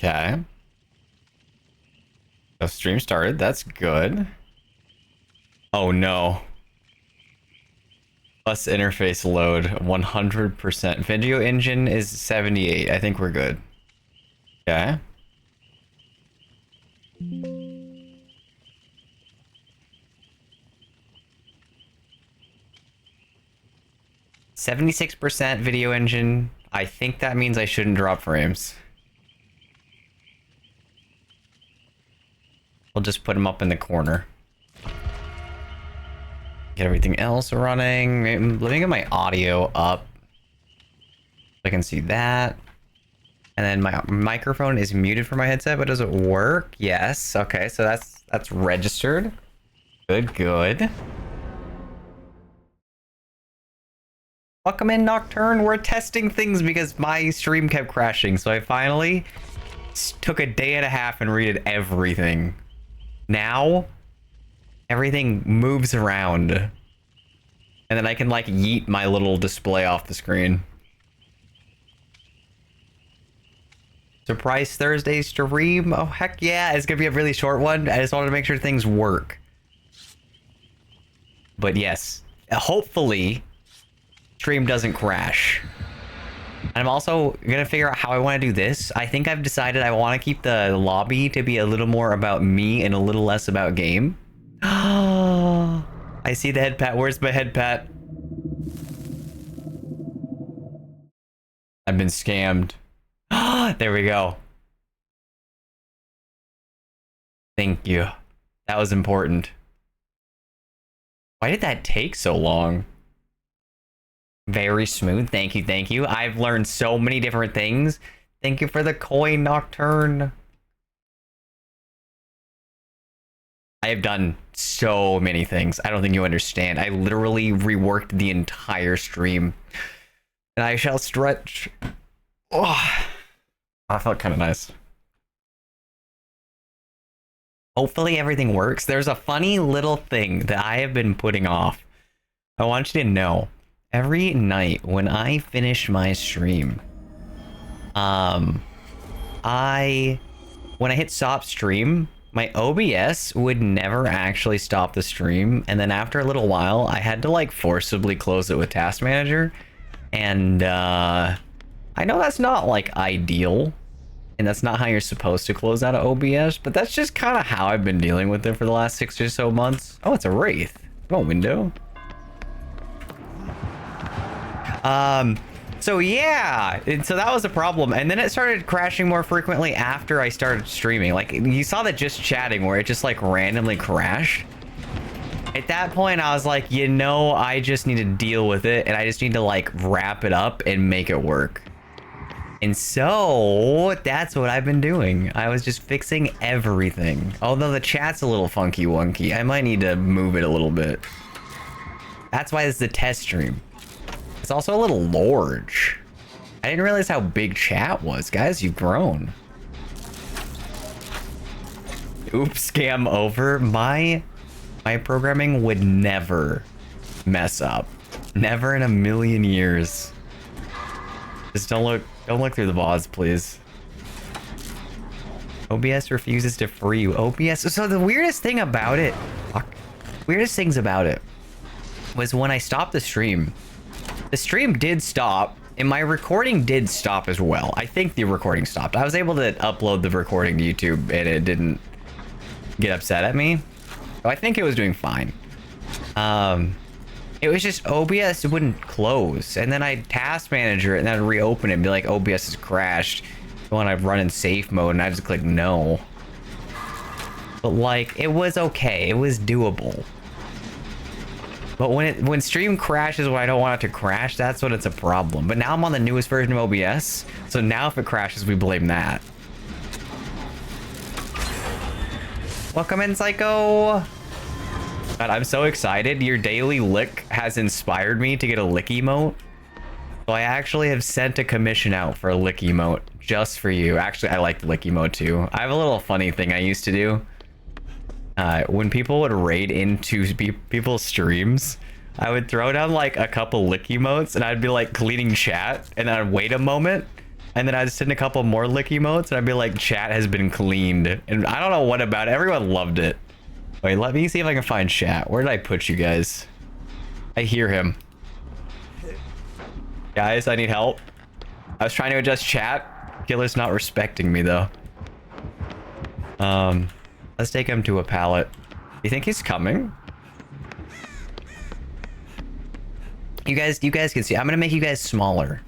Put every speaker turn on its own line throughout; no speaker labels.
Okay. So stream started. That's good. Oh no. Plus interface load 100%. Video engine is 78. I think we're good. Okay. %76% video engine. I think that means I shouldn't drop frames. We'll just put them up in the corner. Get everything else running. Let me get my audio up. I can see that. And then my microphone is muted for my headset, but does it work? Yes. Okay, so that's registered. Good, good. Welcome in, Nocturne. We're testing things because my stream kept crashing, so I finally took a day and a half and redid everything. Now, everything moves around. And then I can, like, yeet my little display off the screen. Surprise Thursday stream? Oh, heck yeah. It's gonna be a really short one. I just wanted to make sure things work. But yes, hopefully, stream doesn't crash. And I'm also gonna figure out how I want to do this. I think I've decided I want to keep the lobby to be a little more about me and a little less about game. Oh, I see the head pat. Where's my head pat? I've been scammed. There we go. Thank you. That was important. Why did that take so long? Very smooth. Thank you, thank you. I've learned so many different things. Thank you for the coin, Nocturne. I have done so many things. I don't think you understand. I literally reworked the entire stream. And I shall stretch. Oh, that felt kind of nice. Hopefully everything works. There's a funny little thing that I have been putting off. I want you to know. Every night when I finish my stream, when I hit stop stream, my OBS would never actually stop the stream, and then after a little while, I had to like forcibly close it with Task Manager, and I know that's not like ideal, and that's not how you're supposed to close out of OBS, but that's just kind of how I've been dealing with it for the last 6 or so months. Oh, it's a Wraith. Come on, window. So yeah, so that was a problem, and then it started crashing more frequently after I started streaming. Like, you saw that just chatting where it just like randomly crashed. At that point, I was like, you know, I just need to deal with it, and I just need to like wrap it up and make it work. And so that's what I've been doing. I was just fixing everything. Although the chat's a little funky wonky, I might need to move it a little bit. That's why this is a test stream. It's also a little large. I didn't realize how big chat was. Guys, you've grown. Oops, scam over. My programming would never mess up. Never in a million years. Just don't look through the VODs, please. OBS refuses to free you. OBS. So the weirdest things about it was when I stopped the stream did stop, and my recording did stop as well. I think the recording stopped. I was able to upload the recording to YouTube, and it didn't get upset at me. So I think it was doing fine. It was just OBS wouldn't close, and then I'd Task Manager it, and I'd reopen it and be like, OBS has crashed. When I run in safe mode, and I just click no. But like, it was okay. It was doable. But when stream crashes when I don't want it to crash, that's when it's a problem. But now I'm on the newest version of OBS, so now if it crashes, we blame that. Welcome in, Psycho. God, I'm so excited. Your daily lick has inspired me to get a lick emote. So I actually have sent a commission out for a lick emote just for you. Actually, I like the lick emote too. I have a little funny thing I used to do. When people would raid into people's streams, I would throw down like a couple lick emotes, and I'd be like cleaning chat, and I'd wait a moment, And then I'd send a couple more lick emotes and I'd be like, chat has been cleaned. And I don't know what about it. Everyone loved it. Wait, let me see if I can find chat. Where did I put you guys? I hear him. Guys, I need help. I was trying to adjust chat. Killer's not respecting me though. Let's take him to a pallet. You think he's coming? You guys can see. I'm gonna make you guys smaller.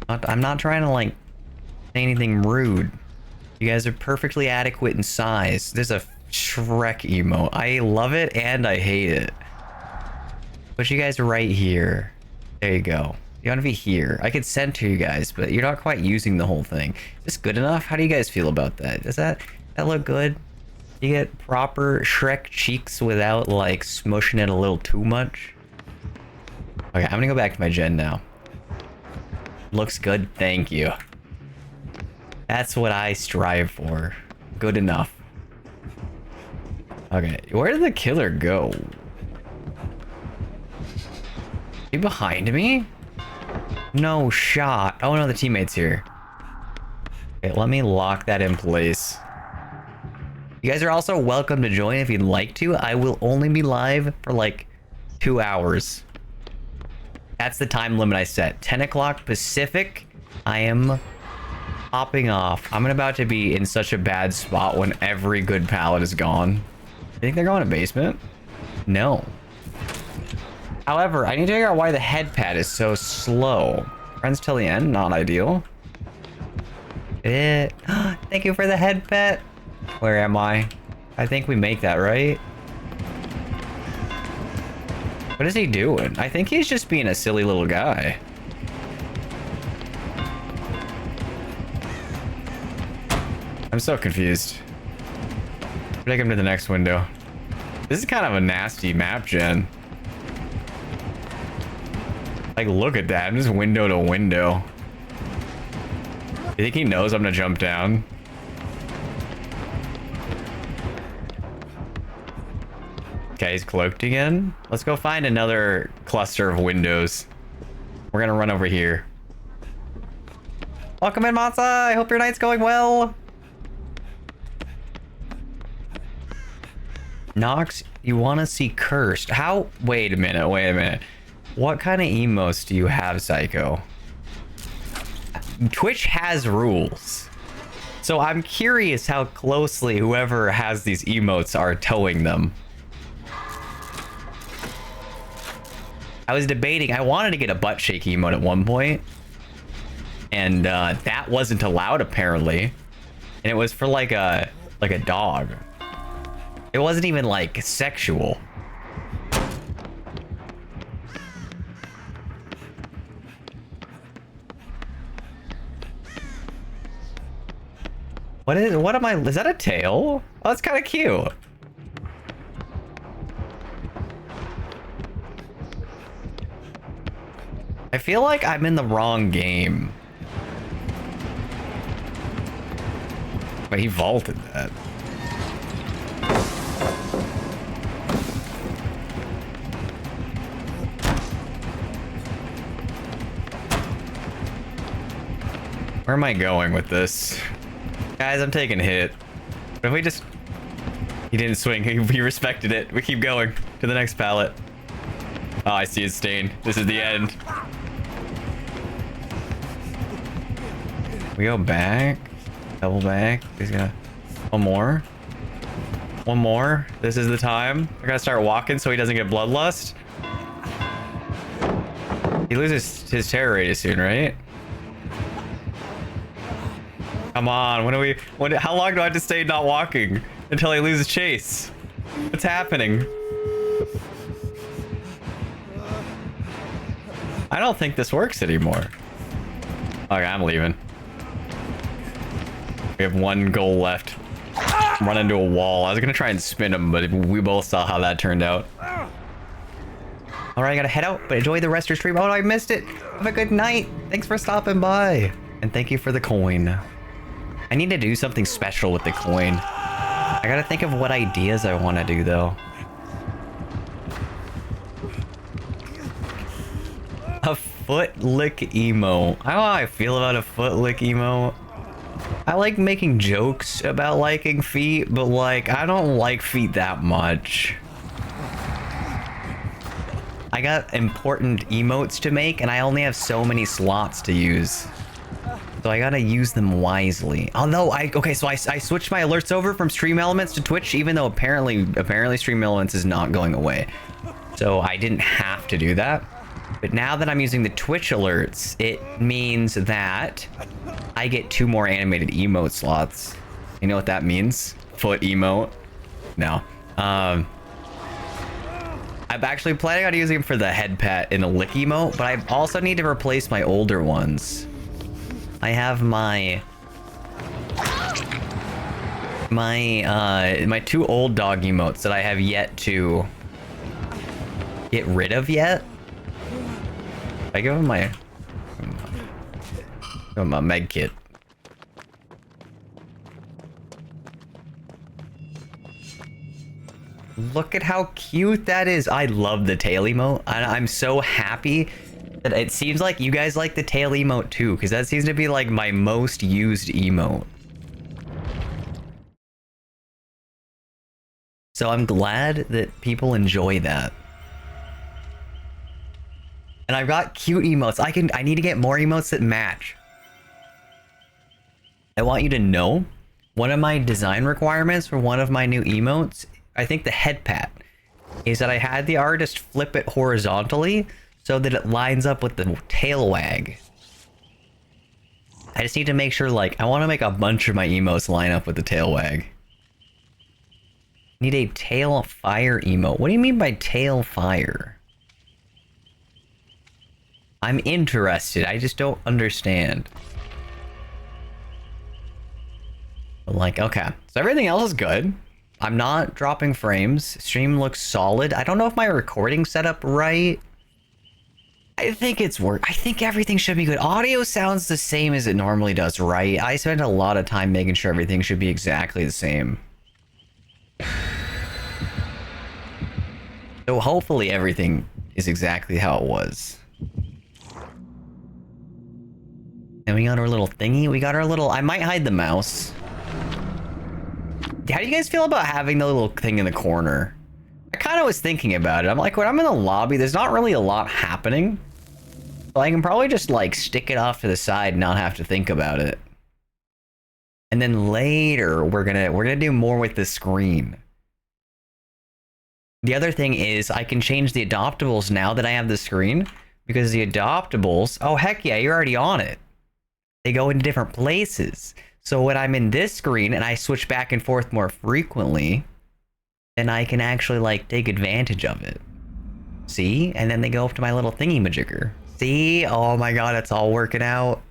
I'm not trying to like say anything rude. You guys are perfectly adequate in size. There's a Shrek emote. I love it and I hate it. Put you guys right here. There you go. You want to be here. I could send to you guys, but you're not quite using the whole thing. Is this good enough? How do you guys feel about that? Does that look good? You get proper Shrek cheeks without like smushing it a little too much. Okay, I'm gonna go back to my gen now. Looks good, thank you. That's what I strive for. Good enough. Okay, where did the killer go? He behind me? No shot. Oh no, the teammate's here. Okay, let me lock that in place. You guys are also welcome to join if you'd like to. I will only be live for like 2 hours. That's the time limit I set. 10 o'clock Pacific. I am hopping off. I'm about to be in such a bad spot when every good pallet is gone. You think they're going to basement? No. However, I need to figure out why the head pad is so slow. Friends till the end, not ideal. Thank you for the head pet. Where am I? I think we make that, right? What is he doing? I think he's just being a silly little guy. I'm so confused. Take him to the next window. This is kind of a nasty map, Jen. Like, look at that. I'm just window to window. You think he knows I'm gonna jump down? Okay, he's cloaked again. Let's go find another cluster of windows. We're gonna run over here. Welcome in, Matza. I hope your night's going well. Nox, you want to see cursed? How? Wait a minute. Wait a minute. What kind of emotes do you have, Psycho? Twitch has rules. So I'm curious how closely whoever has these emotes are towing them. I was debating. I wanted to get a butt shake emote at one point. And that wasn't allowed apparently. And it was for like a dog. It wasn't even like sexual. What am I, is that a tail? Oh, that's kind of cute. I feel like I'm in the wrong game. But he vaulted that. Where am I going with this? Guys, I'm taking a hit. But if we just... He didn't swing. He respected it. We keep going to the next pallet. Oh, I see his stain. This is the end. We go back. Double back. He's gonna... One more. One more. This is the time. I gotta start walking so he doesn't get bloodlust. He loses his terror radius soon, right? Come on, how long do I have to stay not walking until I lose chase? What's happening? I don't think this works anymore. Okay, I'm leaving. We have one goal left. Run into a wall. I was gonna try and spin him, but we both saw how that turned out. All right, I gotta head out, but enjoy the rest of your stream. Oh, I missed it. Have a good night. Thanks for stopping by. And thank you for the coin. I need to do something special with the coin. I gotta think of what ideas I want to do, though. A foot lick emo. I don't know how I feel about a foot lick emo. I like making jokes about liking feet, but like, I don't like feet that much. I got important emotes to make, and I only have so many slots to use. So I gotta use them wisely. Although, okay, so I switched my alerts over from Stream Elements to Twitch, even though apparently Stream Elements is not going away. So I didn't have to do that. But now that I'm using the Twitch alerts, it means that I get 2 more animated emote slots. You know what that means? Foot emote? No. I'm actually planning on using them for the head pat and the lick emote, but I also need to replace my older ones. I have my 2 old dog emotes that I have yet to get rid of yet. I give him my med kit. Look at how cute that is. I love the tail emote. I'm so happy that it seems like you guys like the tail emote too, because that seems to be like my most used emote. So I'm glad that people enjoy that. And I've got cute emotes. I need to get more emotes that match. I want you to know one of my design requirements for one of my new emotes, I think the head pat, is that I had the artist flip it horizontally so that it lines up with the tail wag. I just need to make sure, like, I want to make a bunch of my emotes line up with the tail wag. Need a tail fire emote. What do you mean by tail fire? I'm interested. I just don't understand. Like, okay. So everything else is good. I'm not dropping frames. Stream looks solid. I don't know if my recording set up right. I think it's I think everything should be good. Audio sounds the same as it normally does, right? I spent a lot of time making sure everything should be exactly the same. So hopefully everything is exactly how it was. And we got our little thingy. We got our little... I might hide the mouse. How do you guys feel about having the little thing in the corner? I kind of was thinking about it. I'm like, when I'm in the lobby, there's not really a lot happening. So I can probably just, like, stick it off to the side and not have to think about it. And then later, we're gonna do more with the screen. The other thing is, I can change the adoptables now that I have the screen. Because the adoptables... Oh, heck yeah, you're already on it. They go into different places. So when I'm in this screen and I switch back and forth more frequently, then I can actually, like, take advantage of it. See? And then they go up to my little thingy-majigger. See? Oh my god, it's all working out.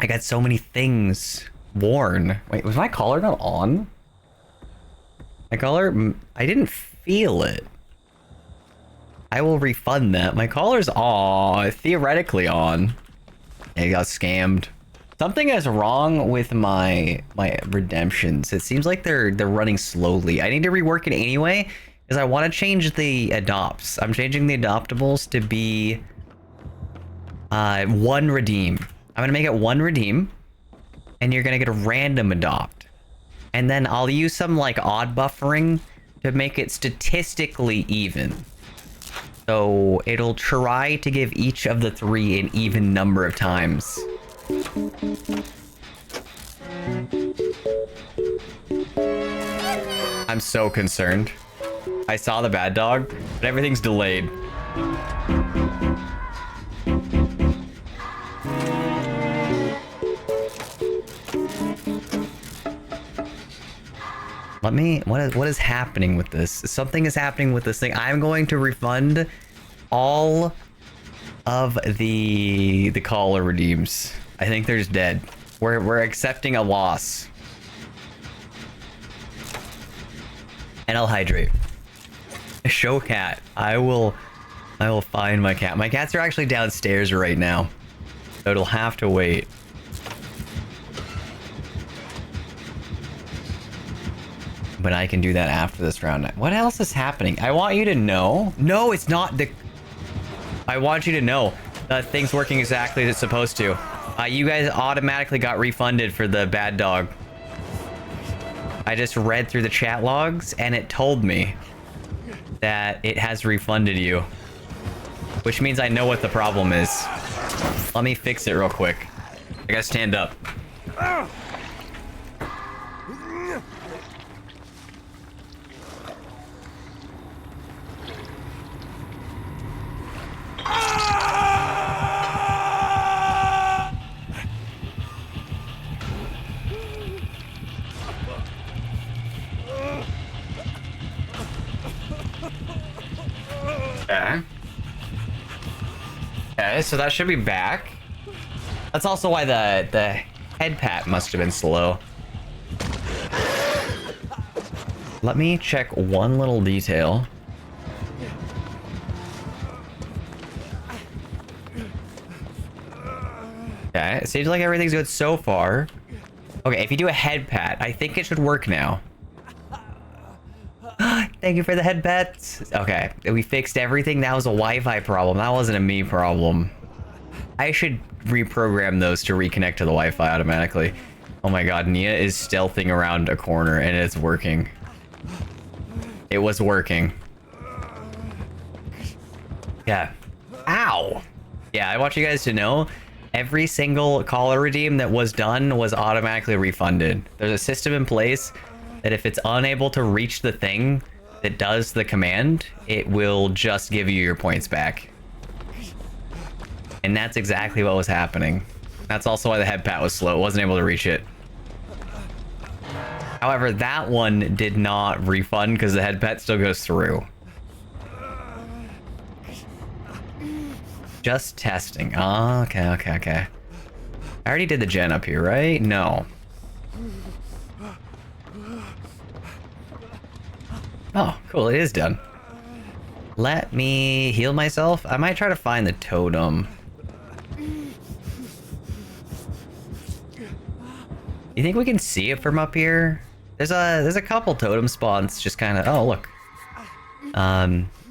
I got so many things worn. Wait, was my collar not on? My collar... I didn't feel it. I will refund that. My collar's theoretically on. I got scammed. Something is wrong with my redemptions. It seems like they're running slowly. I need to rework it anyway, because I want to change the adopts. I'm changing the adoptables to be 1 redeem. I'm gonna make it 1 redeem, and you're gonna get a random adopt. And then I'll use some like odd buffering to make it statistically even. So it'll try to give each of the 3 an even number of times. I'm so concerned. I saw the bad dog, but everything's delayed. What is happening with this? Something is happening with this thing. I'm going to refund all of the collar redeems. I think they're just dead. We're accepting a loss. And I'll hydrate. Show cat. I will find my cat. My cats are actually downstairs right now, so it'll have to wait. But I can do that after this round. What else is happening? I want you to know. No, it's not the... I want you to know that things working exactly as it's supposed to. You guys automatically got refunded for the bad dog. I just read through the chat logs and it told me that it has refunded you. Which means I know what the problem is. Let me fix it real quick. I gotta stand up. Okay. Okay, so that should be back. That's also why the head pat must have been slow. Let me check one little detail. Okay, it seems like everything's good so far. Okay, if you do a head pat, I think it should work now. Thank you for the head pats. Okay, we fixed everything. That was a Wi-Fi problem. That wasn't a me problem. I should reprogram those to reconnect to the Wi-Fi automatically. Oh my god, Nia is stealthing around a corner and it's working. It was working. Yeah. Ow! Yeah, I want you guys to know every single caller redeem that was done was automatically refunded. There's a system in place that if it's unable to reach the thing that does the command, it will just give you your points back. And that's exactly what was happening. That's also why the head pat was slow. It wasn't able to reach it. However, that one did not refund because the head pat still goes through. Just testing. Oh, okay. I already did the gen up here, right? No. Oh, cool. It is done. Let me heal myself. I might try to find the totem. You think we can see it from up here? There's a couple totem spawns just kind of... Oh, look.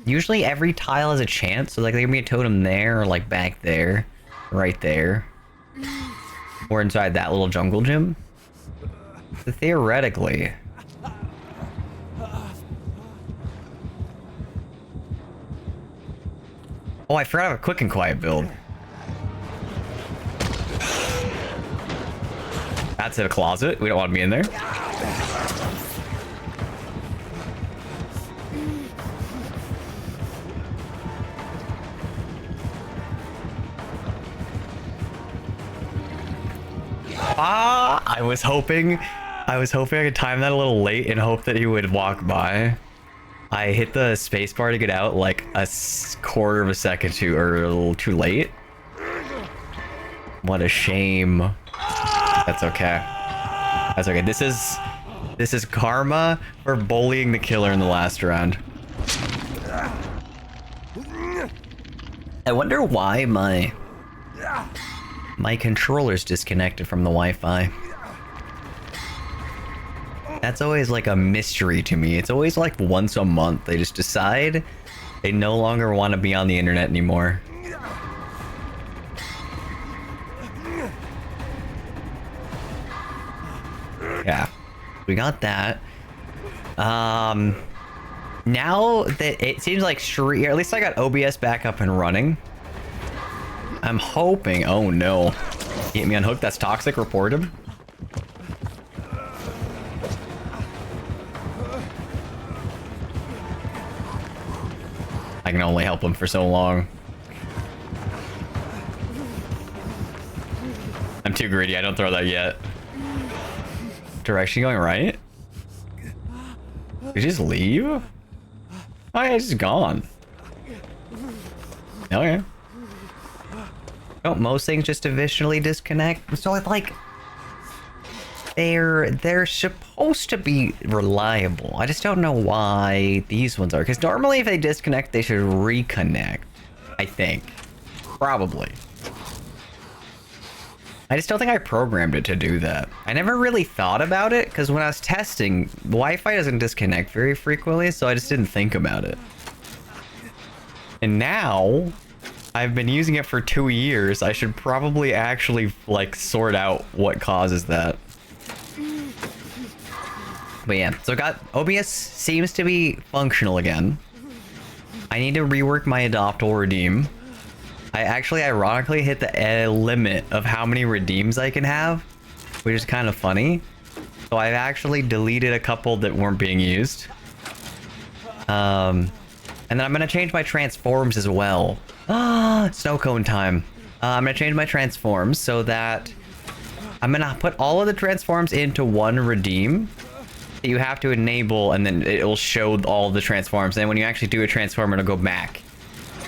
Usually every tile has a chance. So, like, there can be a totem there or, like, back there. Right there. Or inside that little jungle gym. So, theoretically... Oh, I forgot I have a quick and quiet build. That's in a closet. We don't want to be in there. Ah, I was hoping I could time that a little late and hope that he would walk by. I hit the spacebar to get out like a quarter of a second too late. What a shame. That's okay. That's okay. This is karma for bullying the killer in the last round. I wonder why my controller's disconnected from the Wi-Fi. That's always like a mystery to me. It's always like once a month they just decide they no longer want to be on the internet anymore. Yeah, we got that. Now that it seems like stream, or at least I got OBS back up and running. I'm hoping. Oh no, get me unhooked. That's toxic. Report him. I can only help him for so long. I'm too greedy. I don't throw that yet. Direction going right? Did you just leave? Oh yeah, he's just gone. Okay. Don't most things just eventually disconnect? So it's like they're supposed to be reliable. I just don't know why these ones are. Because normally if they disconnect, they should reconnect. I think. Probably. I just don't think I programmed it to do that. I never really thought about it because when I was testing, Wi-Fi doesn't disconnect very frequently, so I just didn't think about it. And now, I've been using it for 2 years. I should probably actually, like, sort out what causes that. But yeah, so OBS seems to be functional again. I need to rework my adopt or redeem. I actually ironically hit the limit of how many redeems I can have, which is kind of funny. So I've actually deleted a couple that weren't being used. And then I'm going to change my transforms as well. Ah, snow cone time. I'm going to change my transforms so that I'm going to put all of the transforms into one redeem that you have to enable, and then it will show all the transforms. And then when you actually do a transform, it'll go back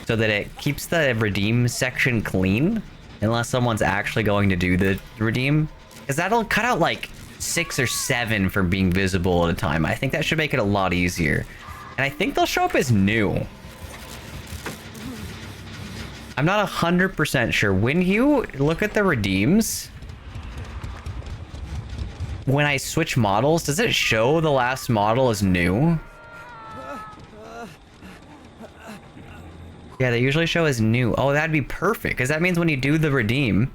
so that it keeps the redeem section clean, unless someone's actually going to do the redeem, because that'll cut out like 6 or 7 from being visible at a time. I think that should make it a lot easier, and I think they'll show up as new. I'm not 100% sure. When you look at the redeems, when I switch models, does it show the last model as new? Yeah, they usually show as new. Oh, that'd be perfect, because that means when you do the redeem,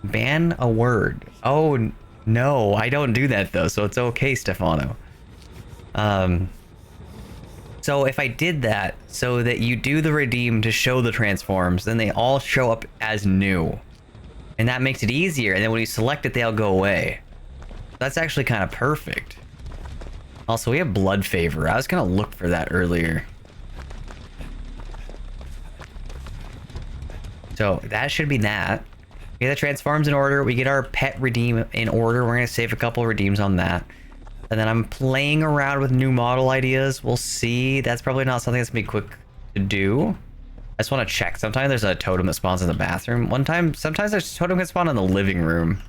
ban a word. Oh, no, I don't do that, though, so it's okay, Stefano. So if I did that, so that you do the redeem to show the transforms, then they all show up as new. And that makes it easier, and then when you select it, they'll go away. That's actually kind of perfect. Also, we have blood favor. I was gonna look for that earlier. So that should be that. We get the transforms in order. We get our pet redeem in order. We're gonna save a couple redeems on that. And then I'm playing around with new model ideas. We'll see. That's probably not something that's gonna be quick to do. I just want to check. Sometimes there's a totem that spawns in the bathroom. Sometimes there's a totem that spawns in the living room.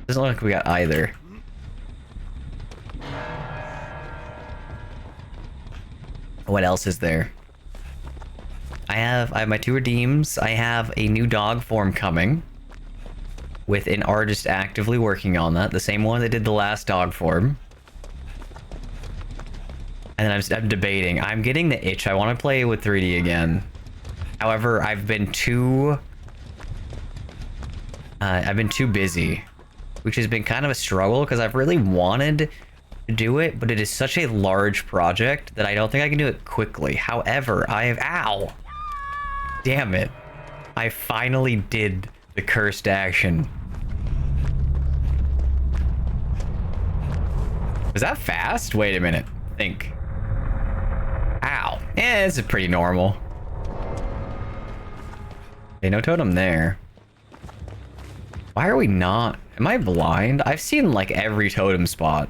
Doesn't look like we got either. What else is there? I have my 2 redeems. I have a new dog form coming with an artist actively working on that. The same one that did the last dog form. And then I'm debating. I'm getting the itch. I want to play with 3D again. However, I've been too busy, which has been kind of a struggle because I've really wanted to do it, but it is such a large project that I don't think I can do it quickly. However, ow, damn it, I finally did the cursed action. Was that fast? Wait a minute. Think. Ow. Yeah, this is pretty normal. Okay, no totem there. Why are we not? Am I blind? I've seen like every totem spot,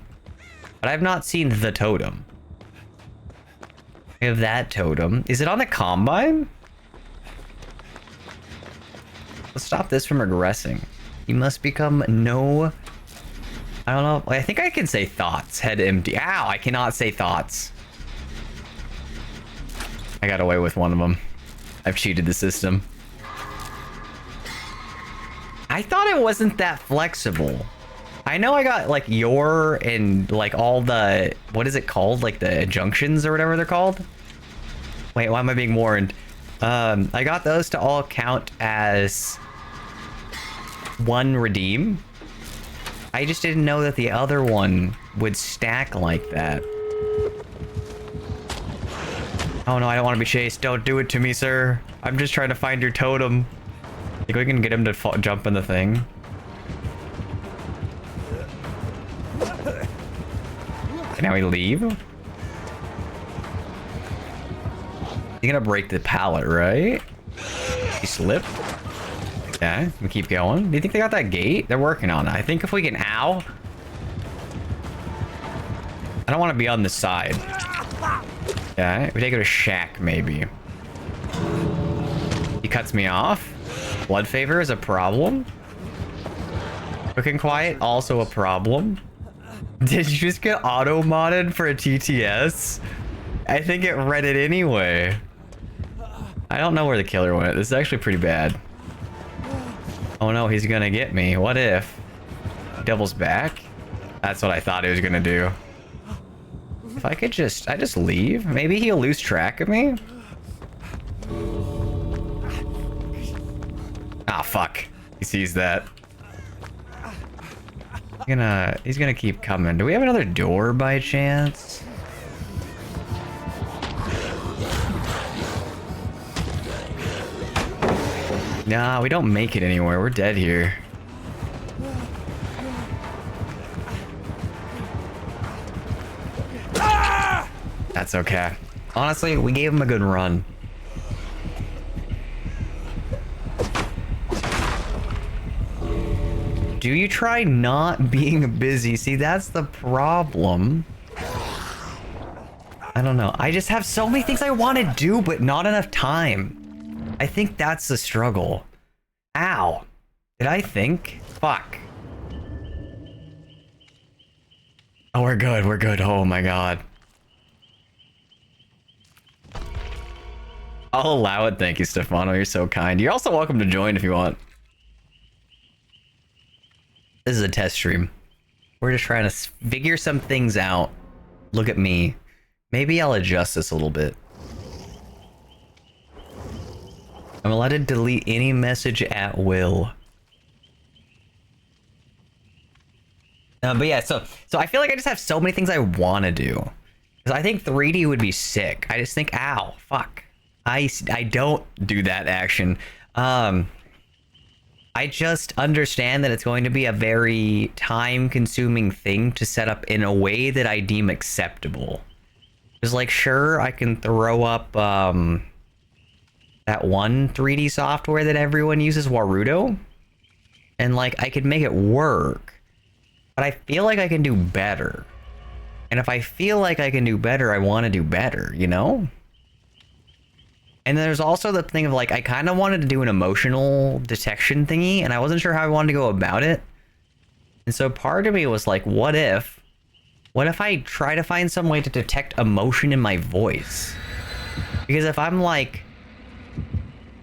but I've not seen the totem. We have that totem. Is it on the combine? Let's stop this from regressing. You must become no... I don't know. I think I can say thoughts. Head empty. Ow, I cannot say thoughts. I got away with one of them. I've cheated the system. I thought it wasn't that flexible. I know I got like your and like all the... What is it called? Like the injunctions or whatever they're called? Wait, why am I being warned? I got those to all count as one redeem. I just didn't know that the other one would stack like that. Oh no, I don't want to be chased. Don't do it to me, sir. I'm just trying to find your totem. Think we can get him to jump in the thing? Can we leave? He's gonna break the pallet, right? He slipped. Okay, we keep going. Do you think they got that gate? They're working on it. I think if we can... Ow! I don't want to be on this side. Okay, we take it to Shack, maybe. He cuts me off. Blood favor is a problem. Quick and quiet, also a problem. Did you just get auto-modded for a TTS? I think it read it anyway. I don't know where the killer went. This is actually pretty bad. Oh no, he's gonna get me. What if? Devil's back? That's what I thought he was gonna do. If I could just... I just leave? Maybe he'll lose track of me? fuck. He sees that. He's gonna keep coming. Do we have another door by chance? Nah, we don't make it anywhere. We're dead here. That's okay. Honestly, we gave him a good run. Do you try not being busy? See, that's the problem. I don't know. I just have so many things I want to do, but not enough time. I think that's the struggle. Ow. Did I think? Fuck. Oh, we're good. We're good. Oh my god. I'll allow it. Thank you, Stefano. You're so kind. You're also welcome to join if you want. This is a test stream. We're just trying to figure some things out. Look at me. Maybe I'll adjust this a little bit. I'm allowed to delete any message at will. But yeah, so I feel like I just have so many things I want to do. Because I think 3D would be sick. I just think, ow, fuck. I don't do that action. I just understand that it's going to be a very time-consuming thing to set up in a way that I deem acceptable. Because, like, sure, I can throw up that one 3D software that everyone uses, Warudo, and, like, I could make it work. But I feel like I can do better. And if I feel like I can do better, I want to do better, you know? And there's also the thing of, like, I kind of wanted to do an emotional detection thingy, and I wasn't sure how I wanted to go about it. And so part of me was like, what if I try to find some way to detect emotion in my voice? Because if I'm, like,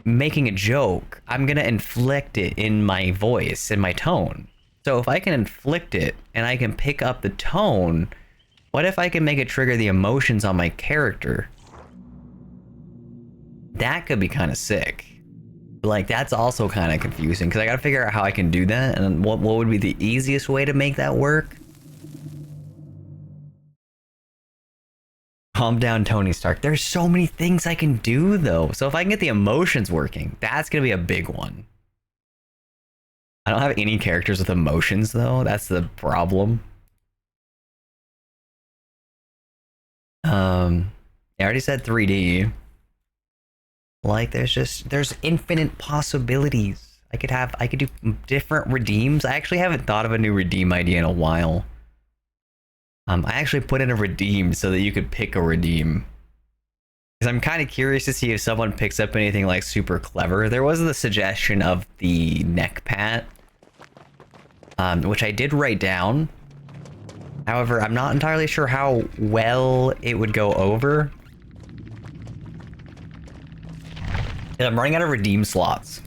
making a joke, I'm gonna inflict it in my voice, in my tone. So if I can inflict it, and I can pick up the tone, what if I can make it trigger the emotions on my character? That could be kind of sick. But, like, that's also kind of confusing because I gotta figure out how I can do that and what would be the easiest way to make that work. Calm down, Tony Stark. There's so many things I can do though. So if I can get the emotions working, that's gonna be a big one. I don't have any characters with emotions though. That's the problem. I already said 3D. Like, there's infinite possibilities. I could do different redeems. I actually haven't thought of a new redeem idea in a while. I actually put in a redeem so that you could pick a redeem. Because I'm kind of curious to see if someone picks up anything, like, super clever. There was the suggestion of the neck pat, which I did write down. However, I'm not entirely sure how well it would go over. And I'm running out of redeem slots.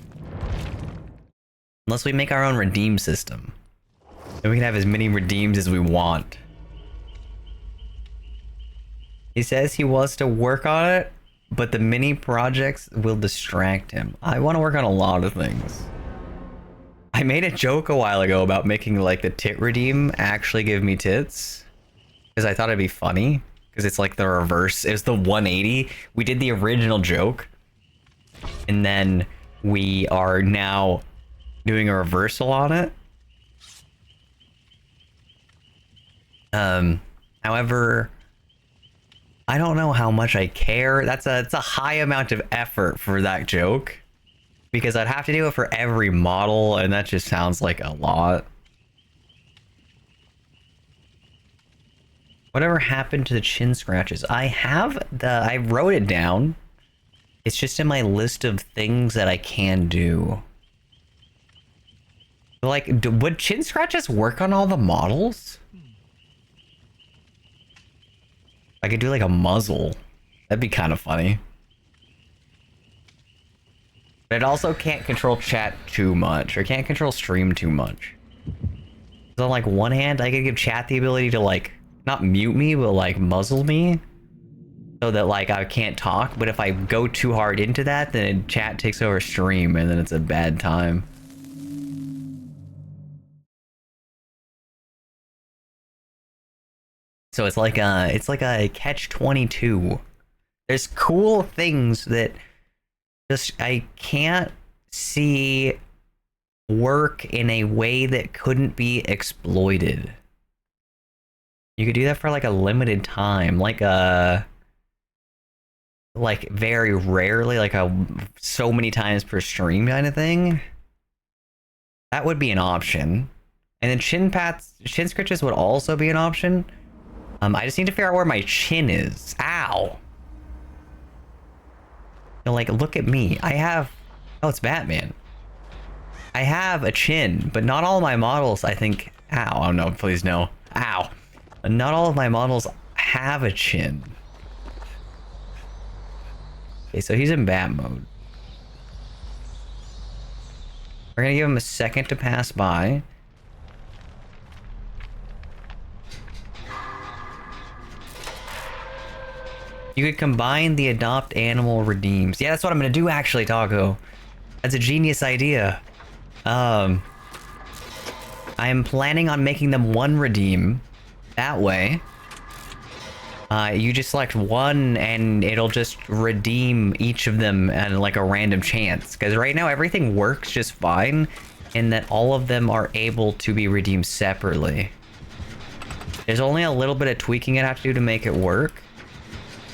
Unless we make our own redeem system. Then we can have as many redeems as we want. He says he wants to work on it, but the mini projects will distract him. I want to work on a lot of things. I made a joke a while ago about making, like, the tit redeem actually give me tits. Because I thought it'd be funny. Because it's like the reverse. It was the 180. We did the original joke. And then we are now doing a reversal on it. However, I don't know how much I care. It's a high amount of effort for that joke. Because I'd have to do it for every model, and that just sounds like a lot. Whatever happened to the chin scratches? I wrote it down. It's just in my list of things that I can do. Like, would chin scratches work on all the models? I could do, like, a muzzle. That'd be kind of funny. But it also can't control chat too much, or can't control stream too much. So on, like, one hand, I could give chat the ability to, like, not mute me, but, like, muzzle me. so that like I can't talk, but if I go too hard into that, then chat takes over stream and then it's a bad time. So it's like a catch-22. There's cool things that just I can't see work in a way that couldn't be exploited. You could do that for like a limited time, like very rarely, like so many times per stream kind of thing. That would be an option. And then shin scratches would also be an option. I just need to figure out where my chin is. Ow. You know, like, look at me. I have... Oh, it's Batman. I have a chin, but not all of my models, I think... Ow. Oh, no. Please, no. Ow. Not all of my models have a chin. Okay, so he's in bat mode. We're gonna give him a second to pass by. You could combine the adopt animal redeems. Yeah, that's what I'm gonna do actually, Taco. That's a genius idea. I am planning on making them one redeem. That way. You just select one and it'll just redeem each of them at like a random chance. Because right now everything works just fine in that all of them are able to be redeemed separately. There's only a little bit of tweaking I have to do to make it work.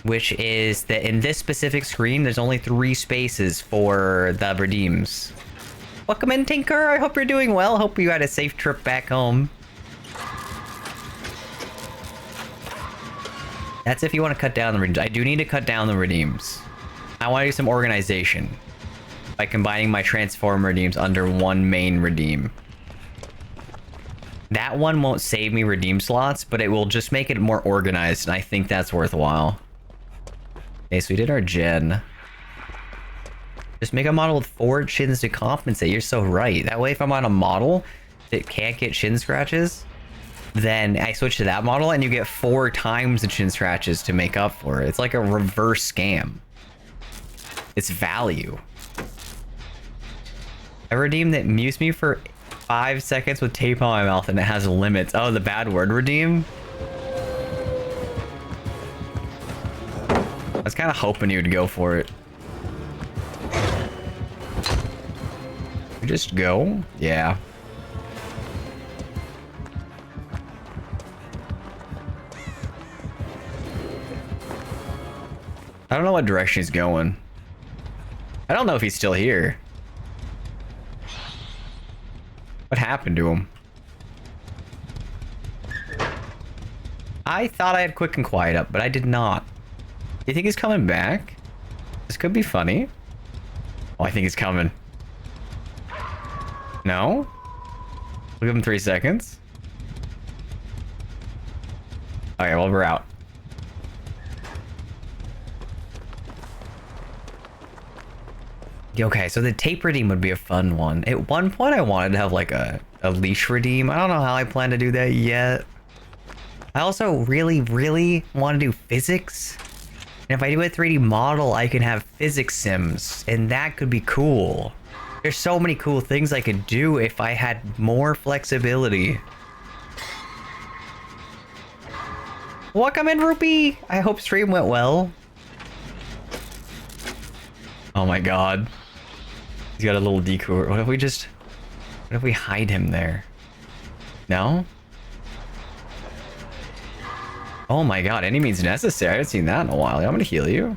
Which is that in this specific screen, there's only 3 spaces for the redeems. Welcome in, Tinker. I hope you're doing well. Hope you had a safe trip back home. That's if you want to cut down the redeems. I do need to cut down the redeems. I want to do some organization by combining my transform redeems under one main redeem. That one won't save me redeem slots, but it will just make it more organized, and I think that's worthwhile. Okay, so we did our gen. Just make a model with 4 chins to compensate. You're so right. That way, if I'm on a model that can't get chin scratches, then I switch to that model and you get 4 times the chin scratches to make up for it. It's like a reverse scam. It's value. A redeem that mutes me for 5 seconds with tape on my mouth and it has limits. Oh, the bad word redeem? I was kind of hoping you would go for it. You just go? Yeah. I don't know what direction he's going. I don't know if he's still here. What happened to him? I thought I had quick and quiet up, but I did not. Do you think he's coming back? This could be funny. Oh, I think he's coming. No? We'll give him 3 seconds. Okay, well, we're out. Okay, so the tape redeem would be a fun one. At one point, I wanted to have like a leash redeem. I don't know how I plan to do that yet. I also really want to do physics. And if I do a 3D model, I can have physics sims, and that could be cool. There's so many cool things I could do if I had more flexibility. Welcome in, Rupee! I hope stream went well. Oh my god. He's got a little decoy. What if we hide him there? No? Oh my god, any means necessary. I haven't seen that in a while. I'm gonna heal you.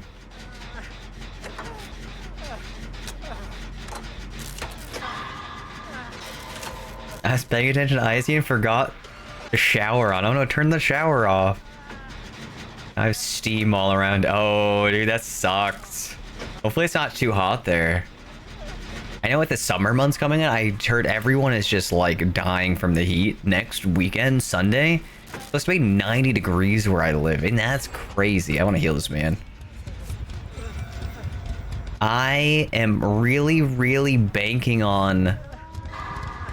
I was paying attention to Icy and forgot the shower on. Oh no, turn the shower off. I have steam all around. Oh, dude, that sucks. Hopefully it's not too hot there. I know with the summer months coming in, I heard everyone is just like dying from the heat. Next weekend, Sunday, it's supposed to be 90 degrees where I live, and that's crazy. I want to heal this man. I am really banking on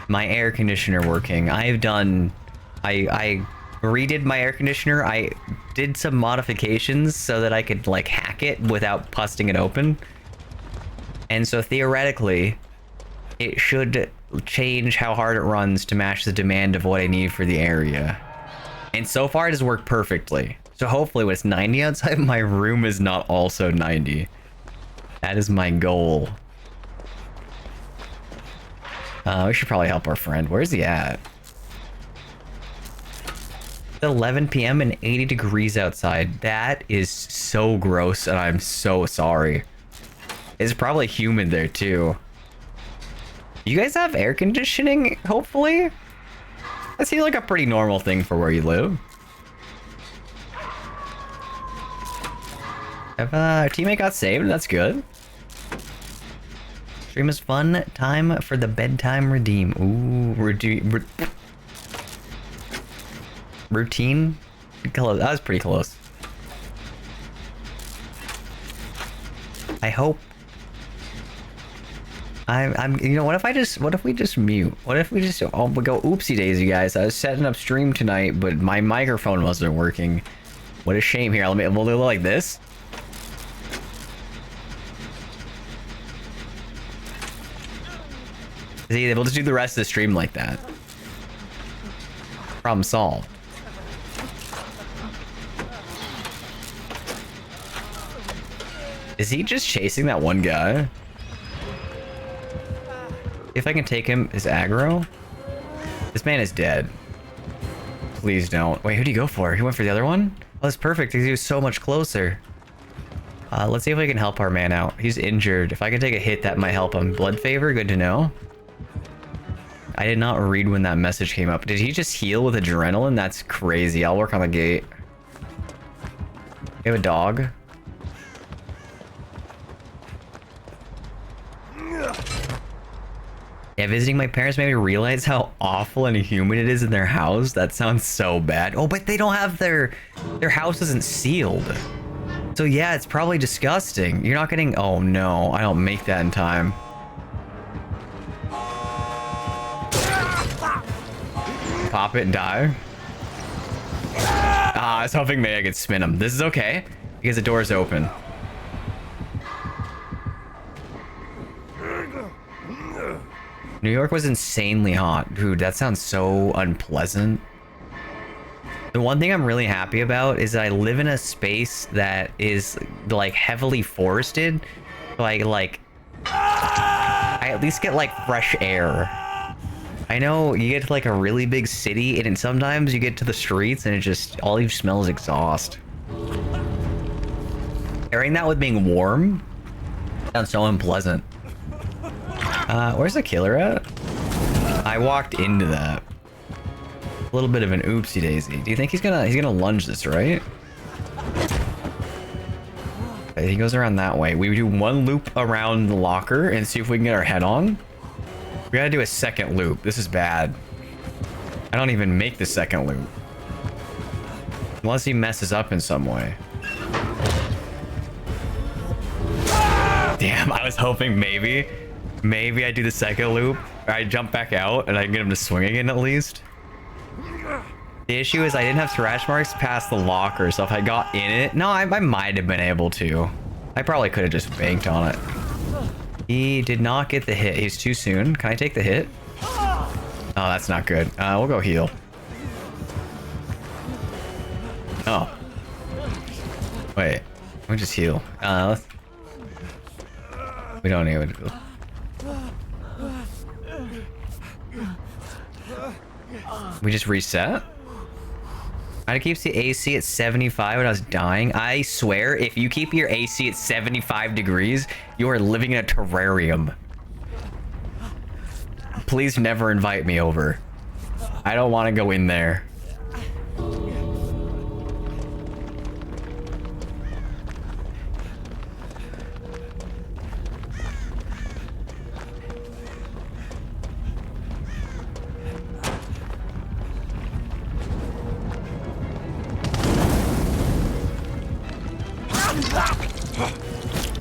my air conditioner working. I redid my air conditioner. I did some modifications so that I could like hack it without busting it open. And so theoretically, it should change how hard it runs to match the demand of what I need for the area. And so far it has worked perfectly. So hopefully when it's 90 outside, my room is not also 90. That is my goal. We should probably help our friend. Where's he at? It's 11 p.m. and 80 degrees outside. That is so gross, and I'm so sorry. It's probably humid there too. You guys have air conditioning, hopefully? That seems like a pretty normal thing for where you live. Have our teammate got saved? That's good. Stream is fun. Time for the bedtime redeem. Ooh, routine. Close. That was pretty close. I hope. You know, what if we just mute? What if we just we go oopsie daisy, guys? I was setting up stream tonight, but my microphone wasn't working. What a shame. Here, we'll do it like this. See, we'll just do the rest of the stream like that. Problem solved. Is he just chasing that one guy? If I can take him as aggro. This man is dead. Please don't. Wait, who'd he go for? He went for the other one? Oh, that's perfect because he was so much closer. Let's see if we can help our man out. He's injured. If I can take a hit, that might help him. Blood favor, good to know. I did not read when that message came up. Did he just heal with adrenaline? That's crazy. I'll work on the gate. You have a dog? Yeah, visiting my parents made me realize how awful and humid it is in their house. That sounds so bad. Oh, but they don't have their house isn't sealed. So yeah, it's probably disgusting. You're not getting... Oh no, I don't make that in time. Pop it and die. Ah, I was hoping maybe I could spin him. This is okay because the door is open. New York was insanely hot. Dude, that sounds so unpleasant. The one thing I'm really happy about is that I live in a space that is like heavily forested. I at least get like fresh air. I know you get to like a really big city and sometimes you get to the streets and it just, all you smell is exhaust. Pairing that with being warm sounds so unpleasant. Where's the killer at? I walked into that. A little bit of an oopsie daisy. Do you think he's gonna lunge this, right? Okay, he goes around that way. We do one loop around the locker and see if we can get our head on. We gotta do a second loop. This is bad. I don't even make the second loop. Unless he messes up in some way. Damn, I was hoping maybe I do the second loop. Or I jump back out and I can get him to swing again at least. The issue is I didn't have scratch marks past the locker, so if I got in it... No, I might have been able to. I probably could have just banked on it. He did not get the hit. He's too soon. Can I take the hit? Oh, that's not good. We'll go heal. Oh. Wait. We'll just heal. We don't need it. We just reset? I keeps the AC at 75 when I was dying. I swear, if you keep your AC at 75 degrees, you are living in a terrarium. Please never invite me over. I don't want to go in there.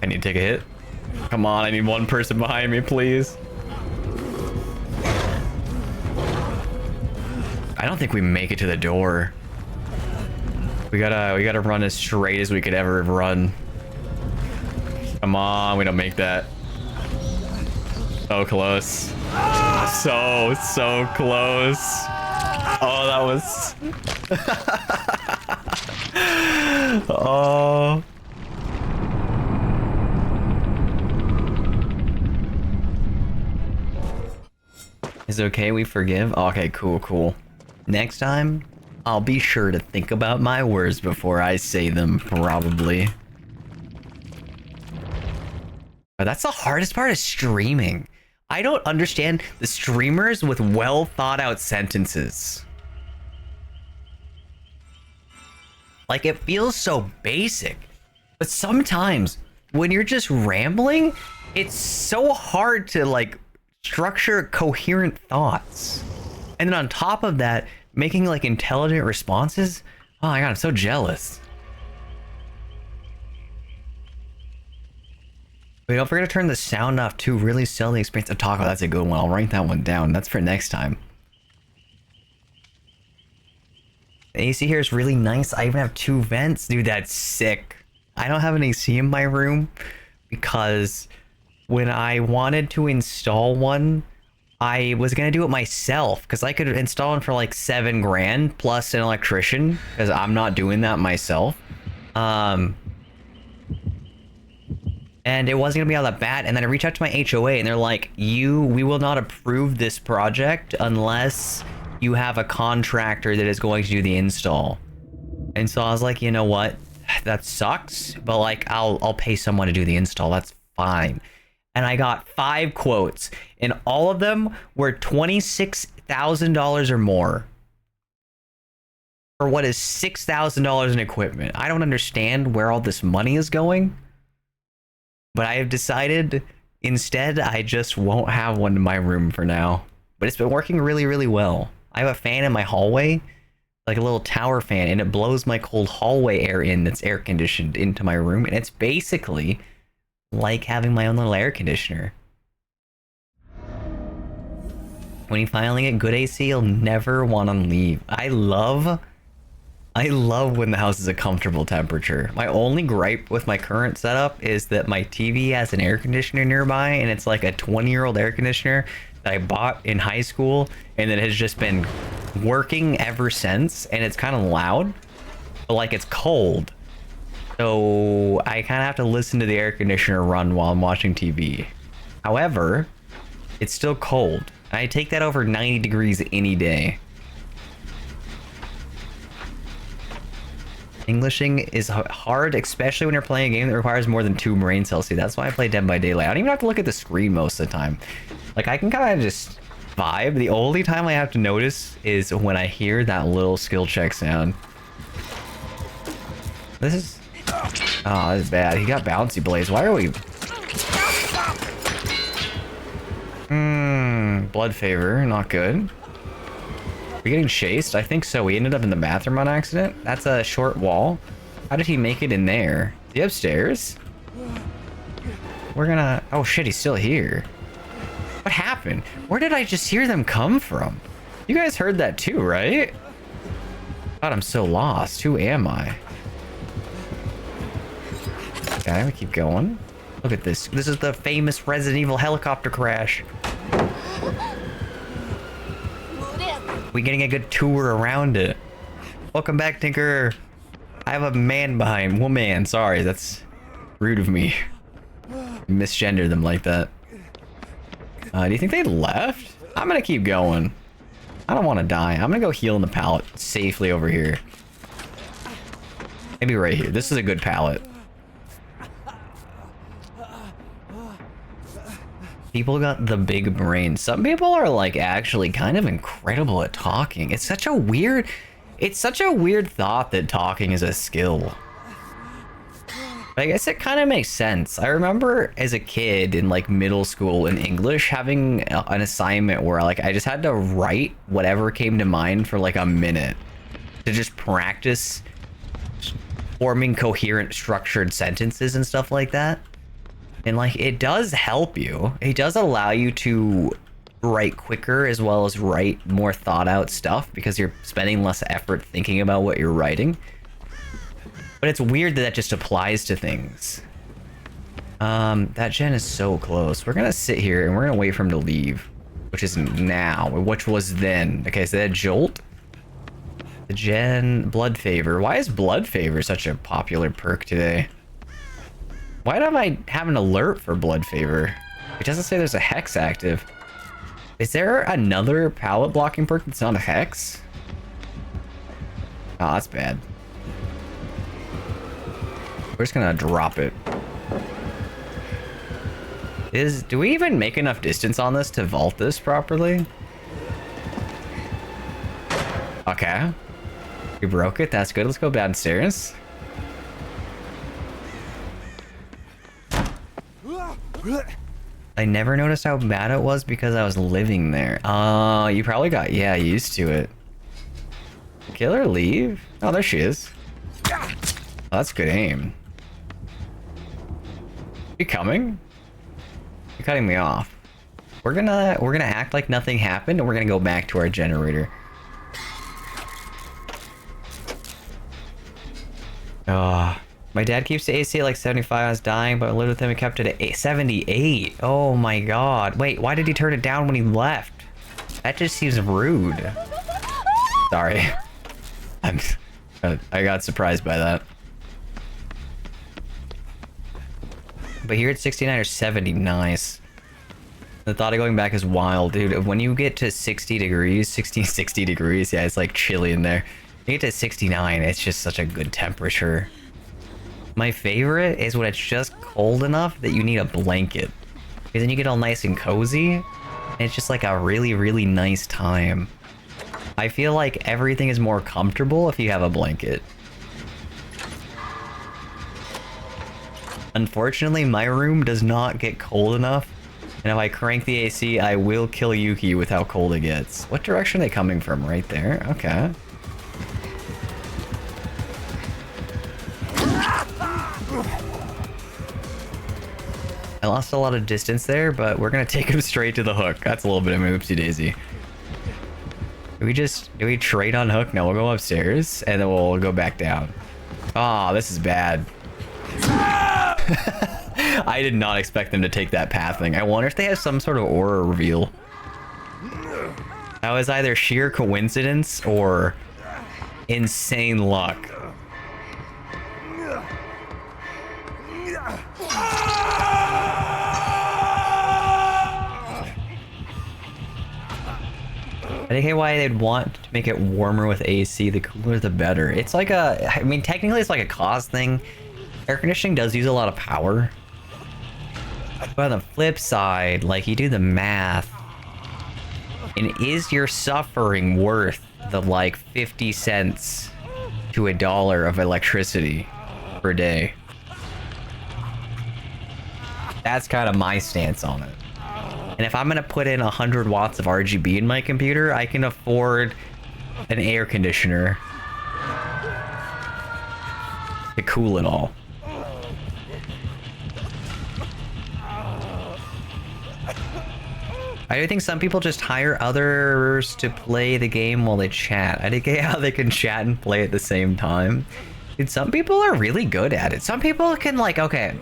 I need to take a hit. Come on, I need one person behind me, please. I don't think we make it to the door. We gotta run as straight as we could ever run. Come on, we don't make that. So close. So close. Oh, that was... Oh. Is it okay we forgive? Okay, cool. Next time, I'll be sure to think about my words before I say them, probably. But that's the hardest part of streaming. I don't understand the streamers with well thought out sentences. Like, it feels so basic. But sometimes when you're just rambling, it's so hard to like structure coherent thoughts. And then on top of that, making like intelligent responses. Oh my god, I'm so jealous. Wait, don't forget to turn the sound off too. Really sell the experience of taco. That's a good one. I'll write that one down. That's for next time. The AC here is really nice. I even have 2 vents. Dude, that's sick. I don't have an AC in my room because when I wanted to install one, I was gonna do it myself because I could install one for like 7 grand plus an electrician because I'm not doing that myself. And it wasn't gonna be all that bad. And then I reached out to my HOA and they're like, we will not approve this project unless you have a contractor that is going to do the install. And so I was like, you know what? That sucks, but like I'll pay someone to do the install. That's fine. And I got 5 quotes and all of them were $26,000 or more. For what is $6,000 in equipment. I don't understand where all this money is going. But I have decided instead I just won't have one in my room for now. But it's been working really, really well. I have a fan in my hallway, like a little tower fan, and it blows my cold hallway air in that's air conditioned into my room. And it's basically like having my own little air conditioner. When you finally get good AC, you'll never want to leave. I love when the house is a comfortable temperature. My only gripe with my current setup is that my TV has an air conditioner nearby, and it's like a 20-year-old air conditioner that I bought in high school, and it has just been working ever since, and it's kind of loud, but like it's cold. So I kind of have to listen to the air conditioner run while I'm watching TV. However, it's still cold. I take that over 90 degrees any day. Englishing is hard, especially when you're playing a game that requires more than 2 brain cells. See, that's why I play Dead by Daylight. I don't even have to look at the screen most of the time. Like, I can kind of just vibe. The only time I have to notice is when I hear that little skill check sound. This is... Oh, this is bad. He got bouncy blades. Why are we... Blood favor. Not good. Are we getting chased? I think so. We ended up in the bathroom on accident. That's a short wall. How did he make it in there? Is he upstairs? We're gonna... Oh shit, he's still here. What happened? Where did I just hear them come from? You guys heard that too, right? God, I'm so lost. Who am I? Okay, we keep going. Look at this. This is the famous Resident Evil helicopter crash. We getting a good tour around it. Welcome back, Tinker. I have a man behind. Woman, sorry, that's rude of me. Misgender them like that. Do you think they left? I'm gonna keep going. I don't want to die. I'm gonna go heal in the pallet safely over here. Maybe right here. This is a good pallet. People got the big brain. Some people are like actually kind of incredible at talking. It's such a weird thought that talking is a skill. But I guess it kind of makes sense. I remember as a kid in like middle school in English having an assignment where like I just had to write whatever came to mind for like a minute to just practice forming coherent structured sentences and stuff like that. And like it does help you. It does allow you to write quicker as well as write more thought out stuff because you're spending less effort thinking about what you're writing. But it's weird that that just applies to things. That gen is so close. We're gonna sit here and we're gonna wait for him to leave. Which is now, which was then. Okay, so that Jolt. The gen, Blood Favor. Why is Blood Favor such a popular perk today? Why don't I have an alert for Blood Favor? It doesn't say there's a Hex active. Is there another pallet blocking perk that's not a Hex? Oh, that's bad. We're just gonna drop it. Do we even make enough distance on this to vault this properly? Okay. We broke it. That's good. Let's go downstairs. I never noticed how bad it was because I was living there. Oh, you probably got, yeah, used to it. Kill her, leave? Oh, there she is. Oh, that's good aim. You coming? You're cutting me off. We're gonna act like nothing happened and we're gonna go back to our generator. Oh, my dad keeps the AC at like 75. I was dying, but I lived with him and kept it at 78. Oh my god. Wait, why did he turn it down when he left? That just seems rude. Sorry. I got surprised by that. But here at 69 or 70, nice. The thought of going back is wild, dude. When you get to 60 degrees, 60 degrees, yeah, it's like chilly in there. You get to 69, it's just such a good temperature. My favorite is when it's just cold enough that you need a blanket. Because then you get all nice and cozy, and it's just like a really, really nice time. I feel like everything is more comfortable if you have a blanket. Unfortunately, my room does not get cold enough, and if I crank the AC, I will kill Yuki with how cold it gets. What direction are they coming from? Right there? Okay. I lost a lot of distance there, but we're gonna take him straight to the hook. That's a little bit of an oopsie daisy. Do we trade on hook? No, we'll go upstairs and then we'll go back down. Oh, this is bad. I did not expect them to take that pathing. I wonder if they have some sort of aura reveal. That was either sheer coincidence or insane luck. I think why they'd want to make it warmer with AC, the cooler the better. It's like a, I mean, technically it's like a cost thing. Air conditioning does use a lot of power. But on the flip side, like you do the math, and is your suffering worth the like 50 cents to $1 of electricity per day? That's kind of my stance on it. And if I'm gonna put in 100 watts of RGB in my computer, I can afford an air conditioner to cool it all. I do think some people just hire others to play the game while they chat. I think how they can chat and play at the same time. Dude, some people are really good at it. Some people can like, okay,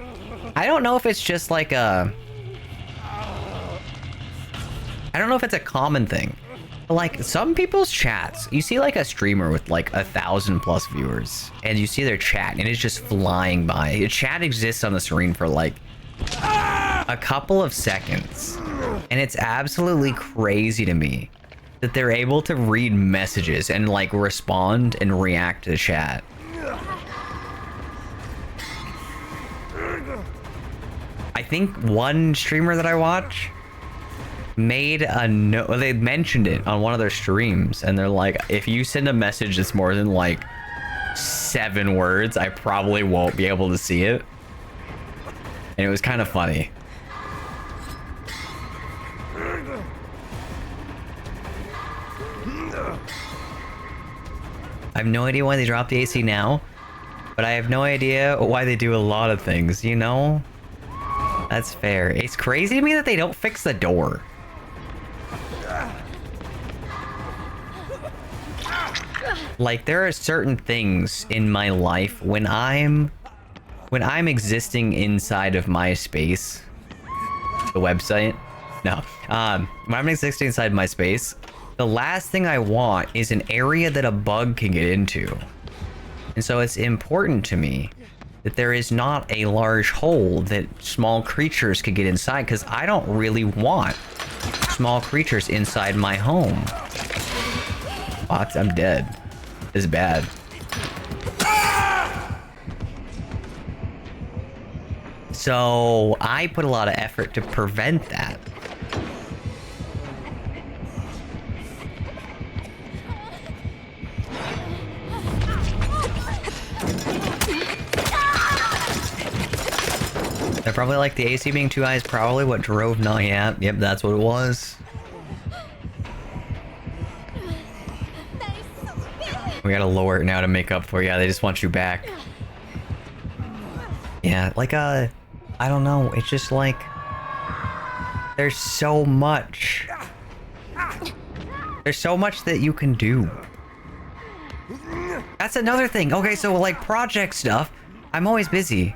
I don't know if it's just like a, I don't know if it's a common thing, but like some people's chats, you see like a streamer with like 1,000+ viewers and you see their chat and it's just flying by. The chat exists on the screen for like a couple of seconds. And it's absolutely crazy to me that they're able to read messages and like respond and react to the chat. I think one streamer that I watch made a note, they mentioned it on one of their streams, and they're like, if you send a message that's more than like 7 words, I probably won't be able to see it. And it was kind of funny. I have no idea why they dropped the AC now, but I have no idea why they do a lot of things, you know? That's fair. It's crazy to me that they don't fix the door. Like, there are certain things in my life when I'm existing inside of my space, the website. No, when I'm existing inside my space, the last thing I want is an area that a bug can get into. And so it's important to me that there is not a large hole that small creatures could get inside, because I don't really want small creatures inside my home. Fox, I'm dead. This is bad. So I put a lot of effort to prevent that. They're probably like the AC being too high is probably what drove. No, yeah, yep, that's what it was. We gotta lower it now to make up for. Yeah, they just want you back. Yeah, like I don't know. It's just like there's so much. There's so much that you can do. That's another thing. Okay, so like project stuff, I'm always busy.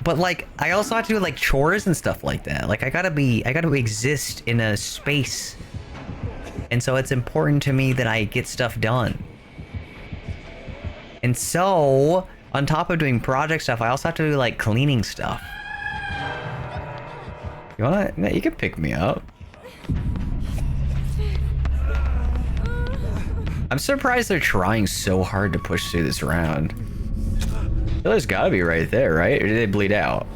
But like, I also have to do like chores and stuff like that. Like I gotta exist in a space. And so it's important to me that I get stuff done. And so, on top of doing project stuff, I also have to do like cleaning stuff. You wanna, you can pick me up. I'm surprised they're trying so hard to push through this round. Killer's gotta be right there, right? Or did they bleed out?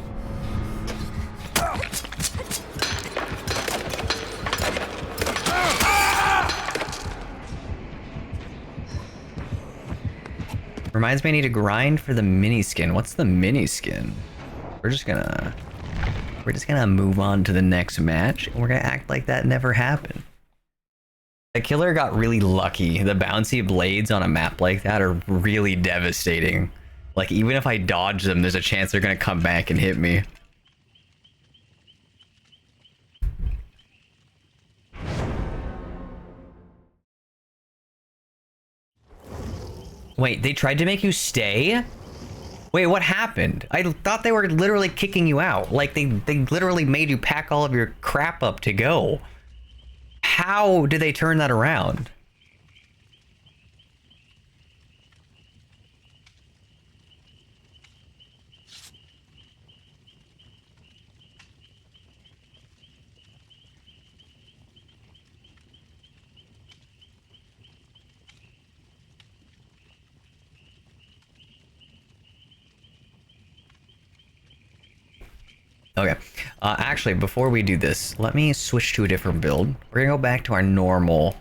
Reminds me I need to grind for the mini skin. What's the mini skin? We're just gonna move on to the next match, and we're gonna act like that never happened. The killer got really lucky. The bouncy blades on a map like that are really devastating. Like, even if I dodge them, there's a chance they're gonna come back and hit me. Wait, they tried to make you stay? Wait, what happened? I thought they were literally kicking you out. Like, they literally made you pack all of your crap up to go. How did they turn that around? Okay, actually, before we do this, let me switch to a different build. We're gonna go back to our normal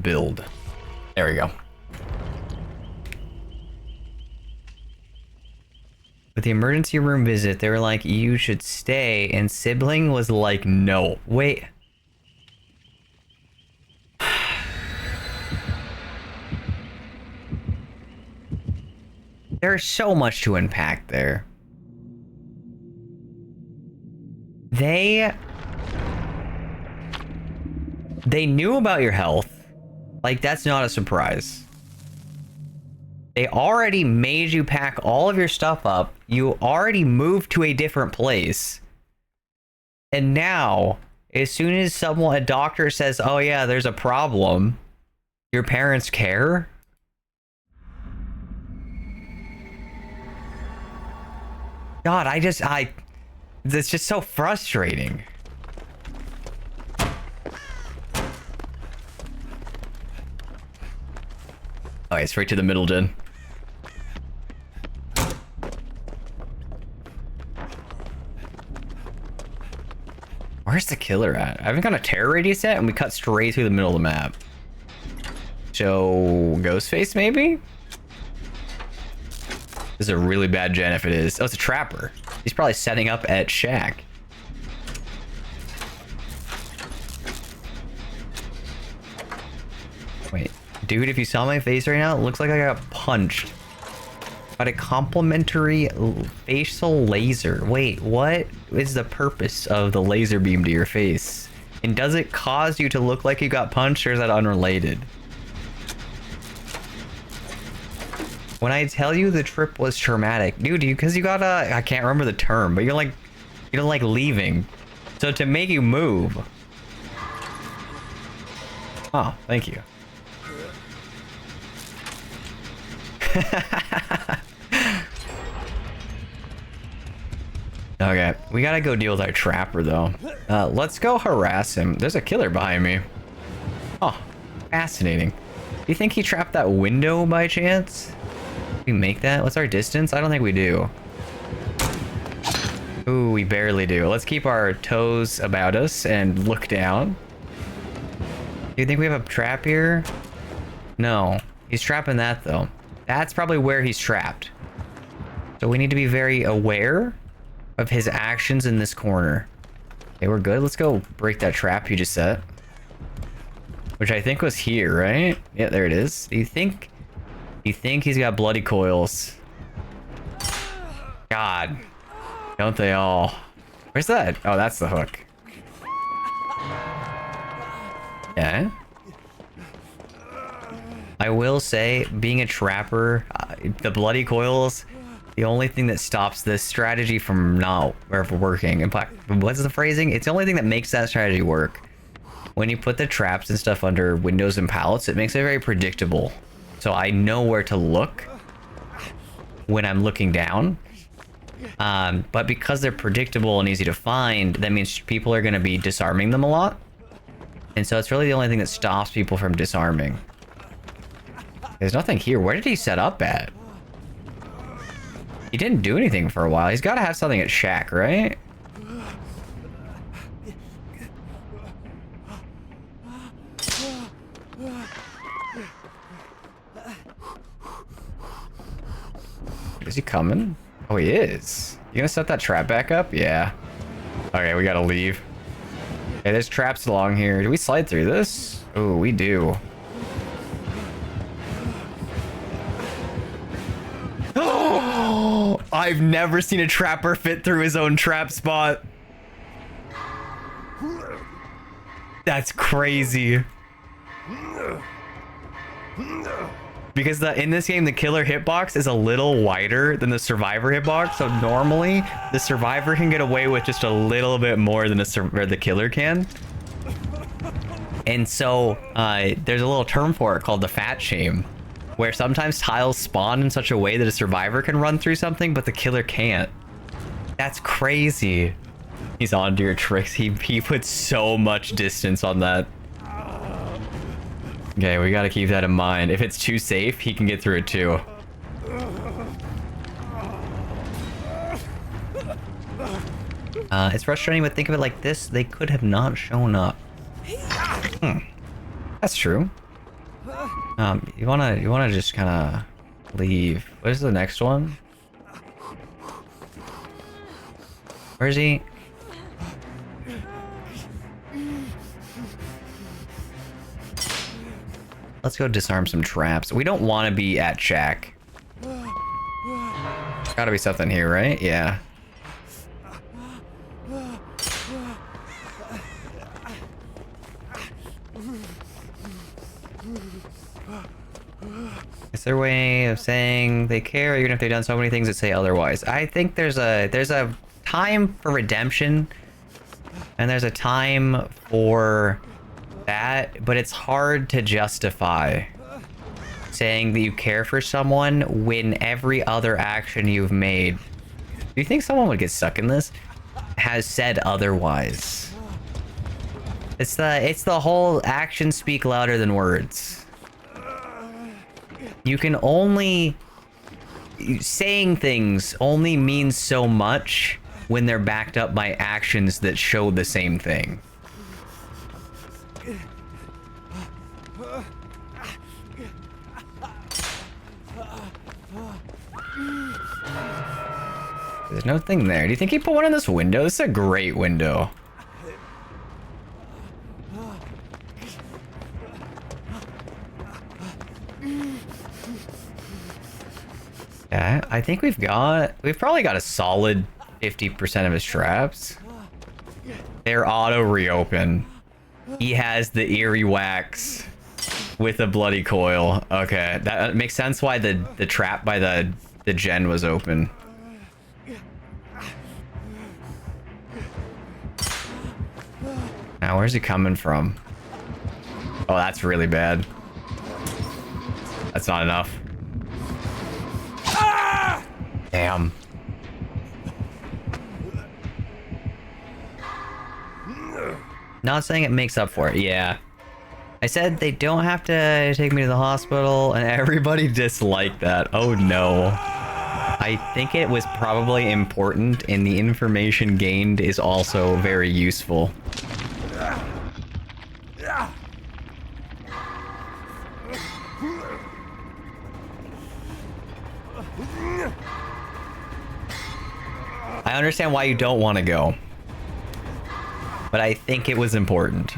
build. There we go. With the emergency room visit, they were like, you should stay, and Sibling was like, no. Wait. There's so much to unpack there. They knew about your health. Like, that's not a surprise. They already made you pack all of your stuff up. You already moved to a different place. And now, as soon as a doctor says, oh yeah, there's a problem, your parents care? God, it's just so frustrating. Okay, straight to the middle, Jen. Where's the killer at? I haven't got a terror radius yet, and we cut straight through the middle of the map. So, Ghostface, maybe? This is a really bad gen if it is. Oh, it's a trapper. He's probably setting up at Shack. Wait, dude, if you saw my face right now, it looks like I got punched. But a complimentary facial laser. Wait, what is the purpose of the laser beam to your face? And does it cause you to look like you got punched, or is that unrelated? When I tell you the trip was traumatic, dude, because you got I can't remember the term, but you're like leaving. So to make you move. Oh, thank you. Okay, we gotta go deal with our trapper though. Let's go harass him. There's a killer behind me. Oh, fascinating. Do you think he trapped that window by chance? We make that? What's our distance? I don't think we do. Ooh, we barely do. Let's keep our toes about us and look down. Do you think we have a trap here? No. He's trapping that though. That's probably where he's trapped. So we need to be very aware of his actions in this corner. Okay, we're good. Let's go break that trap you just set. Which I think was here, right? Yeah, there it is. Do you think he's got bloody coils? God. Don't they all? Where's that? Oh, that's the hook. Yeah. I will say, being a trapper, the bloody coils, the only thing that stops this strategy from not working. In fact, what's the phrasing? It's the only thing that makes that strategy work. When you put the traps and stuff under windows and pallets, it makes it very predictable. So I know where to look when I'm looking down. But because they're predictable and easy to find, that means people are going to be disarming them a lot. And so it's really the only thing that stops people from disarming. There's nothing here. Where did he set up at? He didn't do anything for a while. He's got to have something at Shack, right? Is he coming? Oh, he is. You gonna set that trap back up? Yeah. Okay, we gotta leave. Okay, there's traps along here. Do we slide through this? Oh, we do. Oh, I've never seen a trapper fit through his own trap spot. That's crazy. Because in this game, the killer hitbox is a little wider than the survivor hitbox. So normally, the survivor can get away with just a little bit more than the killer can. And so there's a little term for it called the fat shame, where sometimes tiles spawn in such a way that a survivor can run through something, but the killer can't. That's crazy. He's onto your tricks. He puts so much distance on that. Okay, we gotta keep that in mind. If it's too safe, he can get through it too. It's frustrating, but think of it like this. They could have not shown up. That's true. You wanna just kind of leave. What is the next one? Where is he? Let's go disarm some traps. We don't want to be at Shack. Gotta be something here, right? Yeah. Is there a way of saying they care even if they've done so many things that say otherwise? I think there's a time for redemption and there's a time for that, but it's hard to justify saying that you care for someone when every other action you've made, do you think someone would get stuck in this, has said otherwise? It's the whole actions speak louder than words. You can only saying things only means so much when they're backed up by actions that show the same thing. There's no thing there. Do you think he put one in this window? This is a great window. Yeah, I think we've probably got a solid 50% of his traps. They're auto reopen. He has the eerie wax with a bloody coil. Okay, that makes sense why the trap by the gen was open. Now, where's he coming from? Oh, that's really bad. That's not enough. Damn. Not saying it makes up for it. Yeah. I said they don't have to take me to the hospital, and everybody disliked that. Oh no. I think it was probably important, and the information gained is also very useful. I understand why you don't want to go, but I think it was important.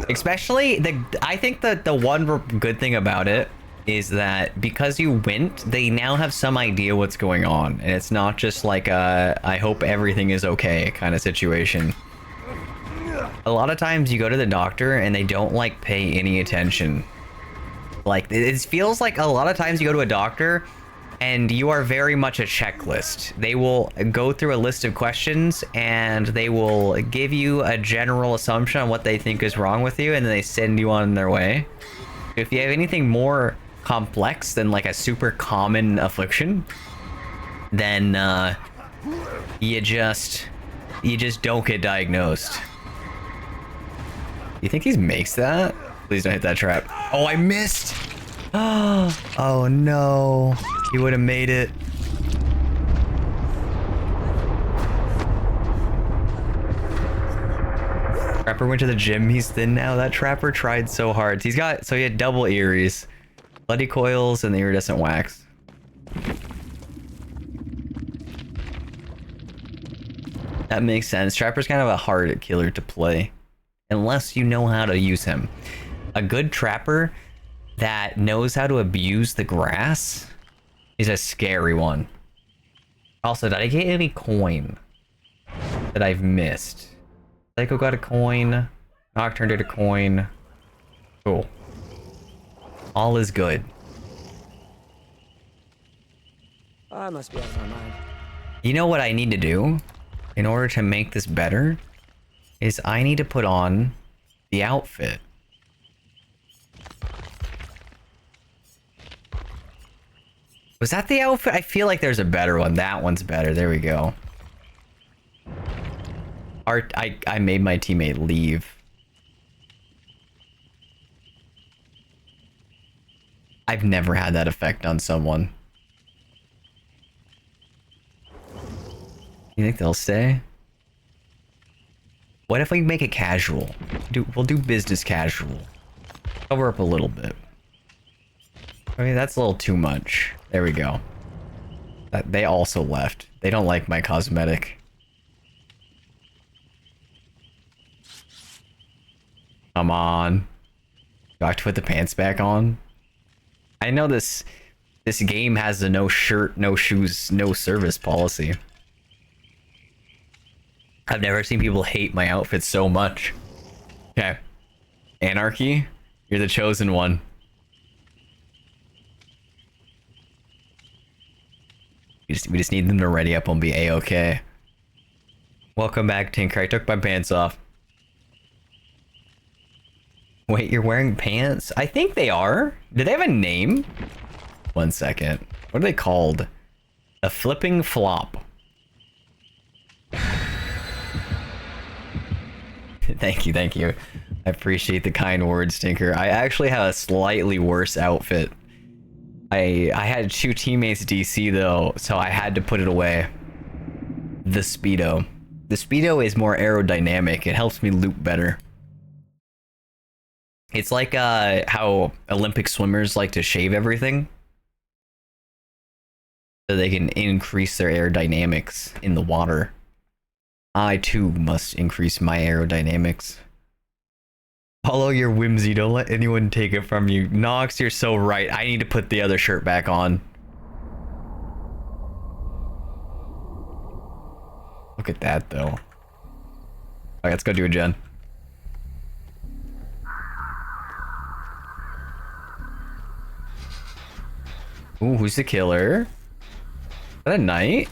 Especially I think that the one good thing about it is that because you went, they now have some idea what's going on, and it's not just like a I hope everything is okay kind of situation. A lot of times you go to the doctor and they don't like pay any attention. Like it feels like a lot of times you go to a doctor and you are very much a checklist. They will go through a list of questions and they will give you a general assumption on what they think is wrong with you, and then they send you on their way. If you have anything more complex than like a super common affliction, then you just don't get diagnosed. You think he makes that? Please don't hit that trap. Oh, I missed. Oh no. He would have made it. Trapper went to the gym. He's thin now. That trapper tried so hard. He had double Eries, bloody coils, and the iridescent wax. That makes sense. Trapper's kind of a hard killer to play, unless you know how to use him. A good trapper that knows how to abuse the grass is a scary one. Also, did I get any coin that I've missed? Psycho got a coin. Nocturne did a coin. Cool. All is good.
I must be out of my mind.
You know what I need to do in order to make this better? Is I need to put on the outfit. Was that the outfit? I feel like there's a better one. That one's better. There we go. I made my teammate leave. I've never had that effect on someone. You think they'll stay? What if we make it casual? We'll do business casual. Cover up a little bit. Okay, that's a little too much. There we go. They also left. They don't like my cosmetic. Come on. Do I have to put the pants back on? I know this game has a no shirt, no shoes, no service policy. I've never seen people hate my outfit so much. Okay. Anarchy, you're the chosen one. We just need them to ready up and be a-okay. Welcome back, Tinker. I took my pants off. Wait, you're wearing pants? I think they are. Do they have a name? 1 second. What are they called? A flipping flop. Thank you, thank you. I appreciate the kind words, Tinker. I actually have a slightly worse outfit. I had 2 teammates DC though, so I had to put it away. The Speedo. The Speedo is more aerodynamic. It helps me loop better. It's like how Olympic swimmers like to shave everything, so they can increase their aerodynamics in the water. I too must increase my aerodynamics. Follow your whimsy, don't let anyone take it from you. Nox, you're so right. I need to put the other shirt back on. Look at that though. Alright, let's go do it, Jen. Ooh, who's the killer? Is that a knight?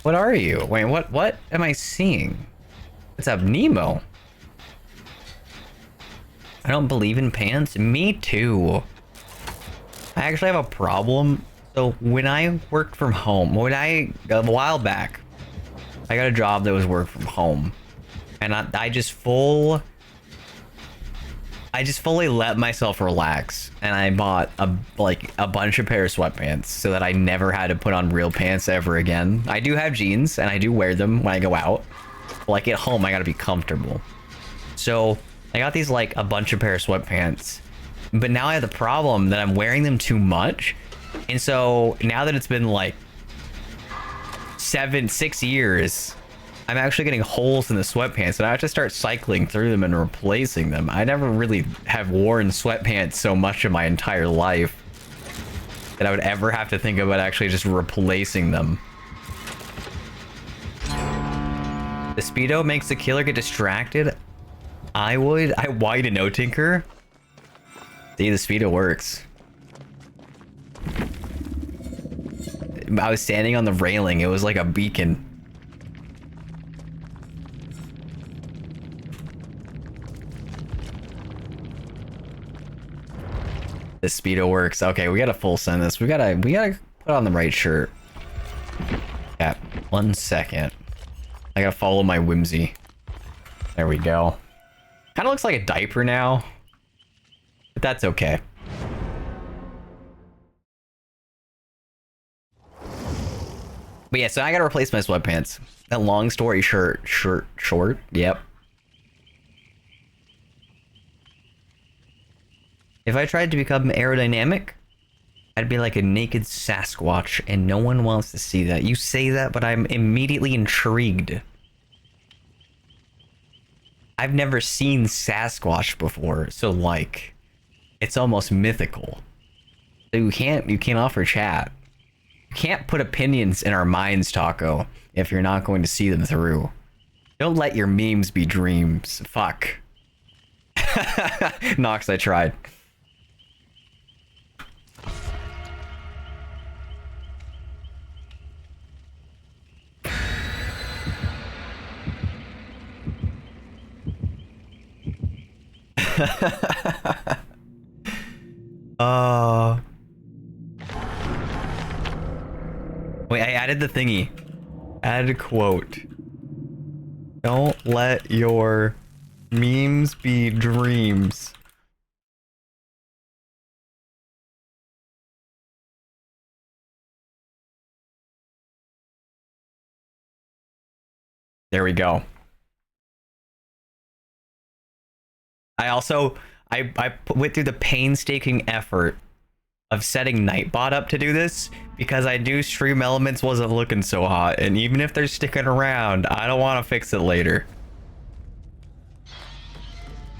What are you? Wait, what am I seeing? What's up, Nemo? I don't believe in pants. Me too. I actually have a problem. So when I worked from home, a while back, I got a job that was work from home, and I just fully let myself relax, and I bought a bunch of pair of sweatpants so that I never had to put on real pants ever again. I do have jeans and I do wear them when I go out. Like at home, I gotta be comfortable. So I got these like a bunch of pair of sweatpants, but now I have the problem that I'm wearing them too much. And so now that it's been like 6 years, I'm actually getting holes in the sweatpants, and I have to start cycling through them and replacing them. I never really have worn sweatpants so much in my entire life that I would ever have to think about actually just replacing them. The Speedo makes the killer get distracted. Why to know, Tinker? See, the Speedo works. I was standing on the railing. It was like a beacon. The Speedo works. Okay, we gotta full send this. We gotta put on the right shirt. Yeah, 1 second. I gotta follow my whimsy. There we go. Kind of looks like a diaper now, but that's okay. But yeah, so I gotta replace my sweatpants. That long story short. Yep. If I tried to become aerodynamic, I'd be like a naked Sasquatch, and no one wants to see that. You say that, but I'm immediately intrigued. I've never seen Sasquatch before, so like, it's almost mythical. So you can't offer chat. You can't put opinions in our minds, Taco, if you're not going to see them through. Don't let your memes be dreams. Fuck. Nox, I tried. Wait, I added the thingy. Added a quote. Don't let your memes be dreams. There we go. I went through the painstaking effort of setting Nightbot up to do this because I knew Stream Elements wasn't looking so hot, and even if they're sticking around, I don't want to fix it later.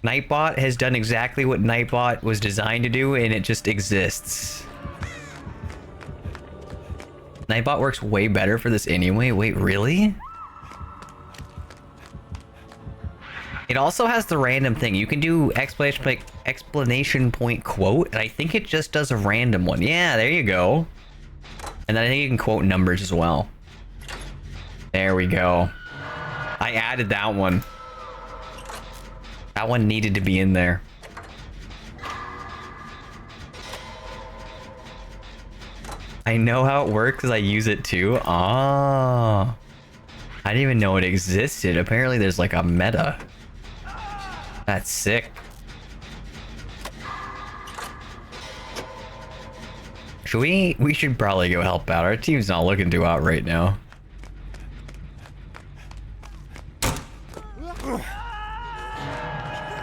Nightbot has done exactly what Nightbot was designed to do, and it just exists. Nightbot works way better for this anyway. Wait, really? It also has the random thing. You can do explanation point quote, and I think it just does a random one. Yeah, there you go. And then I think you can quote numbers as well. There we go. I added that one. That one needed to be in there. I know how it works because I use it too. Ah. I didn't even know it existed. Apparently there's like a meta. That's sick. We should probably go help out. Our team's not looking too hot right now.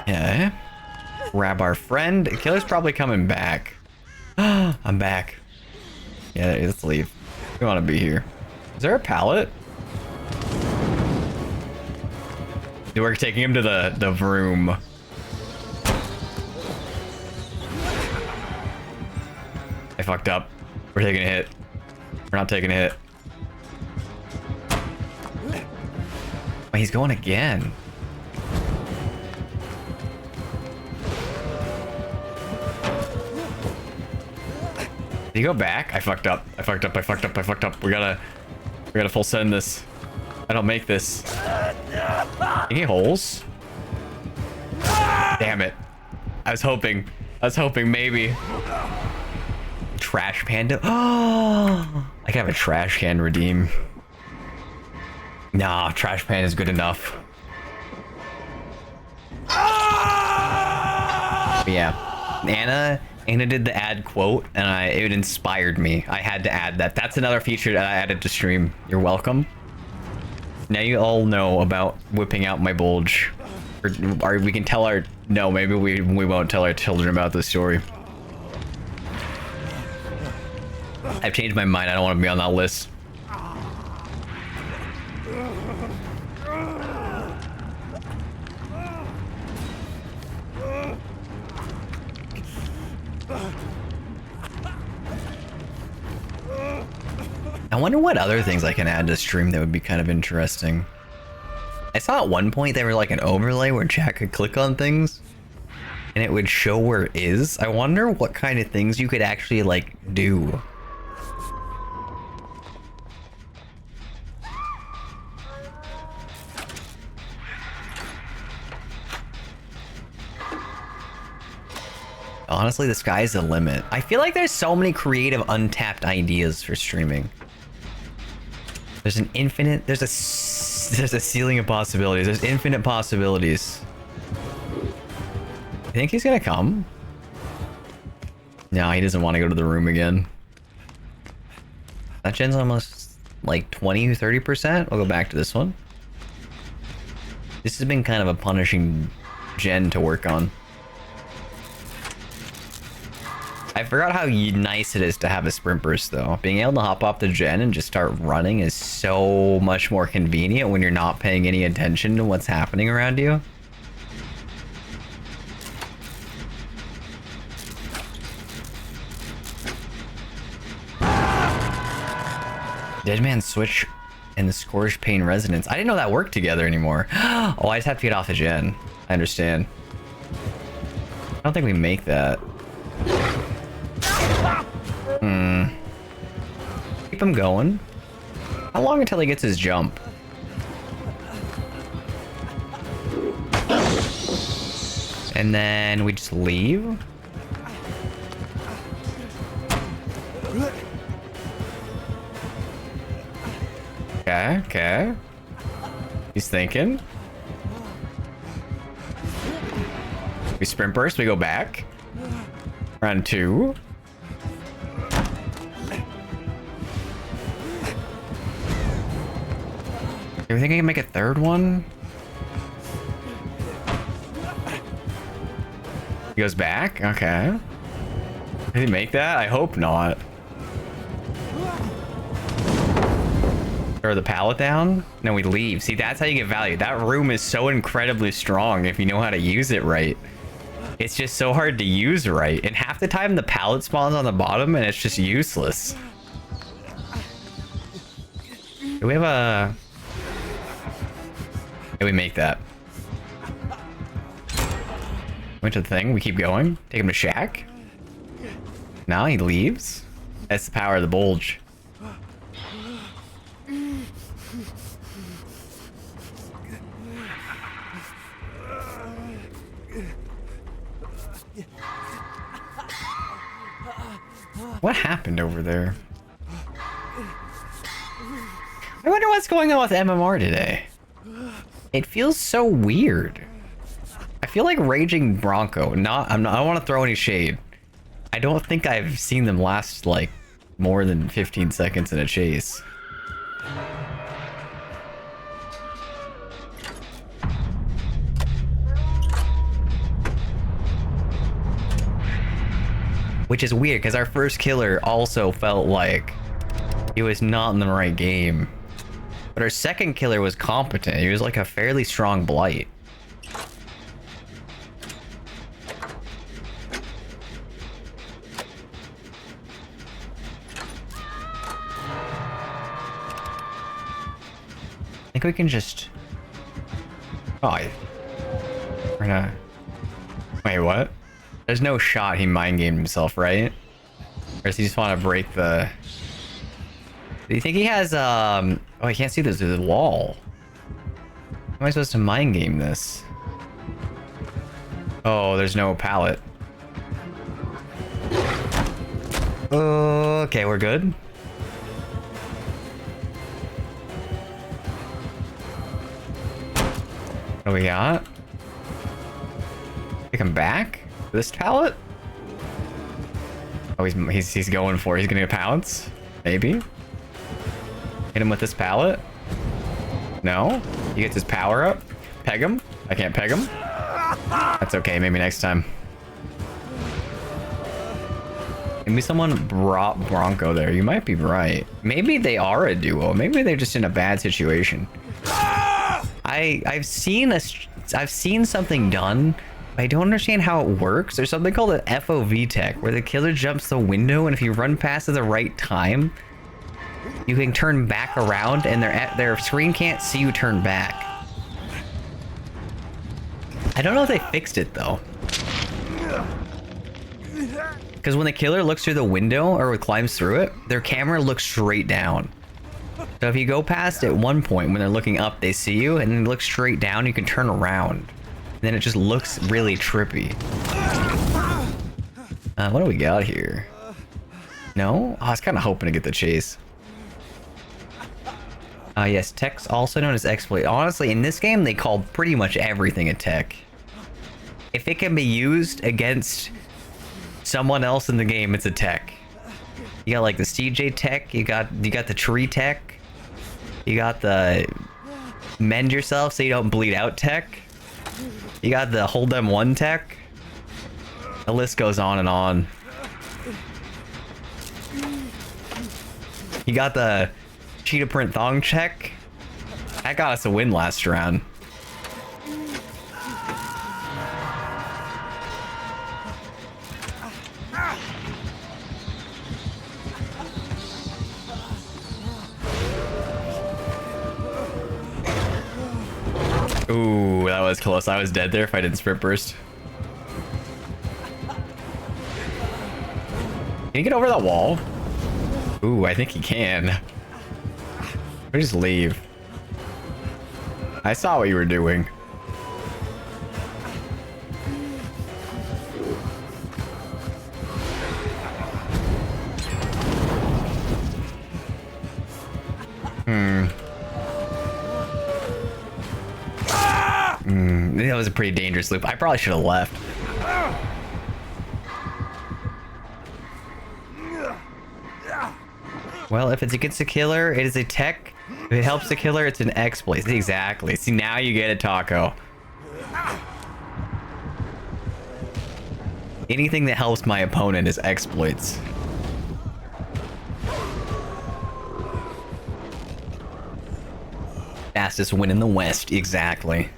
Yeah. Grab our friend. The killer's probably coming back. I'm back. Yeah, let's leave. We want to be here. Is there a pallet? We're taking him to the room. I fucked up. We're taking a hit. We're not taking a hit. Oh, he's going again. Did he go back? I fucked up. I fucked up. I fucked up. I fucked up. We gotta full send this. I don't make this. Any holes? Damn it. I was hoping maybe. Trash panda. Oh, I can have a trash can redeem. Nah, trash pan is good enough. But yeah, Anna did the ad quote, and it inspired me. I had to add that. That's another feature that I added to stream. You're welcome. Now you all know about whipping out my bulge. Or we can tell our... No, maybe we won't tell our children about this story. I've changed my mind. I don't want to be on that list. I wonder what other things I can add to stream that would be kind of interesting. I saw at one point they were like an overlay where chat could click on things and it would show where it is. I wonder what kind of things you could actually like do. Honestly, the sky's the limit. I feel like there's so many creative untapped ideas for streaming. There's an infinite, there's a ceiling of possibilities. There's infinite possibilities. You think he's gonna come? No, he doesn't want to go to the room again. That gen's almost like 20 or 30%. We'll go back to this one. This has been kind of a punishing gen to work on. I forgot how nice it is to have a sprint burst though. Being able to hop off the gen and just start running is so much more convenient when you're not paying any attention to what's happening around you. Dead Man Switch and the Scourge Pain Resonance. I didn't know that worked together anymore. Oh, I just have to get off the gen. I understand. I don't think we make that. Keep him going. How long until he gets his jump? And then we just leave? Okay, okay. He's thinking. We sprint burst, we go back. Round 2. Do you think I can make a third one? He goes back? Okay. Did he make that? I hope not. Throw the pallet down? No, we leave. See, that's how you get value. That room is so incredibly strong if you know how to use it right. It's just so hard to use right. And half the time the pallet spawns on the bottom and it's just useless. Do we have a... Yeah, we make that. Went to the thing. We keep going. Take him to Shack. Now he leaves. That's the power of the bulge. What happened over there? I wonder what's going on with MMR today. It feels so weird. I feel like Raging Bronco. I don't want to throw any shade. I don't think I've seen them last like more than 15 seconds in a chase. Which is weird because our first killer also felt like he was not in the right game. But our second killer was competent. He was like a fairly strong blight. I think we can just... Oh, we're gonna... Wait, what? There's no shot he mind gamed himself, right? Or does he just want to break the... Do you think he has, Oh, I can't see this through the wall. How am I supposed to mind game this? Oh, there's no pallet. Okay, we're good. What do we got? Take him back? This pallet? Oh, he's going for it. He's gonna pounce? Maybe? Hit him with this pallet? No? He gets his power up? Peg him? I can't peg him? That's okay, maybe next time. Maybe someone brought Bronco there. You might be right. Maybe they are a duo. Maybe they're just in a bad situation. I've seen something done. I don't understand how it works. There's something called an FOV tech where the killer jumps the window, and if you run past at the right time, you can turn back around, and their screen can't see you turn back. I don't know if they fixed it though. Because when the killer looks through the window or climbs through it, their camera looks straight down. So if you go past at one point when they're looking up, they see you, and then look straight down, you can turn around. And then it just looks really trippy. What do we got here? No? Oh, I was kind of hoping to get the chase. Yes, tech's also known as exploit. Honestly, in this game, they call pretty much everything a tech. If it can be used against someone else in the game, it's a tech. You got like the CJ tech, you got the tree tech, you got the mend yourself so you don't bleed out tech, you got the hold them one tech. The list goes on and on. You got the cheetah print thong check. That got us a win last round. Ooh, that was close. I was dead there if I didn't sprint burst. Can you get over that wall? Ooh, I think he can. Or just leave. I saw what you were doing. That was a pretty dangerous loop. I probably should have left. Well, if it's against a killer, it is a tech. If it helps the killer, it's an exploit. Exactly. See, now you get it, Taco. Anything that helps my opponent is exploits. Fastest win in the West. Exactly.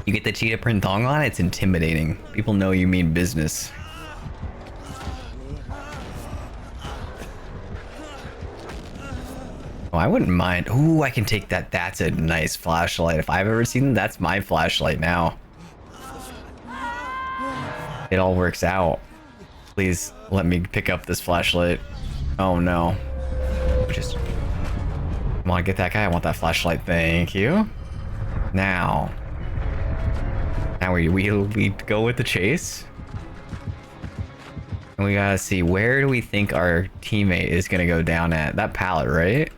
You get the cheetah print thong on, it's intimidating. People know you mean business. Oh, I wouldn't mind. Ooh, I can take that. That's a nice flashlight. If I've ever seen them, that's my flashlight now. It all works out. Please let me pick up this flashlight. Oh no. Just come on, get that guy. I want that flashlight. Thank you. Now we go with the chase. And we gotta see, where do we think our teammate is gonna go down at? That pallet, right?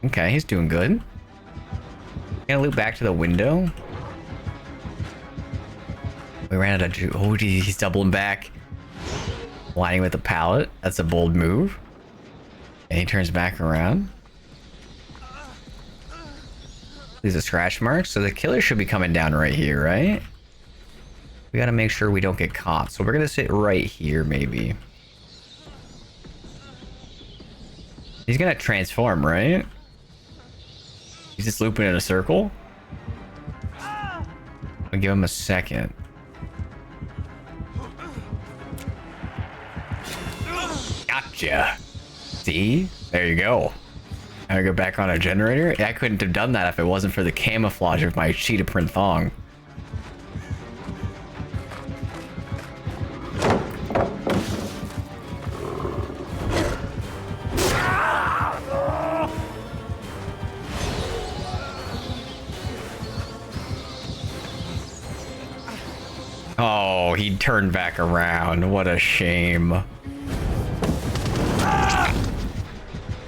Okay, he's doing good. Gonna loop back to the window. We ran out of oh, geez, he's doubling back. Lining with the pallet. That's a bold move. And he turns back around. These are scratch marks, so the killer should be coming down right here, right? We gotta make sure we don't get caught, so we're gonna sit right here, maybe. He's gonna transform, right? He's just looping in a circle. I'll give him a second. Gotcha. See? There you go. Now I go back on a generator. I couldn't have done that if it wasn't for the camouflage of my cheetah print thong. Oh, he turned back around. What a shame. I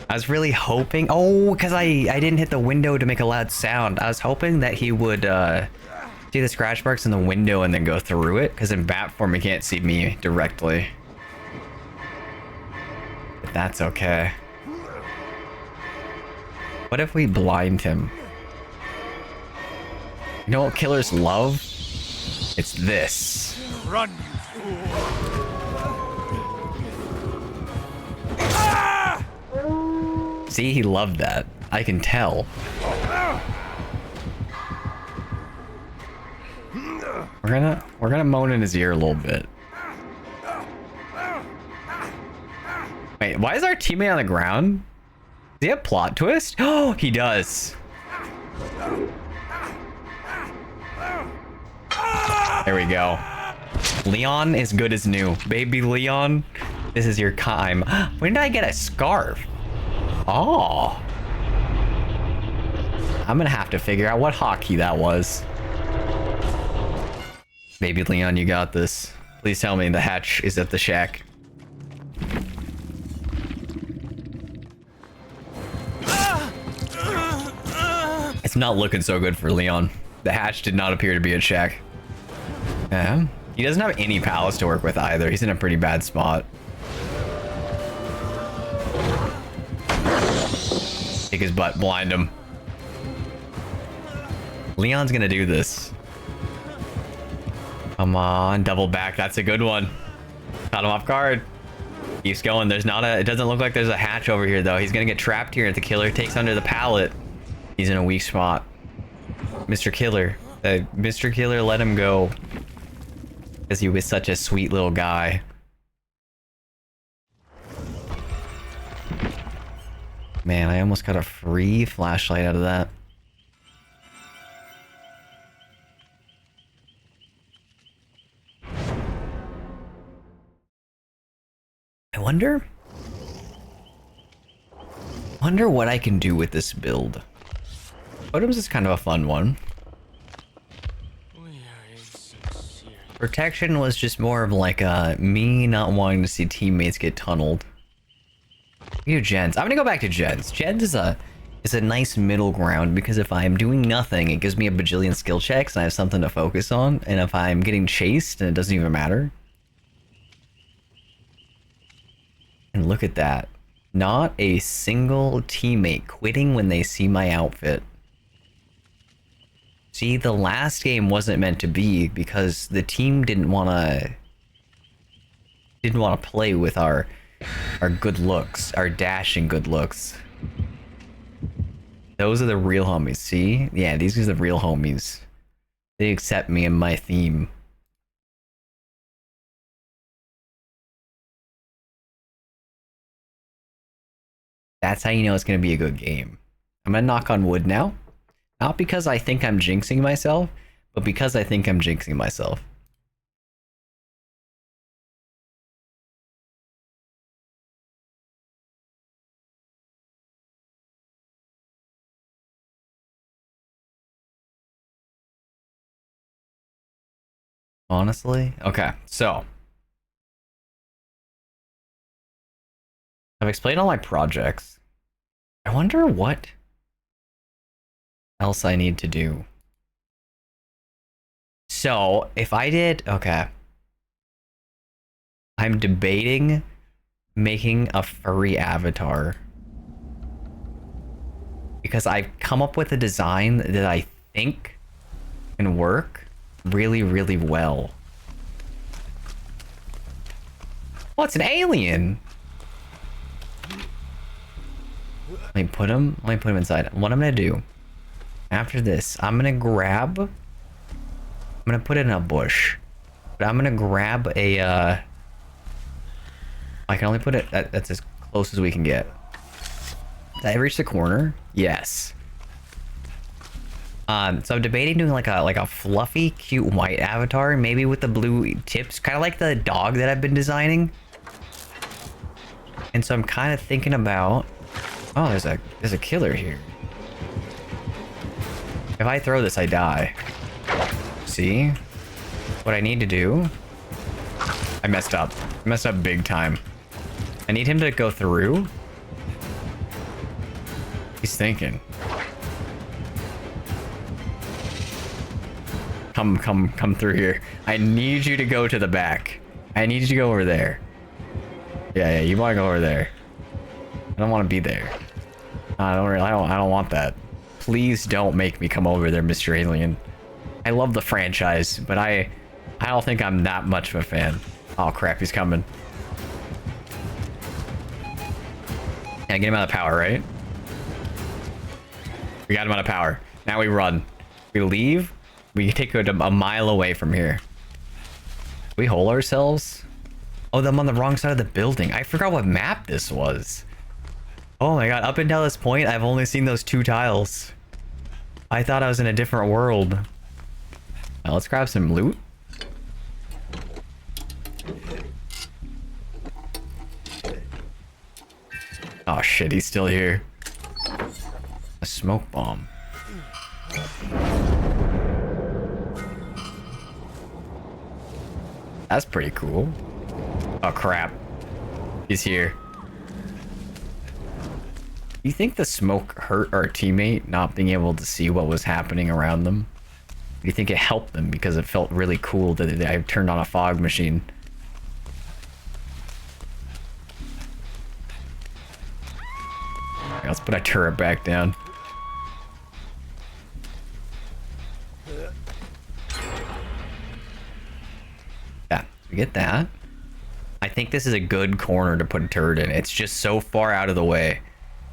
was really hoping... Oh, because I didn't hit the window to make a loud sound. I was hoping that he would see the scratch marks in the window and then go through it. Because in bat form, he can't see me directly. But that's okay. What if we blind him? You know what killers love? It's this.
Run, you fool!
See, he loved that. I can tell. We're gonna moan in his ear a little bit. Wait, why is our teammate on the ground? Does he have plot twist? Oh, he does. There we go. Leon is good as new. Baby Leon, this is your time. When did I get a scarf? Oh. I'm gonna have to figure out what hockey that was. Baby Leon, you got this. Please tell me the hatch is at the shack. It's not looking so good for Leon. The hatch did not appear to be at shack. Yeah. He doesn't have any pallets to work with either. He's in a pretty bad spot. Take his butt, blind him. Leon's gonna do this. Come on, double back. That's a good one. Caught him off guard. Keeps going. There's not a... It doesn't look like there's a hatch over here, though. He's gonna get trapped here if the killer takes under the pallet. He's in a weak spot. Mr. Killer. Mr. Killer let him go. Because he was such a sweet little guy. Man, I almost got a free flashlight out of that. I wonder what I can do with this build. Totems is kind of a fun one. Protection was just more of like me not wanting to see teammates get tunneled. We do gens. I'm gonna go back to gens. Gens is a nice middle ground because if I'm doing nothing, it gives me a bajillion skill checks and I have something to focus on. And if I'm getting chased, then it doesn't even matter. And look at that. Not a single teammate quitting when they see my outfit. See, the last game wasn't meant to be because the team didn't want to play with our good looks, our dashing good looks. Those are the real homies, see? Yeah, these are the real homies. They accept me and my theme. That's how you know it's going to be a good game. I'm going to knock on wood now. Not because I think I'm jinxing myself, but because I think I'm jinxing myself. Honestly? Okay, so. I've explained all my projects. I wonder what else I need to do. So, if I did... Okay. I'm debating making a furry avatar. Because I've come up with a design that I think can work really, really well. Oh, it's an alien! Let me put him inside. What I'm gonna do after this, I'm gonna put it in a bush, but I'm gonna grab a I can only put it that's as close as we can get. Did I reach the corner? Yes. So I'm debating doing like a fluffy cute white avatar, maybe with the blue tips, kind of like the dog that I've been designing. And so I'm kind of thinking about... Oh, there's a killer here. If I throw this, I die. See? What I need to do... I messed up. I messed up big time. I need him to go through. He's thinking. Come through here. I need you to go to the back. I need you to go over there. Yeah, you want to go over there. I don't want to be there. I don't want that. Please don't make me come over there, Mr. Alien. I love the franchise, but I don't think I'm that much of a fan. Oh crap, he's coming. Yeah, get him out of power, right? We got him out of power. Now we run. We leave. We take it a mile away from here. We hole ourselves? Oh, I'm on the wrong side of the building. I forgot what map this was. Oh my god, up until this point, I've only seen those 2 tiles. I thought I was in a different world. Now, let's grab some loot. Oh shit, he's still here. A smoke bomb. That's pretty cool. Oh crap. He's here. You think the smoke hurt our teammate not being able to see what was happening around them? Do you think it helped them because it felt really cool that I turned on a fog machine? Let's put a turret back down. Yeah, we get that. I think this is a good corner to put a turret in. It's just so far out of the way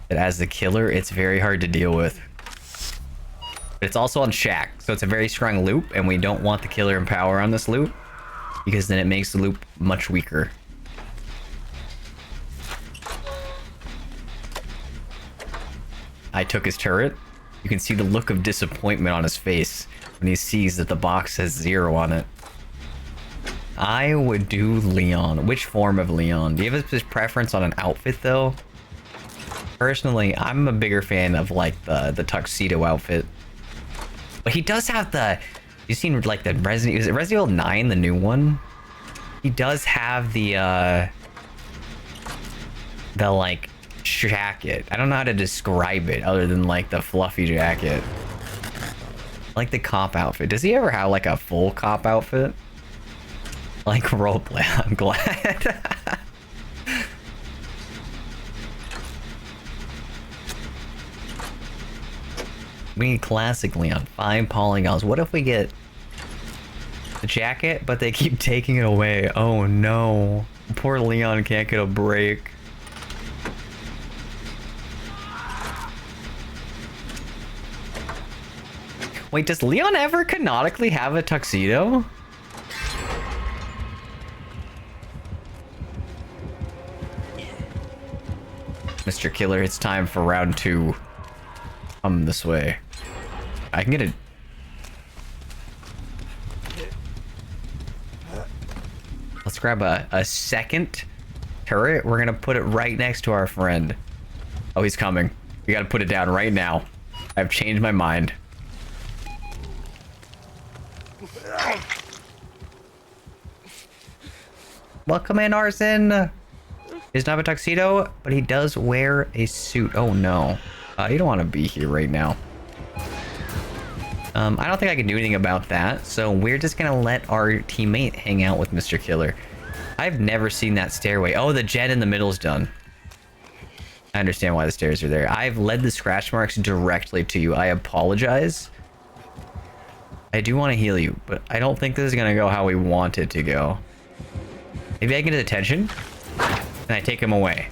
that as the killer, it's very hard to deal with. But it's also on shack, so it's a very strong loop, and we don't want the killer in power on this loop because then it makes the loop much weaker. I took his turret. You can see the look of disappointment on his face when he sees that the box has 0 on it. I would do Leon. Which form of Leon? Do you have a preference on an outfit though? Personally, I'm a bigger fan of like the tuxedo outfit. But he does have the... You've seen like the Resident... Is it Resident Evil 9, the new one? He does have the like jacket. I don't know how to describe it other than like the fluffy jacket. Like the cop outfit. Does he ever have like a full cop outfit? Like roleplay, I'm glad. We need classic Leon, 5 polygons. What if we get the jacket, but they keep taking it away? Oh no. Poor Leon can't get a break. Wait, does Leon ever canonically have a tuxedo? Mr. Killer, it's time for round 2. Come this way. I can get it. Let's grab a second turret. We're gonna put it right next to our friend. Oh, he's coming. We gotta put it down right now. I've changed my mind. Welcome in, Arson. He doesn't have a tuxedo, but he does wear a suit. Oh no. You don't want to be here right now. I don't think I can do anything about that, so we're just gonna let our teammate hang out with Mr. Killer. I've never seen that stairway. Oh, the jet in the middle's done. I understand why the stairs are there. I've led the scratch marks directly to you. I apologize. I do want to heal you, but I don't think this is gonna go how we want it to go. Maybe I get his attention, and I take him away.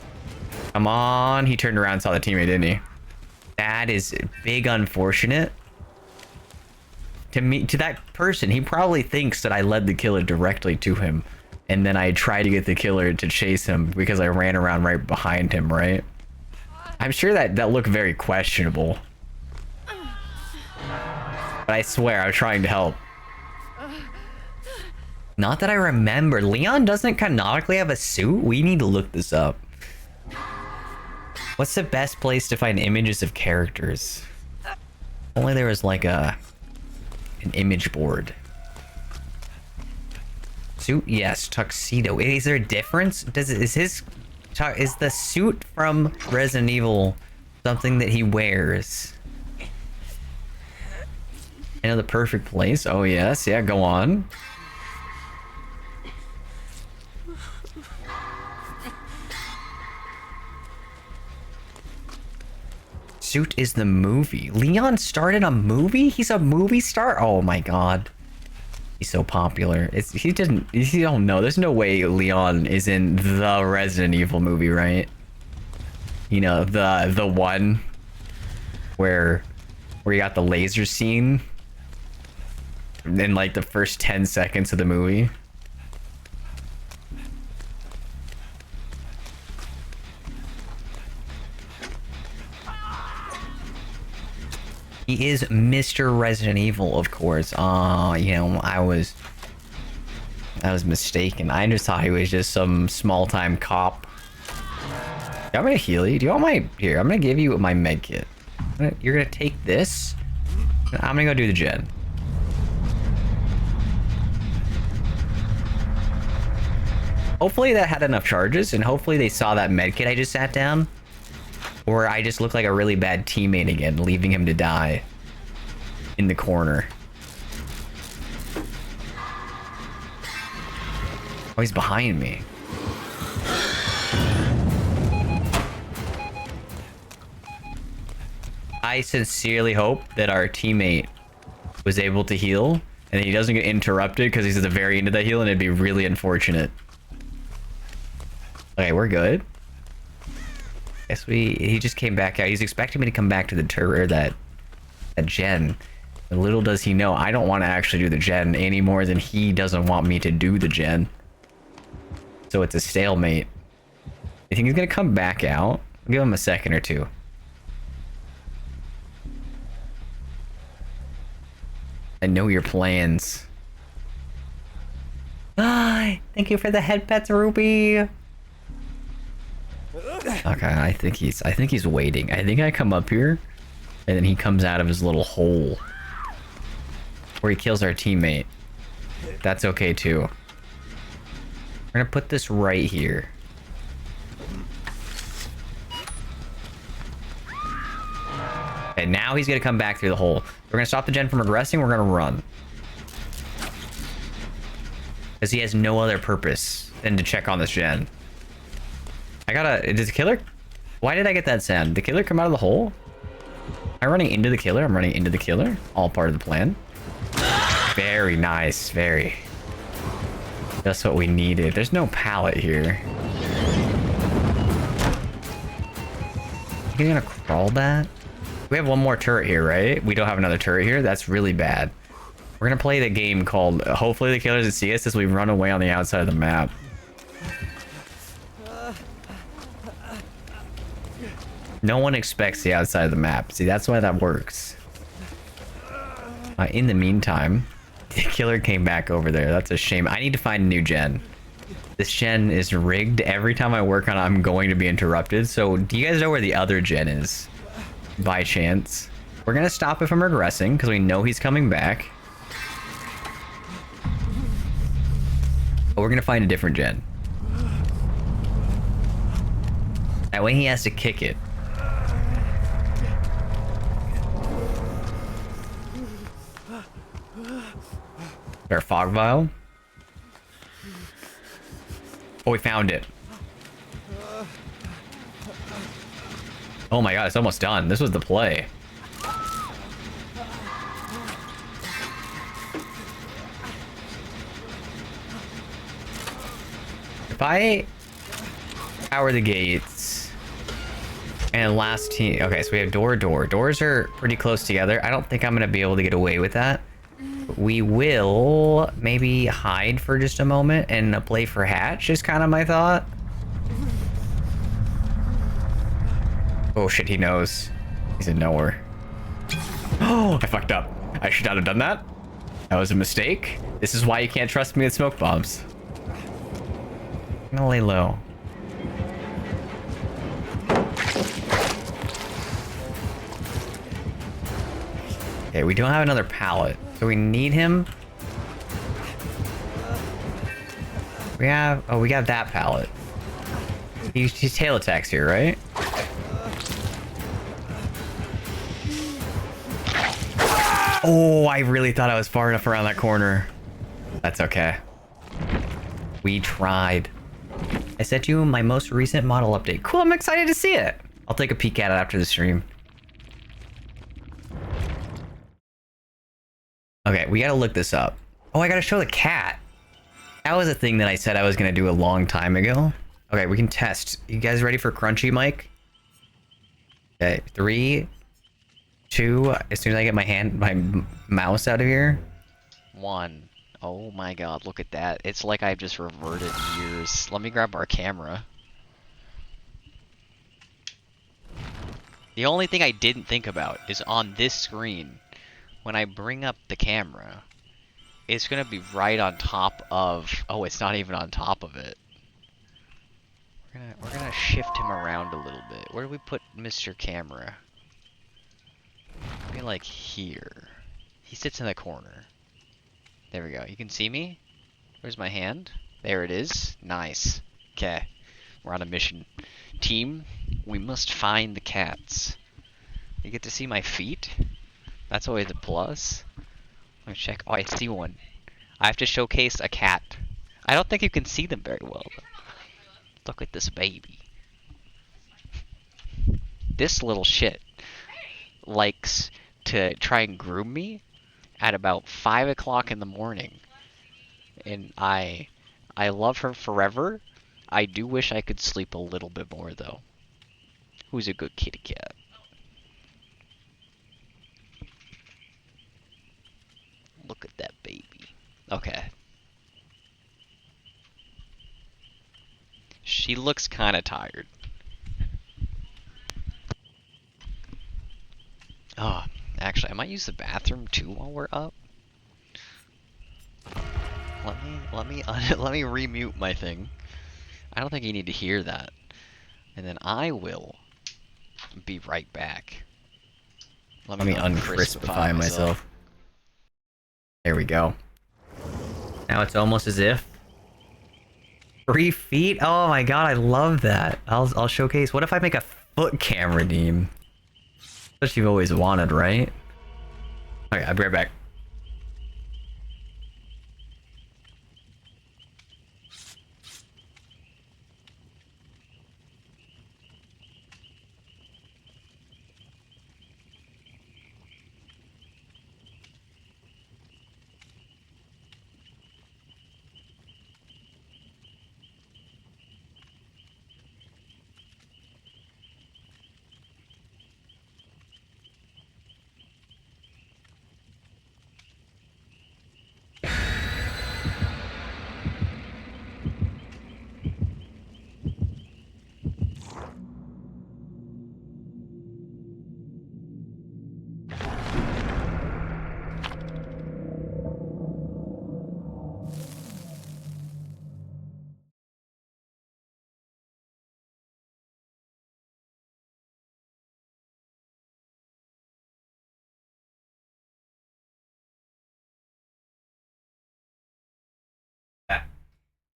Come on. He turned around and saw the teammate, didn't he? That is big unfortunate. To me, to that person, he probably thinks that I led the killer directly to him. And then I tried to get the killer to chase him because I ran around right behind him, right? I'm sure that looked very questionable. But I swear, I was trying to help. Not that I remember. Leon doesn't canonically have a suit? We need to look this up. What's the best place to find images of characters? Only there was like an image board. Suit, yes. Tuxedo. Is there a difference? Is the suit from Resident Evil something that he wears? I know the perfect place. Oh yes, yeah, go on. Suit is the movie. Leon started a movie? He's a movie star? Oh my god. He's so popular. You don't know. There's no way Leon is in the Resident Evil movie, right? You know, the one where you got the laser scene in like the first 10 seconds of the movie. He is Mr. Resident Evil, of course. You know, I was mistaken. I just thought he was just some small-time cop. I'm gonna heal you. Do you want my... Here, I'm gonna give you my med kit. You're gonna take this. I'm gonna go do the gen. Hopefully that had enough charges, and hopefully they saw that med kit I just sat down. Or I just look like a really bad teammate again, leaving him to die in the corner. Oh, he's behind me. I sincerely hope that our teammate was able to heal and that he doesn't get interrupted because he's at the very end of that heal, and it'd be really unfortunate. Okay, we're good. Guess he just came back out. He's expecting me to come back to the turret, that gen. And little does he know, I don't want to actually do the gen any more than he doesn't want me to do the gen. So it's a stalemate. You think he's gonna come back out? I'll give him a second or two. I know your plans. Ah, thank you for the head pets, Ruby. Okay, I think he's waiting. I think I come up here, and then he comes out of his little hole where he kills our teammate. That's okay too. We're gonna put this right here. And now he's gonna come back through the hole. We're gonna stop the gen from regressing. We're gonna run. Because he has no other purpose than to check on this gen. Does the killer... Why did I get that sound? Did the killer come out of the hole? Am I running into the killer? I'm running into the killer. All part of the plan. Very nice. Very. That's what we needed. There's no pallet here. You're gonna crawl that? We have one more turret here, right? We don't have another turret here? That's really bad. We're gonna play the game called Hopefully the Killer doesn't see us as we run away on the outside of the map. No one expects the outside of the map. See, that's why that works. In the meantime, the killer came back over there. That's a shame. I need to find a new gen. This gen is rigged. Every time I work on it, I'm going to be interrupted. So, do you guys know where the other gen is? By chance. We're going to stop it from regressing because we know he's coming back. But we're going to find a different gen. That way he has to kick it. Our fog vial. Oh, we found it. Oh my god, it's almost done. This was the play. If I power the gates and last team... Okay, so we have door. Doors are pretty close together. I don't think I'm going to be able to get away with that. We will maybe hide for just a moment and play for hatch is kind of my thought. Oh shit, he knows. He's in nowhere. Oh, I fucked up. I should not have done that. That was a mistake. This is why you can't trust me with smoke bombs. I'm gonna lay low. Okay, we don't have another pallet, so we need him. We have... Oh, we got that pallet. He's tail attacks here, right? Oh, I really thought I was far enough around that corner. That's okay. We tried. I sent you my most recent model update. Cool, I'm excited to see it. I'll take a peek at it after the stream. Okay, we gotta look this up. Oh, I gotta show the cat. That was a thing that I said I was gonna do a long time ago. Okay, we can test. You guys ready for crunchy, Mike? Okay, 3, 2. As soon as I get my mouse out of here.
1. Oh my god, look at that. It's like I've just reverted years. Let me grab our camera. The only thing I didn't think about is on this screen, when I bring up the camera, it's gonna be right on top of... Oh, it's not even on top of it. We're gonna shift him around a little bit. Where do we put Mr. Camera? Maybe like here. He sits in the corner. There we go. You can see me? Where's my hand? There it is. Nice. Okay. We're on a mission. Team, we must find the cats. You get to see my feet? That's always a plus. Let me check. Oh, I see one. I have to showcase a cat. I don't think you can see them very well, though. Look at this baby. This little shit likes to try and groom me at about 5 o'clock in the morning. And I love her forever. I do wish I could sleep a little bit more, though. Who's a good kitty cat? Look at that baby. Okay. She looks kind of tired. Oh, actually, I might use the bathroom too while we're up. Let me remute my thing. I don't think you need to hear that. And then I will be right back.
Let me uncrispify myself. There we go. Now it's almost as if 3 feet? Oh my god, I love that. I'll showcase. What if I make a foot camera team? That's what you've always wanted, right? Okay, I'll be right back.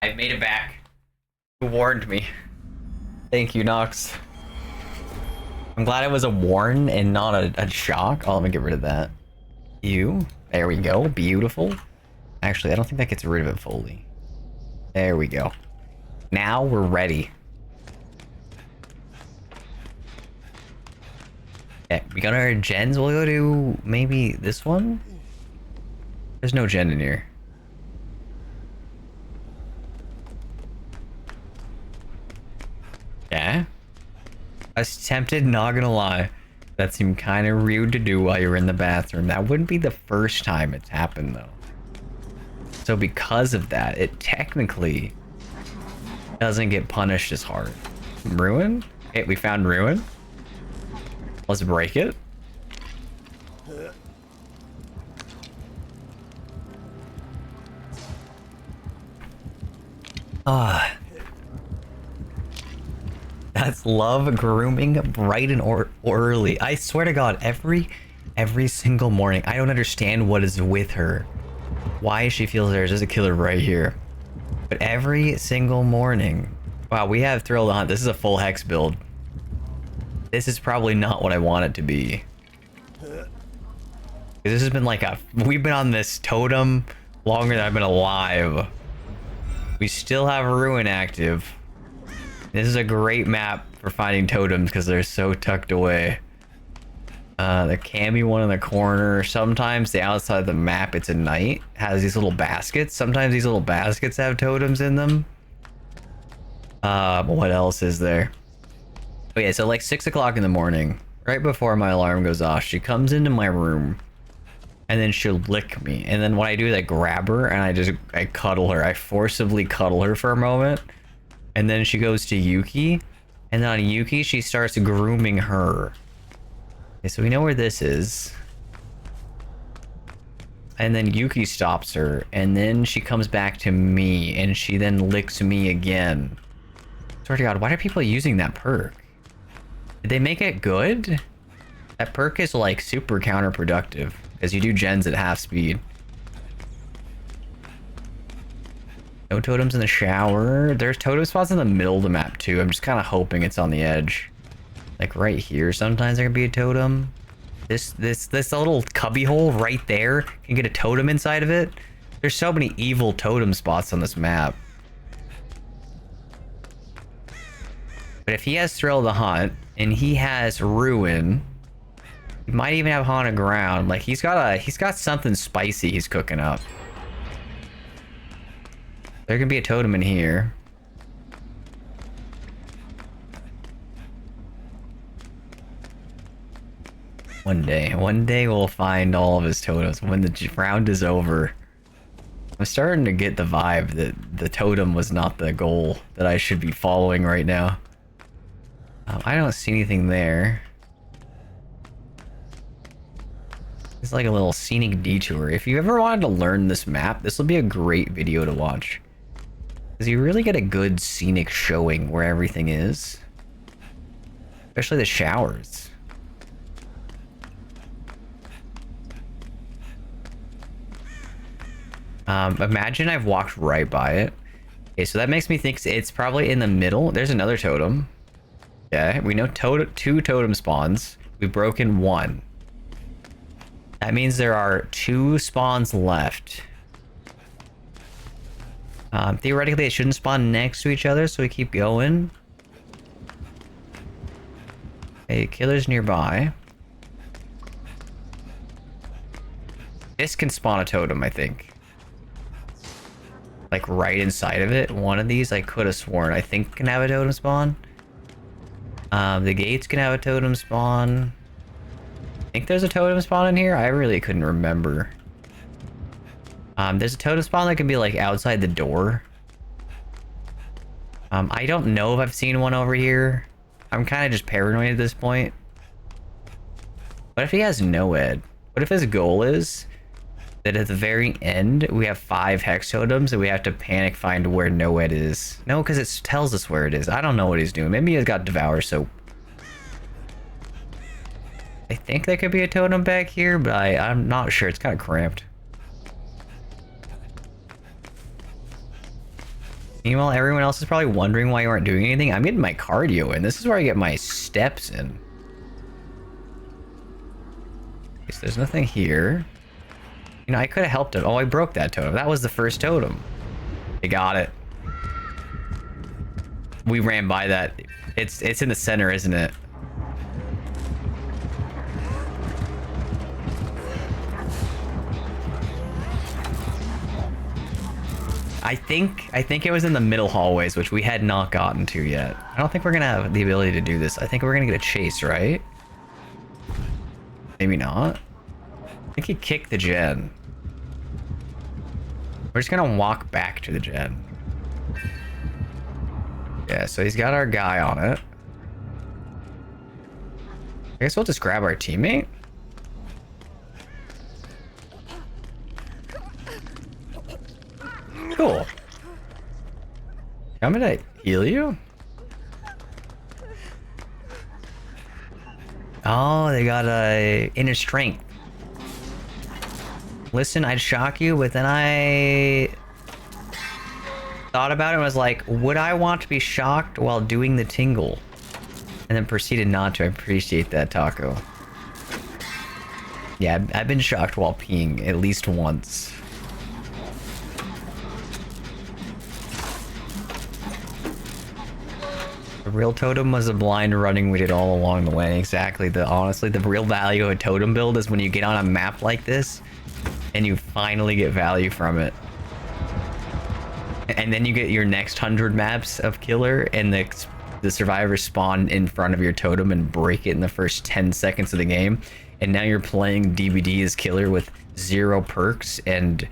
I made it back. You warned me. Thank you, Nox. I'm glad it was a warn and not a shock. Oh, let me get rid of that. You. There we go. Beautiful. Actually, I don't think that gets rid of it fully. There we go. Now we're ready. Okay, we got our gens. We'll go to maybe this one? There's no gen in here. Yeah. I was tempted, not gonna lie. That seemed kind of rude to do while you're in the bathroom. That wouldn't be the first time it's happened, though. So because of that, it technically doesn't get punished as hard. Ruin? Okay, we found Ruin. Let's break it. Ah. That's love grooming bright and early. I swear to God, every single morning. I don't understand what is with her. Why she feels there's just a killer right here. But every single morning. Wow, we have Thrill the Hunt. This is a full hex build. This is probably not what I want it to be. This has been like we've been on this totem longer than I've been alive. We still have Ruin active. This is a great map for finding totems because they're so tucked away. There can be one in the corner. Sometimes the outside of the map, it's a night, has these little baskets. Sometimes these little baskets have totems in them. What else is there? Oh yeah, so like 6 o'clock in the morning, right before my alarm goes off, she comes into my room and then she'll lick me. And then what I do is I grab her and I cuddle her. I forcibly cuddle her for a moment. And then she goes to Yuki. And then on Yuki, she starts grooming her. Okay, so we know where this is. And then Yuki stops her. And then she comes back to me. And she then licks me again. Swear to God, why are people using that perk? Did they make it good? That perk is like super counterproductive. Because you do gens at half speed. No totems in the shower. There's totem spots in the middle of the map too. I'm just kind of hoping it's on the edge. Like right here, sometimes there can be a totem. This little cubby hole right there can get a totem inside of it. There's so many evil totem spots on this map. But if he has Thrill of the Hunt and he has Ruin, he might even have Haunted Ground. Like he's got something spicy he's cooking up. There can be a totem in here. One day we'll find all of his totems when the round is over. I'm starting to get the vibe that the totem was not the goal that I should be following right now. I don't see anything there. It's like a little scenic detour. If you ever wanted to learn this map, this will be a great video to watch. Because you really get a good scenic showing where everything is. Especially the showers. Imagine I've walked right by it. Okay, so that makes me think it's probably in the middle. There's another totem. Yeah, we know two totem spawns. We've broken one. That means there are 2 spawns left. Theoretically, it shouldn't spawn next to each other, so we keep going. Okay, killer's nearby. This can spawn a totem, I think. Like right inside of it. One of these I could have sworn I think can have a totem spawn. The gates can have a totem spawn. I think there's a totem spawn in here. I really couldn't remember. There's a totem spawn that can be like outside the door. I don't know if I've seen one over here. I'm kind of just paranoid at this point. What if he has Noed? What if his goal is that at the very end we have 5 hex totems and we have to panic find where Noed is? No, because it tells us where it is. I don't know what he's doing. Maybe he's got Devour Soap. I think there could be a totem back here, but I'm not sure. It's kind of cramped. Meanwhile, everyone else is probably wondering why you aren't doing anything. I'm getting my cardio in. This is where I get my steps in. Okay, so there's nothing here. You know, I could have helped him. Oh, I broke that totem. That was the first totem. I got it. We ran by that. It's in the center, isn't it? I think it was in the middle hallways, which we had not gotten to yet. I don't think we're gonna have the ability to do this. I think we're gonna get a chase, right? Maybe not. I think he kicked the gen. We're just gonna walk back to the gen. Yeah, so he's got our guy on it. I guess we'll just grab our teammate. Cool. I'm gonna heal you. Oh, they got a inner strength. Listen, I'd shock you, but then thought about it and was like, would I want to be shocked while doing the tingle? And then proceeded not to. I appreciate that, Taco. Yeah, I've been shocked while peeing at least once. The real totem was a blind running we did all along the way. Exactly. Honestly, the real value of a totem build is when you get on a map like this and you finally get value from it. And then you get your next 100 maps of killer and the survivors spawn in front of your totem and break it in the first 10 seconds of the game. And now you're playing DBD as killer with 0 perks and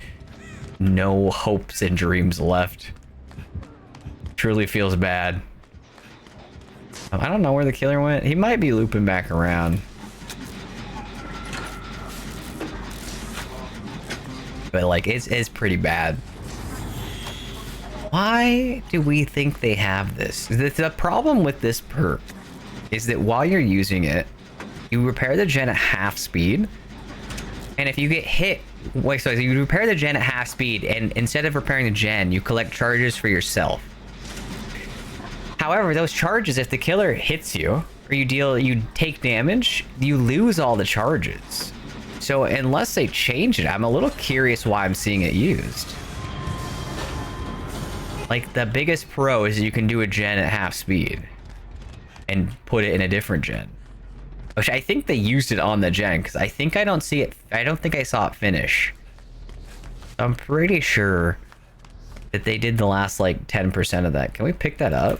no hopes and dreams left. Truly feels bad. I don't know where the killer went. He might be looping back around. But like, it's pretty bad. Why do we think they have this? The problem with this perk is that while you're using it, you repair the gen at half speed. And if you get hit, wait, so you repair the gen at half speed, and instead of repairing the gen, you collect charges for yourself. However, those charges, if the killer hits you, or you take damage, you lose all the charges. So unless they change it, I'm a little curious why I'm seeing it used. Like, the biggest pro is you can do a gen at half speed and put it in a different gen. Which I think they used it on the gen, because I don't think I saw it finish. I'm pretty sure that they did the last like 10% of that. Can we pick that up?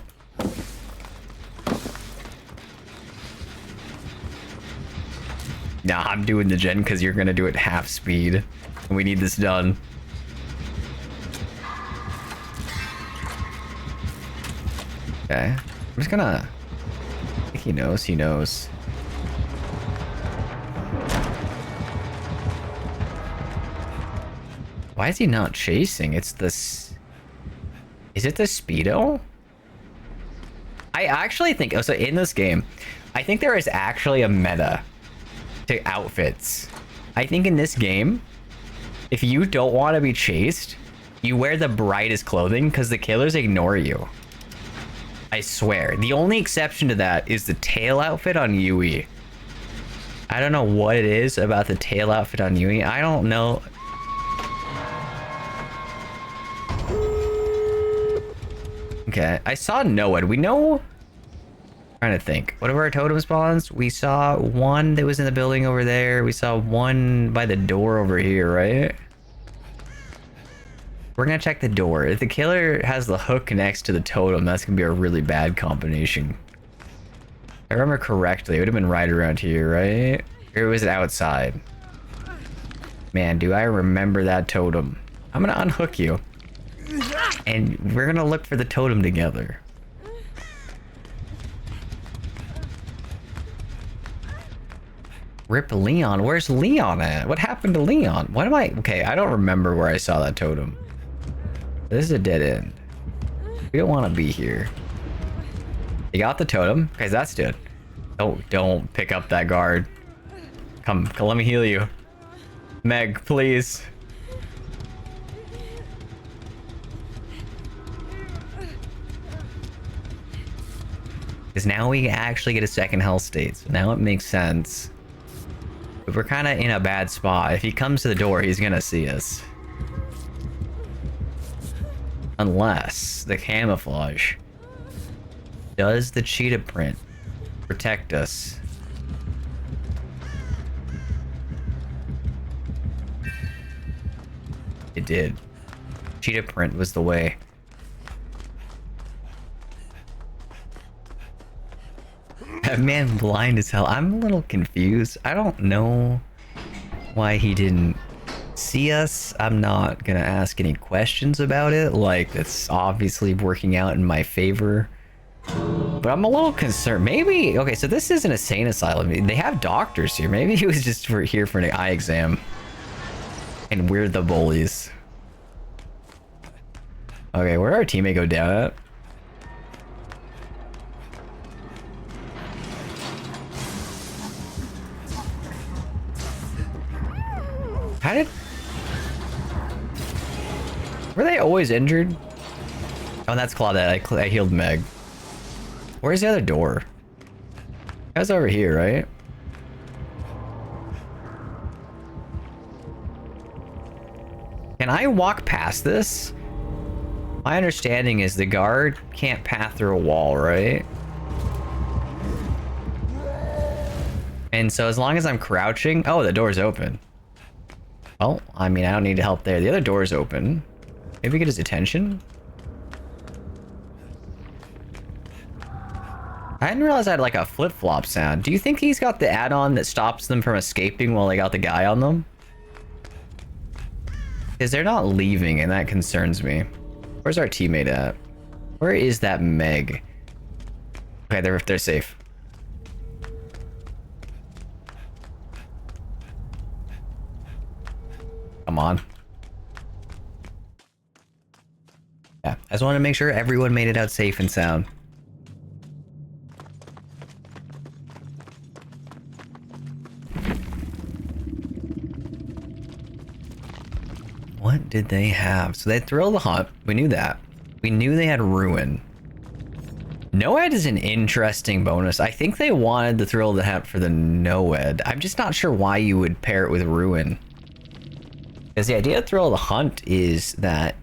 Nah, I'm doing the gen because you're gonna do it half speed. And we need this done. Okay. I'm just gonna... I think he knows. He knows. Why is he not chasing? It's this... Is it the Speedo? I actually think... Oh, so in this game, I think there is actually a meta to outfits. I think in this game, if you don't want to be chased, you wear the brightest clothing because the killers ignore you. I swear. The only exception to that is the tail outfit on Yui. I don't know what it is about the tail outfit on Yui. I don't know. Okay, I saw Noah. We know... Trying to think. What are our totem spawns? We saw one that was in the building over there. We saw one by the door over here, right? We're gonna check the door. If the killer has the hook next to the totem, that's gonna be a really bad combination. If I remember correctly, it would have been right around here, right? Or was it outside? Man, do I remember that totem? I'm gonna unhook you. And we're gonna look for the totem together. Rip Leon. Where's Leon at? What happened to Leon? What am I... Okay, I don't remember where I saw that totem. This is a dead end. We don't want to be here. You got the totem? Okay, that's good. Don't pick up that guard. Come, let me heal you. Meg, please. Because now we actually get a second health state. So now it makes sense. But we're kind of in a bad spot. If he comes to the door, he's going to see us. Unless the camouflage. Does the cheetah print protect us? It did. Cheetah print was the way. That man blind as hell. I'm a little confused. I don't know why he didn't see us. I'm not gonna ask any questions about it. Like, it's obviously working out in my favor. But I'm a little concerned. Maybe... Okay, so this is an insane asylum. They have doctors here. Maybe he was just here for an eye exam. And we're the bullies. Okay, where did our teammate go down at? How did... Were they always injured? Oh, that's Claudette. I healed Meg. Where's the other door? That's over here, right? Can I walk past this? My understanding is the guard can't pass through a wall, right? And so as long as I'm crouching... Oh, the door's open. Well, I mean, I don't need help there. The other door's open. Maybe get his attention? I didn't realize I had like a flip-flop sound. Do you think he's got the add-on that stops them from escaping while they got the guy on them? Because they're not leaving, and that concerns me. Where's our teammate at? Where is that Meg? Okay, they're safe. Come on. Yeah, I just wanted to make sure everyone made it out safe and sound. What did they have? So they had Thrill the Hunt. We knew that. We knew they had Ruin. Noed is an interesting bonus. I think they wanted the Thrill of the Hunt for the Noed. I'm just not sure why you would pair it with Ruin. Because the idea of Thrill of the Hunt is that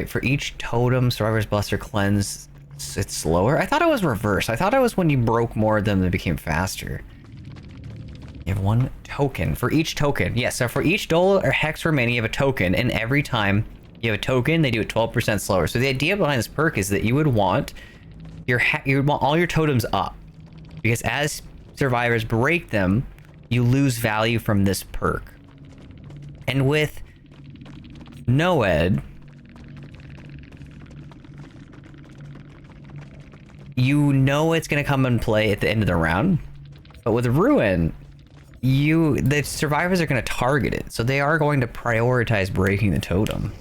for each totem, Survivor's Buster cleanse, it's slower. I thought it was reverse. I thought it was when you broke more of them, they became faster. You have one token for each token. Yes, so for each Dole or Hex remaining, you have a token, and every time you have a token, they do it 12% slower. So the idea behind this perk is that you would want all your totems up, because as survivors break them, you lose value from this perk. And with Noed, you know it's going to come and play at the end of the round. But with Ruin, the survivors are going to target it. So they are going to prioritize breaking the totem.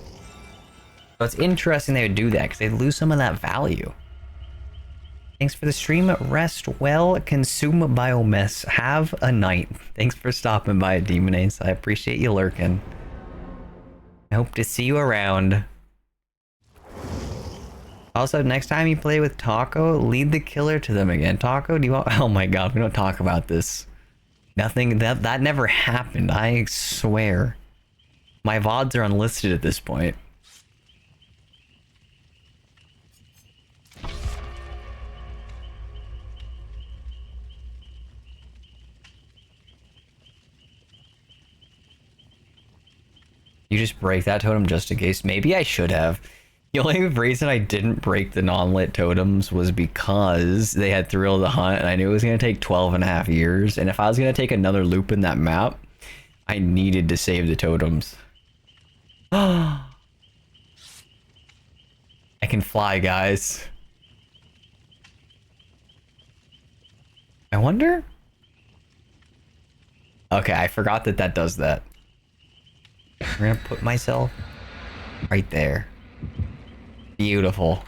So it's interesting they would do that, because they lose some of that value. Thanks for the stream. Rest well. Consume biomess. Have a night. Thanks for stopping by, Demonace. I appreciate you lurking. I hope to see you around. Also, next time you play with Taco, lead the killer to them again. Taco, do you want... Oh my god, we don't talk about this. Nothing... That never happened. I swear. My VODs are unlisted at this point. You just break that totem just in case? Maybe I should have. The only reason I didn't break the non-lit totems was because they had Thrill of the Hunt, and I knew it was going to take 12.5 years. And if I was going to take another loop in that map, I needed to save the totems. I can fly, guys. I wonder? Okay, I forgot that does that. I'm gonna put myself right there. Beautiful.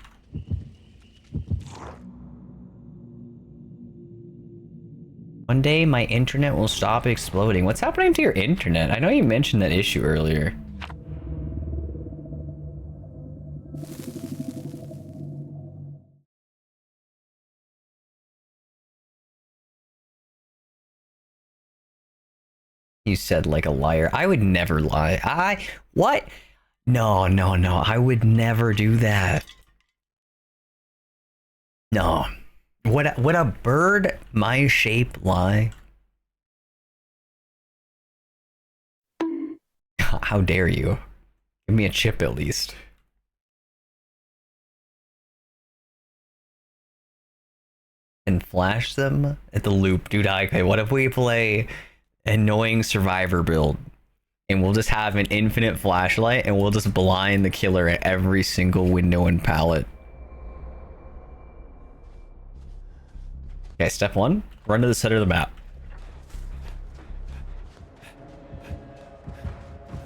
One day my internet will stop exploding. What's happening to your internet? I know you mentioned that issue earlier. You said like a liar. I would never lie. What? No. I would never do that. No. Would a bird my shape lie? How dare you? Give me a chip at least. And flash them at the loop. Dude, okay, what if we play annoying survivor build and we'll just have an infinite flashlight and we'll just blind the killer at every single window and pallet? Okay, step 1, run to the center of the map.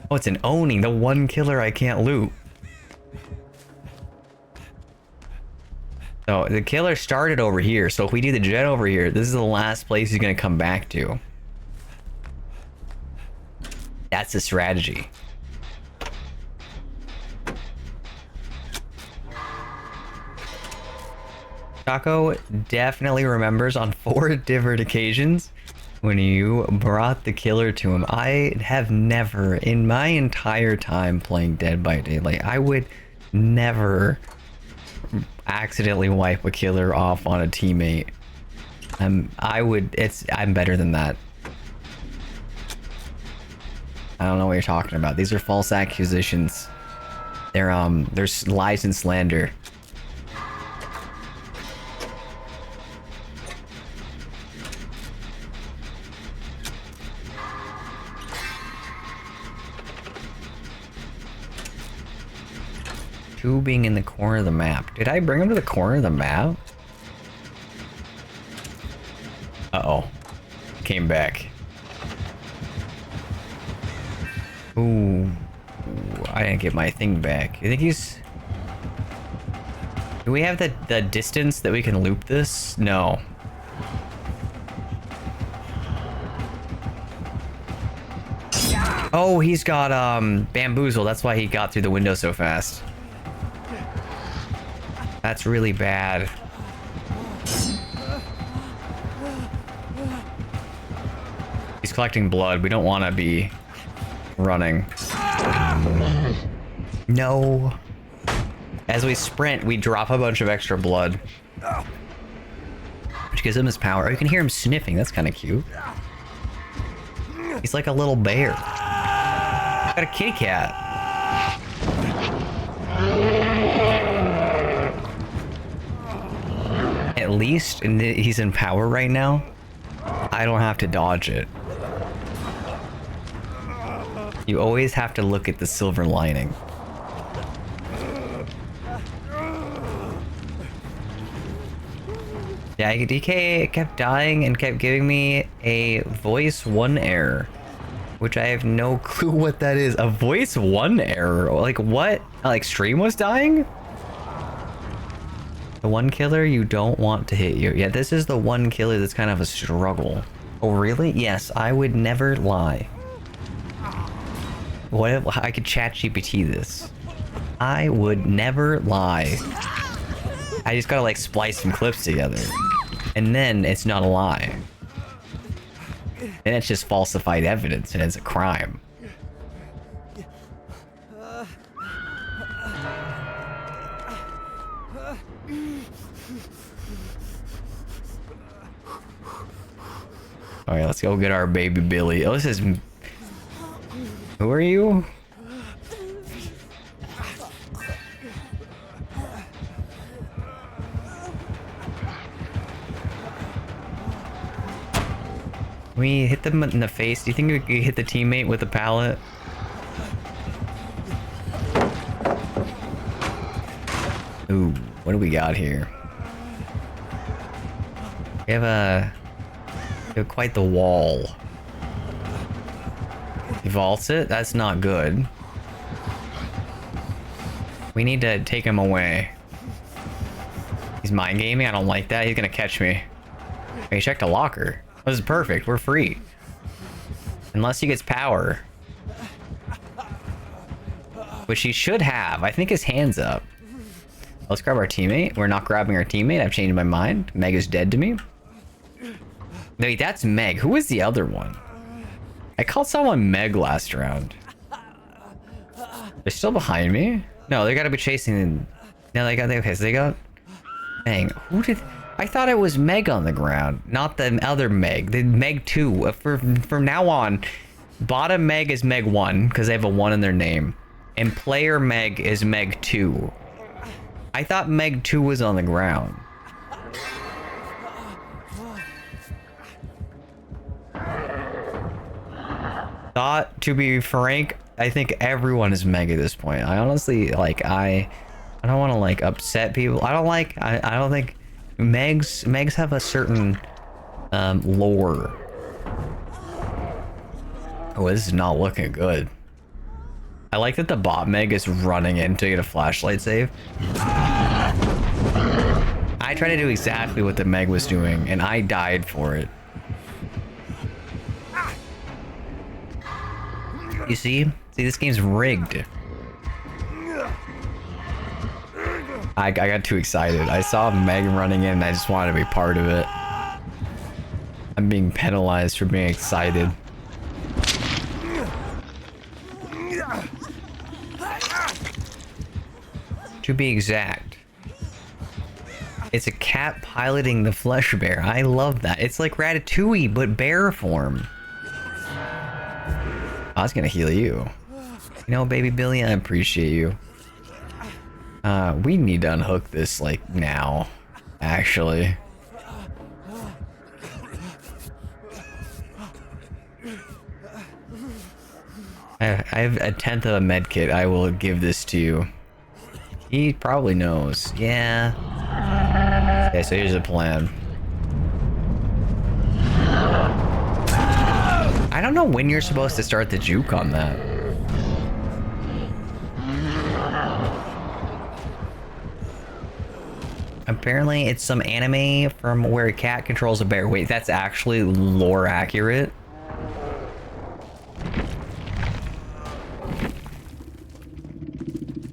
Oh, it's an owning, the one killer I can't loot. So the killer started over here, so if we do the jet over here, this is the last place he's gonna come back to. That's the strategy. Taco definitely remembers on 4 different occasions when you brought the killer to him. I have never, in my entire time playing Dead by Daylight, I would never accidentally wipe a killer off on a teammate. I'm better than that. I don't know what you're talking about. These are false accusations. There's lies and slander. Two being in the corner of the map. Did I bring him to the corner of the map? Uh-oh. Came back. Ooh. I didn't get my thing back. You think he's... Do we have the distance that we can loop this? No. Oh, he's got bamboozle. That's why he got through the window so fast. That's really bad. He's collecting blood. We don't want to be running. No. As we sprint, we drop a bunch of extra blood, which gives him his power. Oh, you can hear him sniffing. That's kind of cute. He's like a little bear. Got a kitty cat. At least he's in power right now. I don't have to dodge it. You always have to look at the silver lining. Yeah, DK kept dying and kept giving me a voice 1 error, which I have no clue what that is. A voice 1 error? Like what? Like stream was dying? The one killer you don't want to hit you. Yeah, this is the one killer that's kind of a struggle. Oh, really? Yes, I would never lie. What if I could chat GPT this? I would never lie. I just gotta like splice some clips together. And then it's not a lie. And it's just falsified evidence and it's a crime. Alright, let's go get our baby Billy. Oh, this is... Who are you? We hit them in the face. Do you think we could hit the teammate with a pallet? Ooh, what do we got here? We have quite the wall. He vaults it? That's not good. We need to take him away. He's mind gaming. I don't like that. He's gonna catch me. He checked a locker. This is perfect. We're free. Unless he gets power. Which he should have. I think his hand's up. Let's grab our teammate. We're not grabbing our teammate. I've changed my mind. Meg is dead to me. Wait, that's Meg. Who is the other one? I called someone Meg last round. They're still behind me? No, they gotta be chasing... No, they got... Okay, so they got... Dang, who did... I thought it was Meg on the ground, not the other Meg. The Meg 2. From now on, bottom Meg is Meg 1, because they have a 1 in their name. And player Meg is Meg 2. I thought Meg 2 was on the ground. Thought, to be frank, I think everyone is Meg at this point. I honestly, like, I don't want to, like, upset people. I don't think... Megs have a certain lore. Oh, this is not looking good. I like that the bot Meg is running in to get a flashlight save. I tried to do exactly what the Meg was doing, and I died for it. You see? See, this game's rigged. I got too excited. I saw Meg running in and I just wanted to be part of it. I'm being penalized for being excited. To be exact, it's a cat piloting the flesh bear. I love that. It's like Ratatouille, but bear form. I was gonna heal you. You know, baby Billy, I appreciate you. We need to unhook this, like, now. Actually. I have a 10th of a med kit. I will give this to you. He probably knows. Yeah. Okay, so here's the plan. I don't know when you're supposed to start the juke on that. Apparently, it's some anime from where a cat controls a bear. Wait, that's actually lore accurate?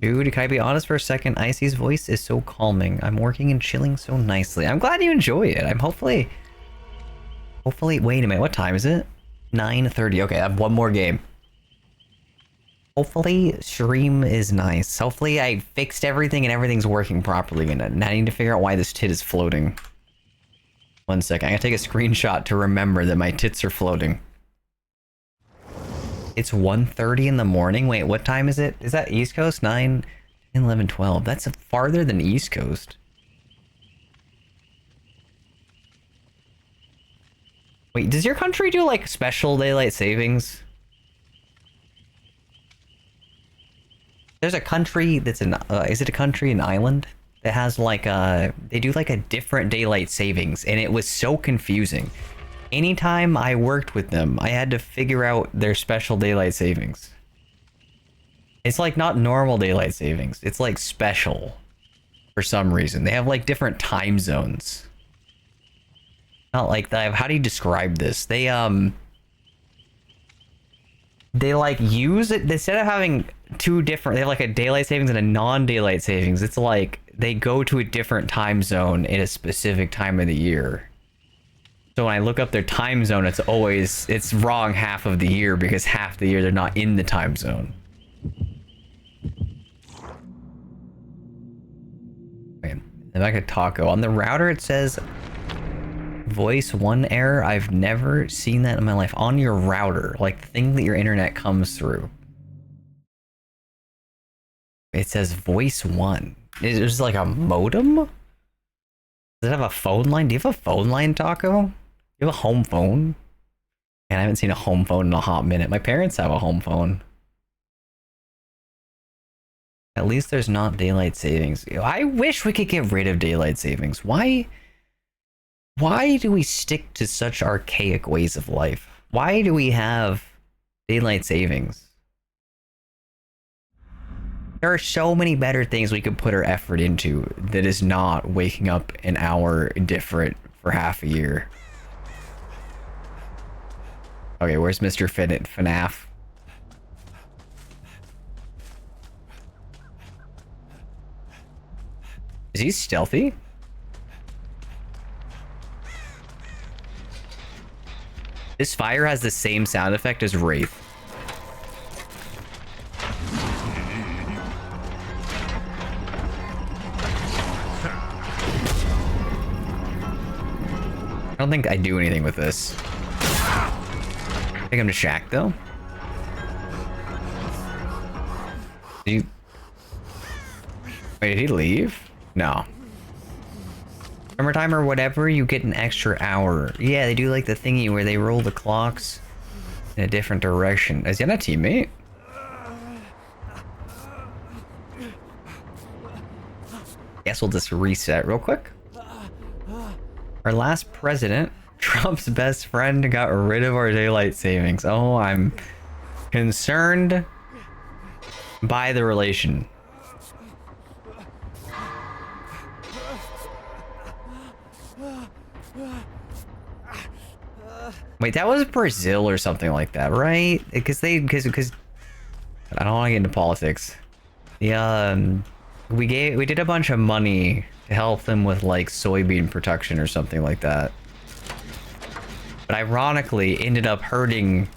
Dude, can I be honest for a second? Icy's voice is so calming. I'm working and chilling so nicely. I'm glad you enjoy it. I'm hopefully, wait a minute, what time is it? 9:30. Okay, I have one more game. Hopefully, stream is nice. Hopefully, I fixed everything and everything's working properly. And I need to figure out why this tit is floating. 1 second. I'm gonna take a screenshot to remember that my tits are floating. It's 1:30 in the morning. Wait, what time is it? Is that East Coast? 9, 10, 11, 12. That's farther than East Coast. Wait, does your country do like special daylight savings? There's a country that's in, is it a country, an island? That has like they do like a different daylight savings, and it was so confusing. Anytime I worked with them, I had to figure out their special daylight savings. It's like not normal daylight savings. It's like special for some reason. They have like different time zones. Not like that. How do you describe this? They like use it instead of having two different, they have like a daylight savings and a non-daylight savings. It's like they go to a different time zone in a specific time of the year. So when I look up their time zone, it's wrong half of the year because half the year they're not in the time zone. Wait, if I could taco on the router, it says voice 1 error. I've never seen that in my life on your router, like the thing that your internet comes through. It says voice 1. Is it like a modem? Does it have a phone line? Do you have a phone line, Taco? You have a home phone? Man, I haven't seen a home phone in a hot minute. My parents have a home phone. At least there's not daylight savings. I wish we could get rid of daylight savings. Why do we stick to such archaic ways of life? Why do we have daylight savings? There are so many better things we could put our effort into that is not waking up an hour different for half a year. Okay, where's Mr. FNAF? Is he stealthy? This fire has the same sound effect as Wraith. I don't think I do anything with this. Take him to Shack though. Wait, did he leave? No. Summertime or whatever, you get an extra hour. Yeah, they do like the thingy where they roll the clocks in a different direction. Is he not a teammate? Guess we'll just reset real quick. Our last president, Trump's best friend, got rid of our daylight savings. Oh, I'm concerned by the relation. Wait, that was Brazil or something like that, right? Because I don't want to get into politics. The we did a bunch of money to help them with like soybean production or something like that. But ironically ended up hurting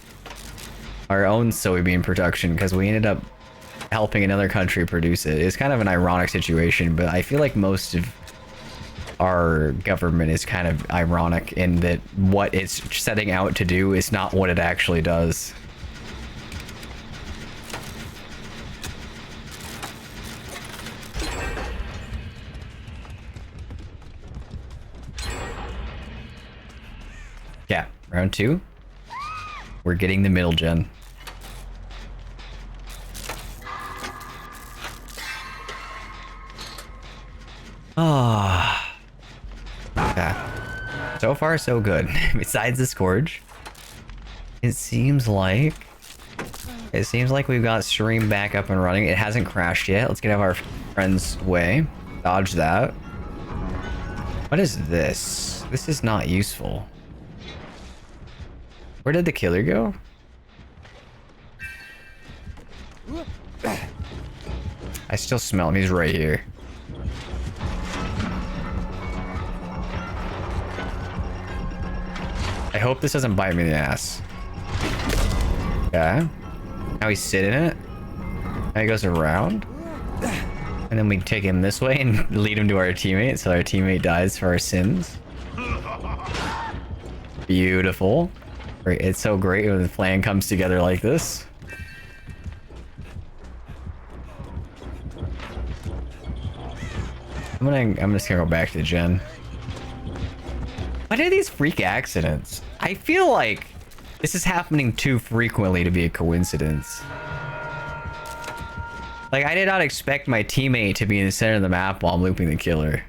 our own soybean production because we ended up helping another country produce it. It's kind of an ironic situation, but I feel like most of our government is kind of ironic in that what it's setting out to do is not what it actually does. Yeah, round 2. We're getting the middle gen. Ah. Yeah. So far, so good. Besides the Scourge, it seems like we've got stream back up and running. It hasn't crashed yet. Let's get out of our friend's way. Dodge that. What is this? This is not useful. Where did the killer go? I still smell him. He's right here. I hope this doesn't bite me in the ass. Okay. Now he's sitting in it. Now he goes around. And then we take him this way and lead him to our teammate so our teammate dies for our sins. Beautiful. Great. It's so great when the plan comes together like this. I'm just gonna go back to the gen. What are these freak accidents? I feel like this is happening too frequently to be a coincidence. Like, I did not expect my teammate to be in the center of the map while I'm looping the killer.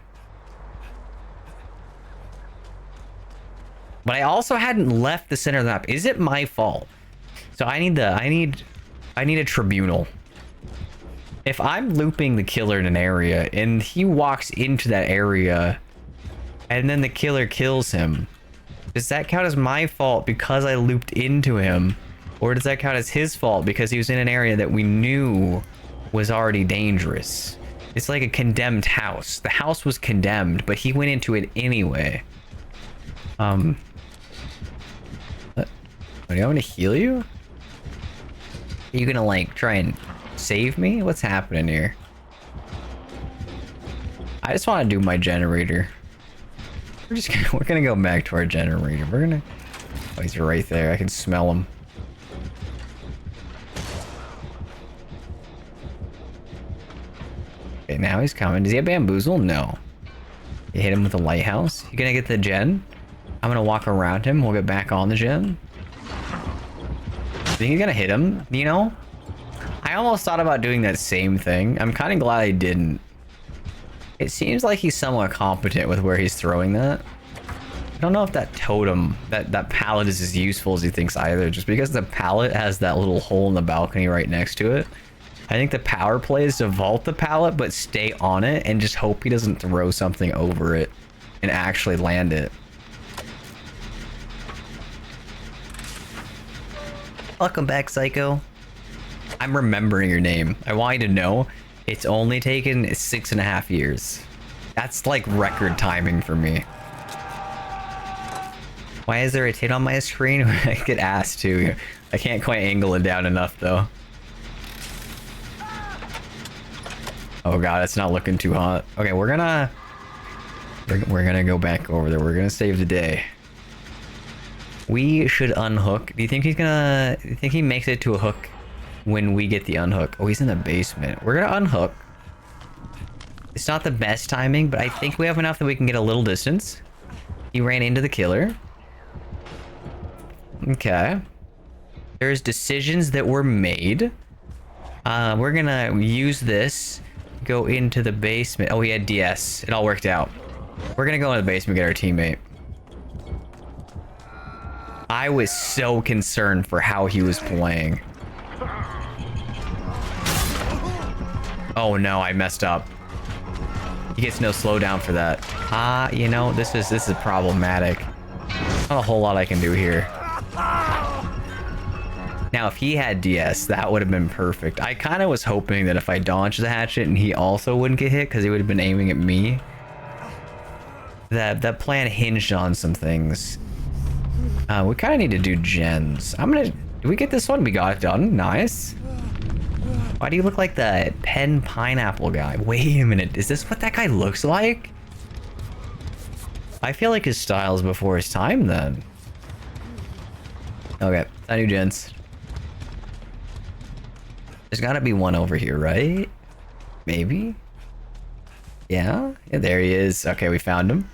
But I also hadn't left the center of the map. Is it my fault? So I need a tribunal. If I'm looping the killer in an area and he walks into that area and then the killer kills him, does that count as my fault because I looped into him? Or does that count as his fault because he was in an area that we knew was already dangerous? It's like a condemned house. The house was condemned, but he went into it anyway. Do you want me to heal you? Are you gonna like try and save me? What's happening here? I just want to do my generator. We're gonna go back to our generator. Oh, he's right there. I can smell him. Okay, now he's coming. Does he have bamboozle? No. You hit him with a lighthouse. You gonna get the gen? I'm gonna walk around him. We'll get back on the gen. Think he's gonna hit him, you know? I almost thought about doing that same thing. I'm kind of glad I didn't. It seems like he's somewhat competent with where he's throwing that. I don't know if that totem, that pallet is as useful as he thinks either, just because the pallet has that little hole in the balcony right next to it. I think the power play is to vault the pallet, but stay on it and just hope he doesn't throw something over it and actually land it. Welcome back, Psycho. I'm remembering your name. I want you to know it's only taken 6.5 years. That's like record timing for me. Why is there a tit on my screen? I get asked to. I can't quite angle it down enough though. Oh god, it's not looking too hot. Okay, we're gonna go back over there. We're gonna save the day. We should unhook. Do you think he makes it to a hook when we get the unhook? Oh, he's in the basement. We're gonna unhook. It's not the best timing, but I think we have enough that we can get a little distance. He ran into the killer. Okay. There's decisions that were made. We're gonna use this. Go into the basement. Oh, he had DS. It all worked out. We're gonna go in the basement and get our teammate. I was so concerned for how he was playing. Oh no, I messed up. He gets no slowdown for that. You know, this is problematic. Not a whole lot I can do here. Now, if he had DS, that would have been perfect. I kind of was hoping that if I dodged the hatchet and he also wouldn't get hit because he would have been aiming at me. That plan hinged on some things. We kind of need to do gens. Did we get this one? We got it done. Nice. Why do you look like the pen pineapple guy? Wait a minute. Is this what that guy looks like? I feel like his style's before his time then. Okay, I do gens. There's gotta be one over here, right? Maybe? Yeah, there he is. Okay, we found him.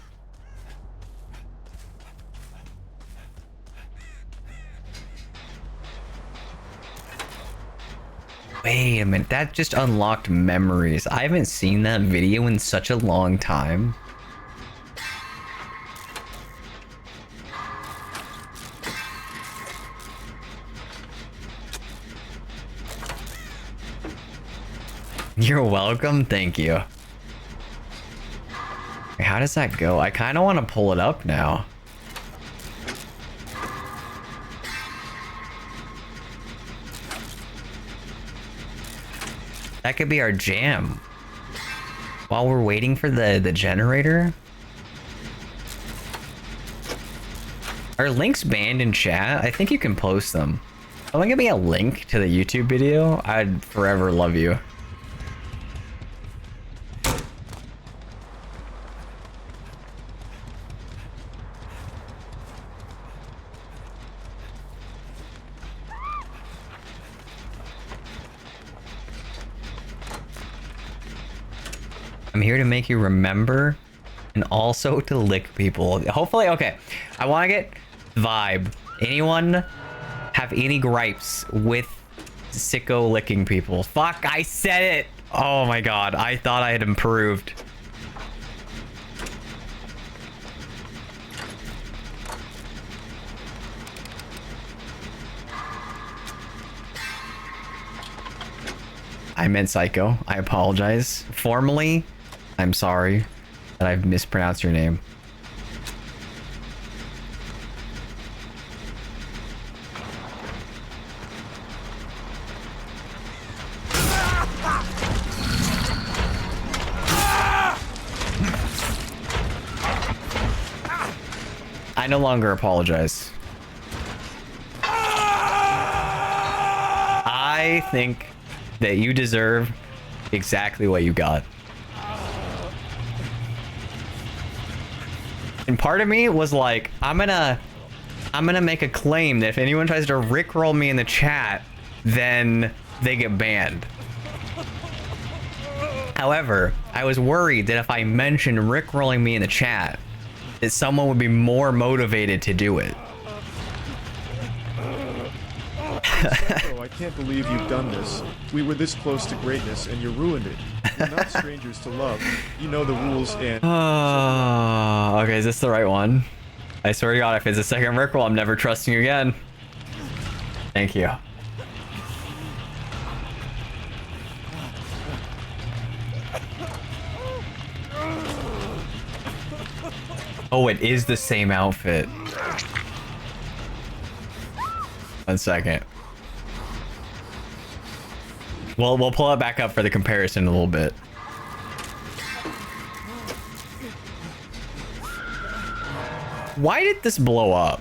Wait a minute, that just unlocked memories. I haven't seen that video in such a long time. You're welcome, thank you. How does that go? I kind of want to pull it up now. That could be our jam. While we're waiting for the generator. Are links banned in chat? I think you can post them. Someone give me a link to the YouTube video. I'd forever love you. I'm here to make you remember and also to lick people. Hopefully, okay. I want to get vibe. Anyone have any gripes with sicko licking people? Fuck, I said it. Oh my god, I thought I had improved. I meant psycho. I apologize. Formally, I'm sorry that I've mispronounced your name. I no longer apologize. I think that you deserve exactly what you got. And part of me was like, I'm gonna make a claim that if anyone tries to rickroll me in the chat, then they get banned. However, I was worried that if I mentioned rickrolling me in the chat, that someone would be more motivated to do it.
Oh, I can't believe you've done this. We were this close to greatness, and you ruined it. We're not strangers to love. You know the rules, and...
Oh, okay, is this the right one? I swear to God, if it's a second Rickroll, I'm never trusting you again. Thank you. Oh, it is the same outfit. 1 second. Well, we'll pull it back up for the comparison in a little bit. Why did this blow up?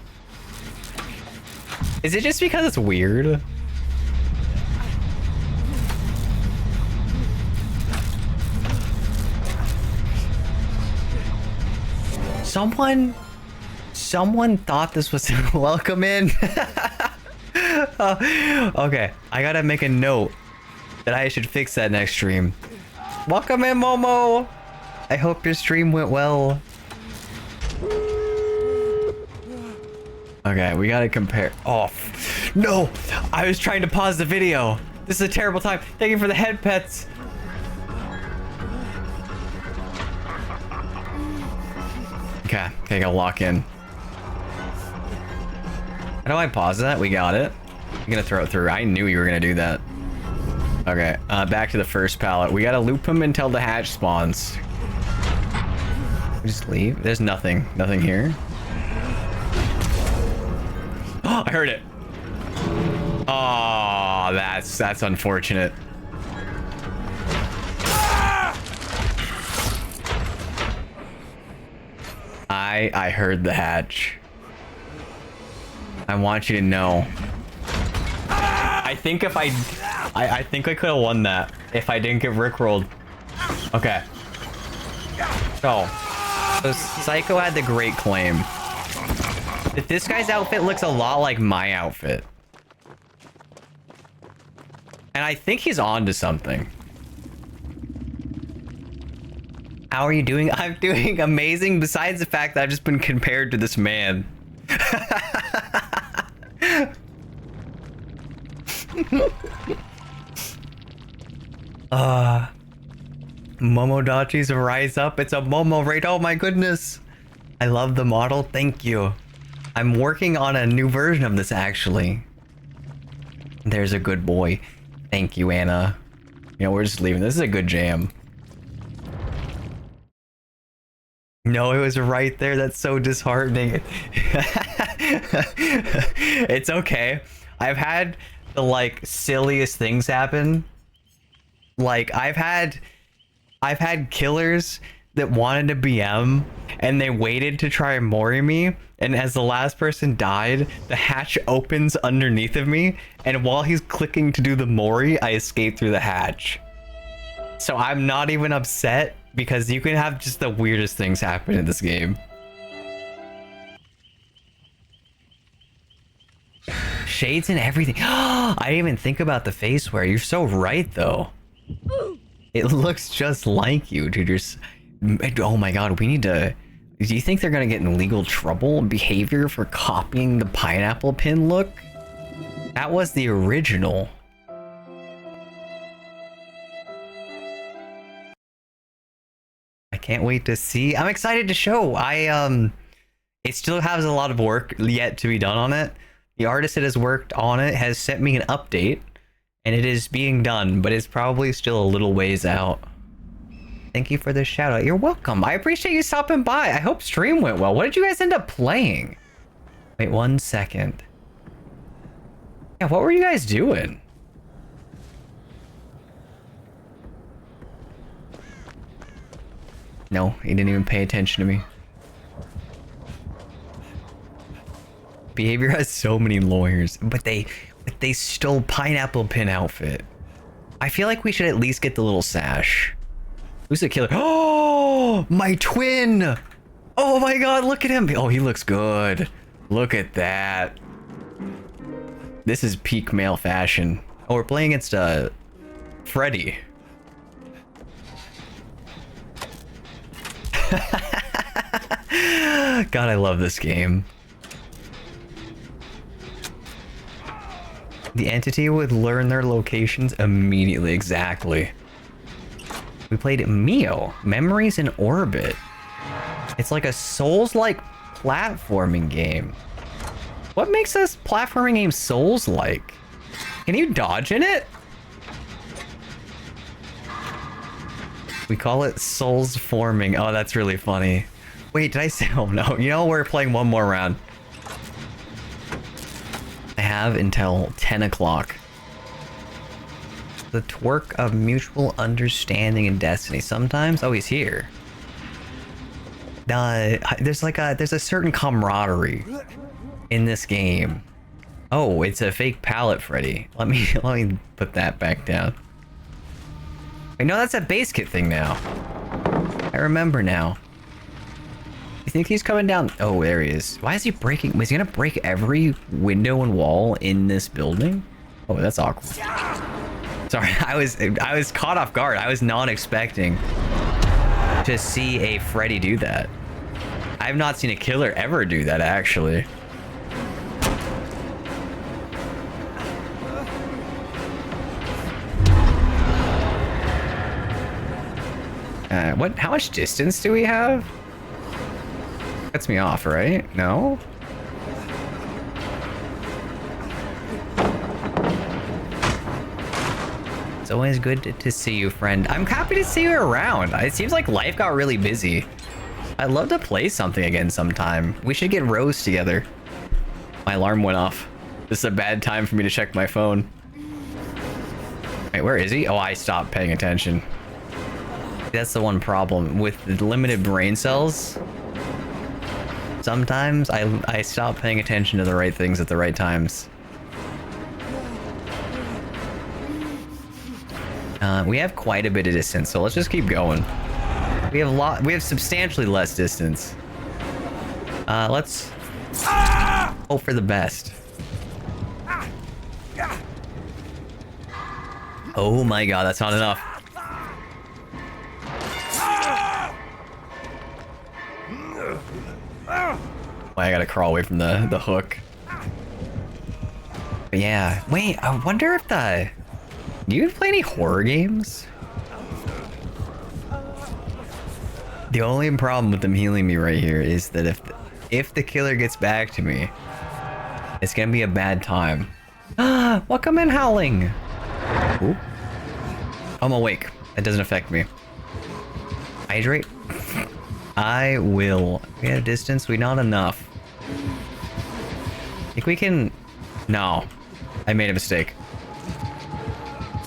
Is it just because it's weird? Someone thought this was welcome in. Okay, I gotta make a note that I should fix that next stream. Welcome in, Momo. I hope your stream went well. Okay, we gotta compare. Oh, no! I was trying to pause the video. This is a terrible time. Thank you for the head pets. Okay, gotta lock in. How do I pause that? We got it. I'm gonna throw it through. I knew you were gonna do that. Okay, back to the first pallet. We gotta loop him until the hatch spawns. We just leave? There's nothing here. Oh, I heard it. Oh, that's unfortunate. I heard the hatch. I want you to know. I think if I think I could have won that if I didn't get rickrolled. Okay. So Psycho had the great claim that this guy's outfit looks a lot like my outfit. And I think he's on to something. How are you doing? I'm doing amazing, besides the fact that I've just been compared to this man. Momodachi's Rise Up. It's a Momo raid. Oh my goodness. I love the model. Thank you. I'm working on a new version of this, actually. There's a good boy. Thank you, Anna. You know, we're just leaving. This is a good jam. No, it was right there. That's so disheartening. It's okay. I've had the like silliest things happen. Like I've had killers that wanted to BM and they waited to try and mori me, and as the last person died, the hatch opens underneath of me, and while he's clicking to do the mori, I escape through the hatch. So I'm not even upset, because you can have just the weirdest things happen in this game. Shades and everything. I didn't even think about the face wear. You're so right, though. It looks just like you, dude. Oh my god, we need to... Do you think they're gonna get in legal trouble behavior for copying the pineapple pin look? That was the original. I can't wait to see. I'm excited to show. It still has a lot of work yet to be done on it. The artist that has worked on it has sent me an update, and it is being done, but it's probably still a little ways out. Thank you for the shout out. You're welcome. I appreciate you stopping by. I hope stream went well. What did you guys end up playing? Wait 1 second. Yeah, what were you guys doing? No, he didn't even pay attention to me. Behavior has so many lawyers, but they stole pineapple pin outfit. I feel like we should at least get the little sash. Who's the killer? Oh, my twin! Oh my god, look at him! Oh, he looks good. Look at that. This is peak male fashion. Oh, we're playing against Freddy. God, I love this game. The entity would learn their locations immediately. Exactly. We played Mio, Memories in Orbit. It's like a Souls-like platforming game. What makes this platforming game Souls-like? Can you dodge in it? We call it Souls Forming. Oh, that's really funny. Wait, did I say? Oh no. You know, we're playing one more round. I have until 10 o'clock. The twerk of mutual understanding and destiny. Sometimes, oh, he's here. There's a certain camaraderie in this game. Oh, it's a fake palette, Freddy. Let me put that back down. I know that's a base kit thing now. I remember now. You think he's coming down? Oh, there he is. Why is he breaking? Was he gonna break every window and wall in this building? Oh, that's awkward. Sorry, I was caught off guard. I was not expecting to see a Freddy do that. I've not seen a killer ever do that, actually. How much distance do we have? Cuts me off, right? No? It's always good to see you, friend. I'm happy to see you around. It seems like life got really busy. I'd love to play something again sometime. We should get Rose together. My alarm went off. This is a bad time for me to check my phone. Wait, where is he? Oh, I stopped paying attention. That's the one problem with the limited brain cells. Sometimes I stop paying attention to the right things at the right times. We have quite a bit of distance, so let's just keep going. We have substantially less distance. Let's hope for the best. Oh my god, that's not enough. I gotta crawl away from the hook. But yeah, wait, I wonder if do you play any horror games? The only problem with them healing me right here is that if the killer gets back to me, it's gonna be a bad time. Welcome in, howling. Ooh. I'm awake. That doesn't affect me. Hydrate. I will. We have distance. We not enough. Think we can. No, I made a mistake.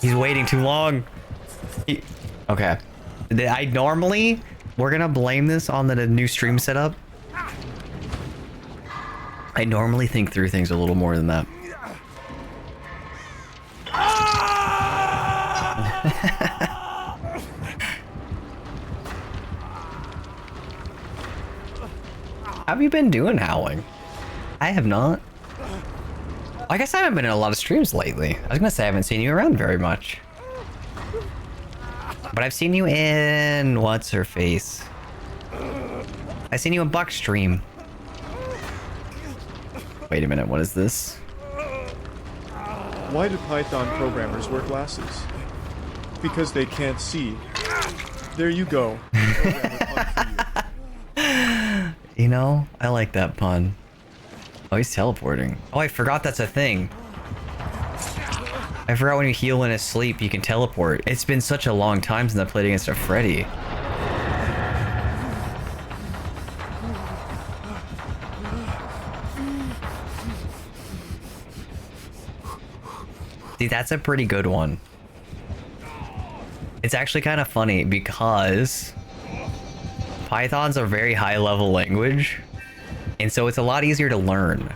He's waiting too long. Okay. We're gonna blame this on the new stream setup. I normally think through things a little more than that. How have you been doing, howling? I have not. I guess I haven't been in a lot of streams lately. I was gonna say I haven't seen you around very much. But I've seen you in... what's her face? I've seen you in Buck's stream. Wait a minute, what is this?
Why do Python programmers wear glasses? Because they can't see. There you go. Programmer pun for you.
You know, I like that pun. Oh, he's teleporting. Oh, I forgot that's a thing. I forgot when you heal in his sleep, you can teleport. It's been such a long time since I played against a Freddy. See, that's a pretty good one. It's actually kind of funny because Python's a very high level language, and so it's a lot easier to learn.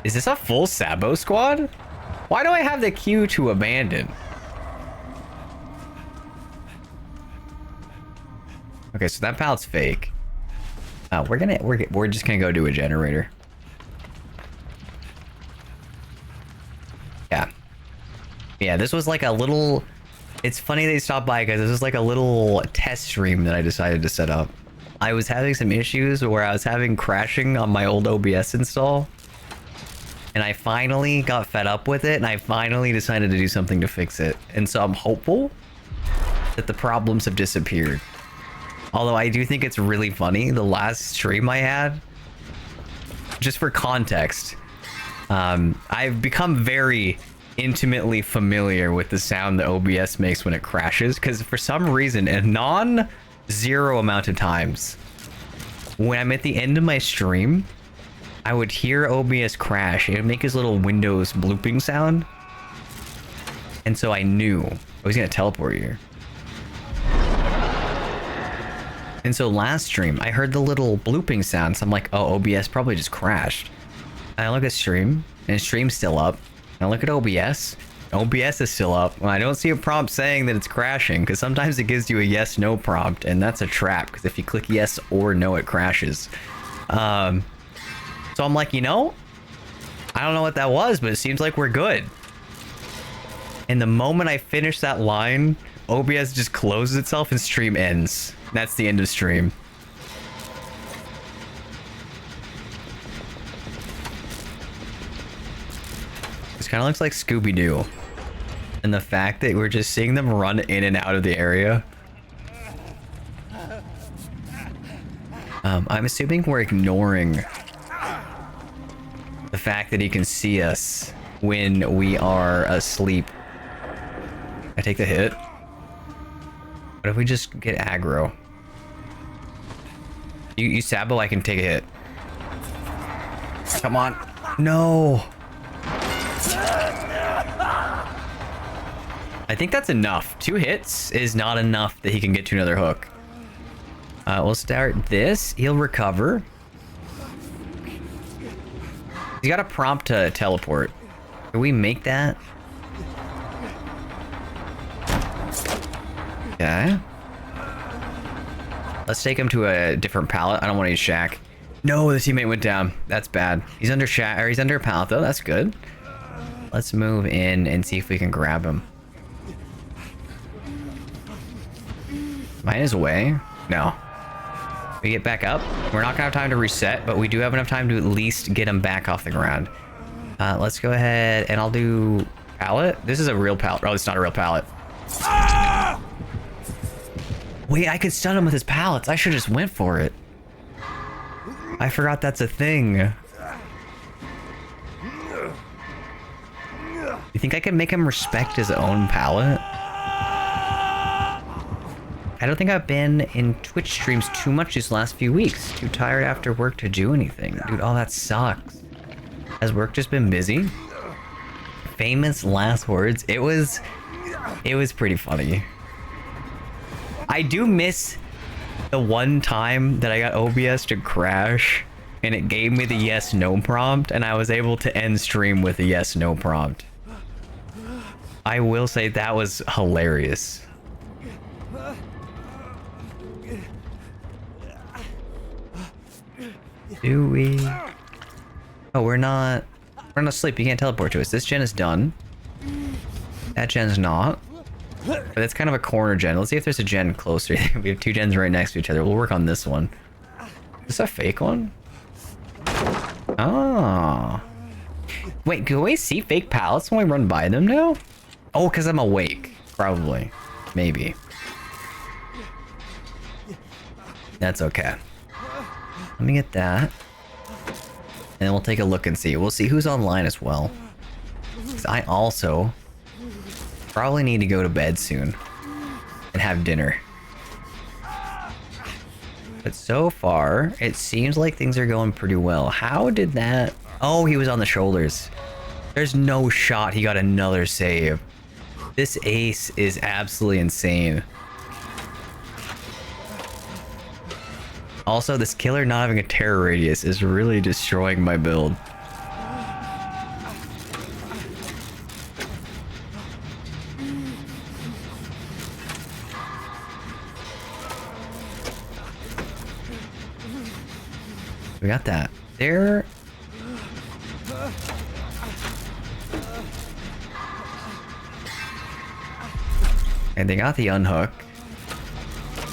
Is this a full Sabo squad? Why do I have the queue to abandon? Okay, so that pallet's fake. We're just gonna go do a generator. Yeah, this was like a little... It's funny they stopped by because this was like a little test stream that I decided to set up. I was having some issues where I was having crashing on my old OBS install. And I finally got fed up with it, and I finally decided to do something to fix it. And so I'm hopeful that the problems have disappeared. Although I do think it's really funny, the last stream I had, just for context, I've become very intimately familiar with the sound that OBS makes when it crashes, because for some reason, a non-zero amount of times, when I'm at the end of my stream, I would hear OBS crash. It would make his little Windows blooping sound. And so I knew I was going to teleport here. And so last stream, I heard the little blooping sound. So I'm like, oh, OBS probably just crashed. And I look at stream, and stream's still up. And I look at OBS. OBS is still up. Well, I don't see a prompt saying that it's crashing, because sometimes it gives you a yes/no prompt, and that's a trap, because if you click yes or no, it crashes. So I'm like, you know, I don't know what that was, but it seems like we're good. And the moment I finish that line, OBS just closes itself and stream ends. That's the end of stream. This kind of looks like Scooby-Doo. And the fact that we're just seeing them run in and out of the area. I'm assuming we're ignoring the fact that he can see us when we are asleep. I take the hit. What if we just get aggro? You Sabo, I can take a hit. Come on. No. I think that's enough. 2 hits is not enough that he can get to another hook. We'll start this. He'll recover. He's got a prompt to teleport. Can we make that? Okay. Let's take him to a different pallet. I don't want to use Shack. No, the teammate went down. That's bad. He's under Shack, or he's under a pallet though. That's good. Let's move in and see if we can grab him. Mine is away. No. We get back up. We're not gonna have time to reset, but we do have enough time to at least get him back off the ground. Let's go ahead and I'll do pallet. This is a real pallet. Oh, it's not a real pallet. Wait, I could stun him with his pallets. I should just went for it. I forgot that's a thing. You think I can make him respect his own pallet? I don't think I've been in Twitch streams too much these last few weeks. Too tired after work to do anything. Dude, oh, that sucks. Has work just been busy? Famous last words. It was pretty funny. I do miss the one time that I got OBS to crash and it gave me the yes no prompt and I was able to end stream with a yes no prompt. I will say that was hilarious. Do we? Oh, we're not asleep. You can't teleport to us. This gen is done. That gen's not. But that's kind of a corner gen. Let's see if there's a gen closer. We have 2 gens right next to each other. We'll work on this one. Is this a fake one? Oh. Wait, can we see fake pallets when we run by them now? Oh, because I'm awake. Probably. Maybe. That's okay. Let me get that. And then we'll take a look and see. We'll see who's online as well. 'Cause I also probably need to go to bed soon and have dinner. But so far, it seems like things are going pretty well. How did that... Oh, he was on the shoulders. There's no shot he got another save. This ace is absolutely insane. Also, this killer not having a terror radius is really destroying my build. We got that. There. And they got the unhook.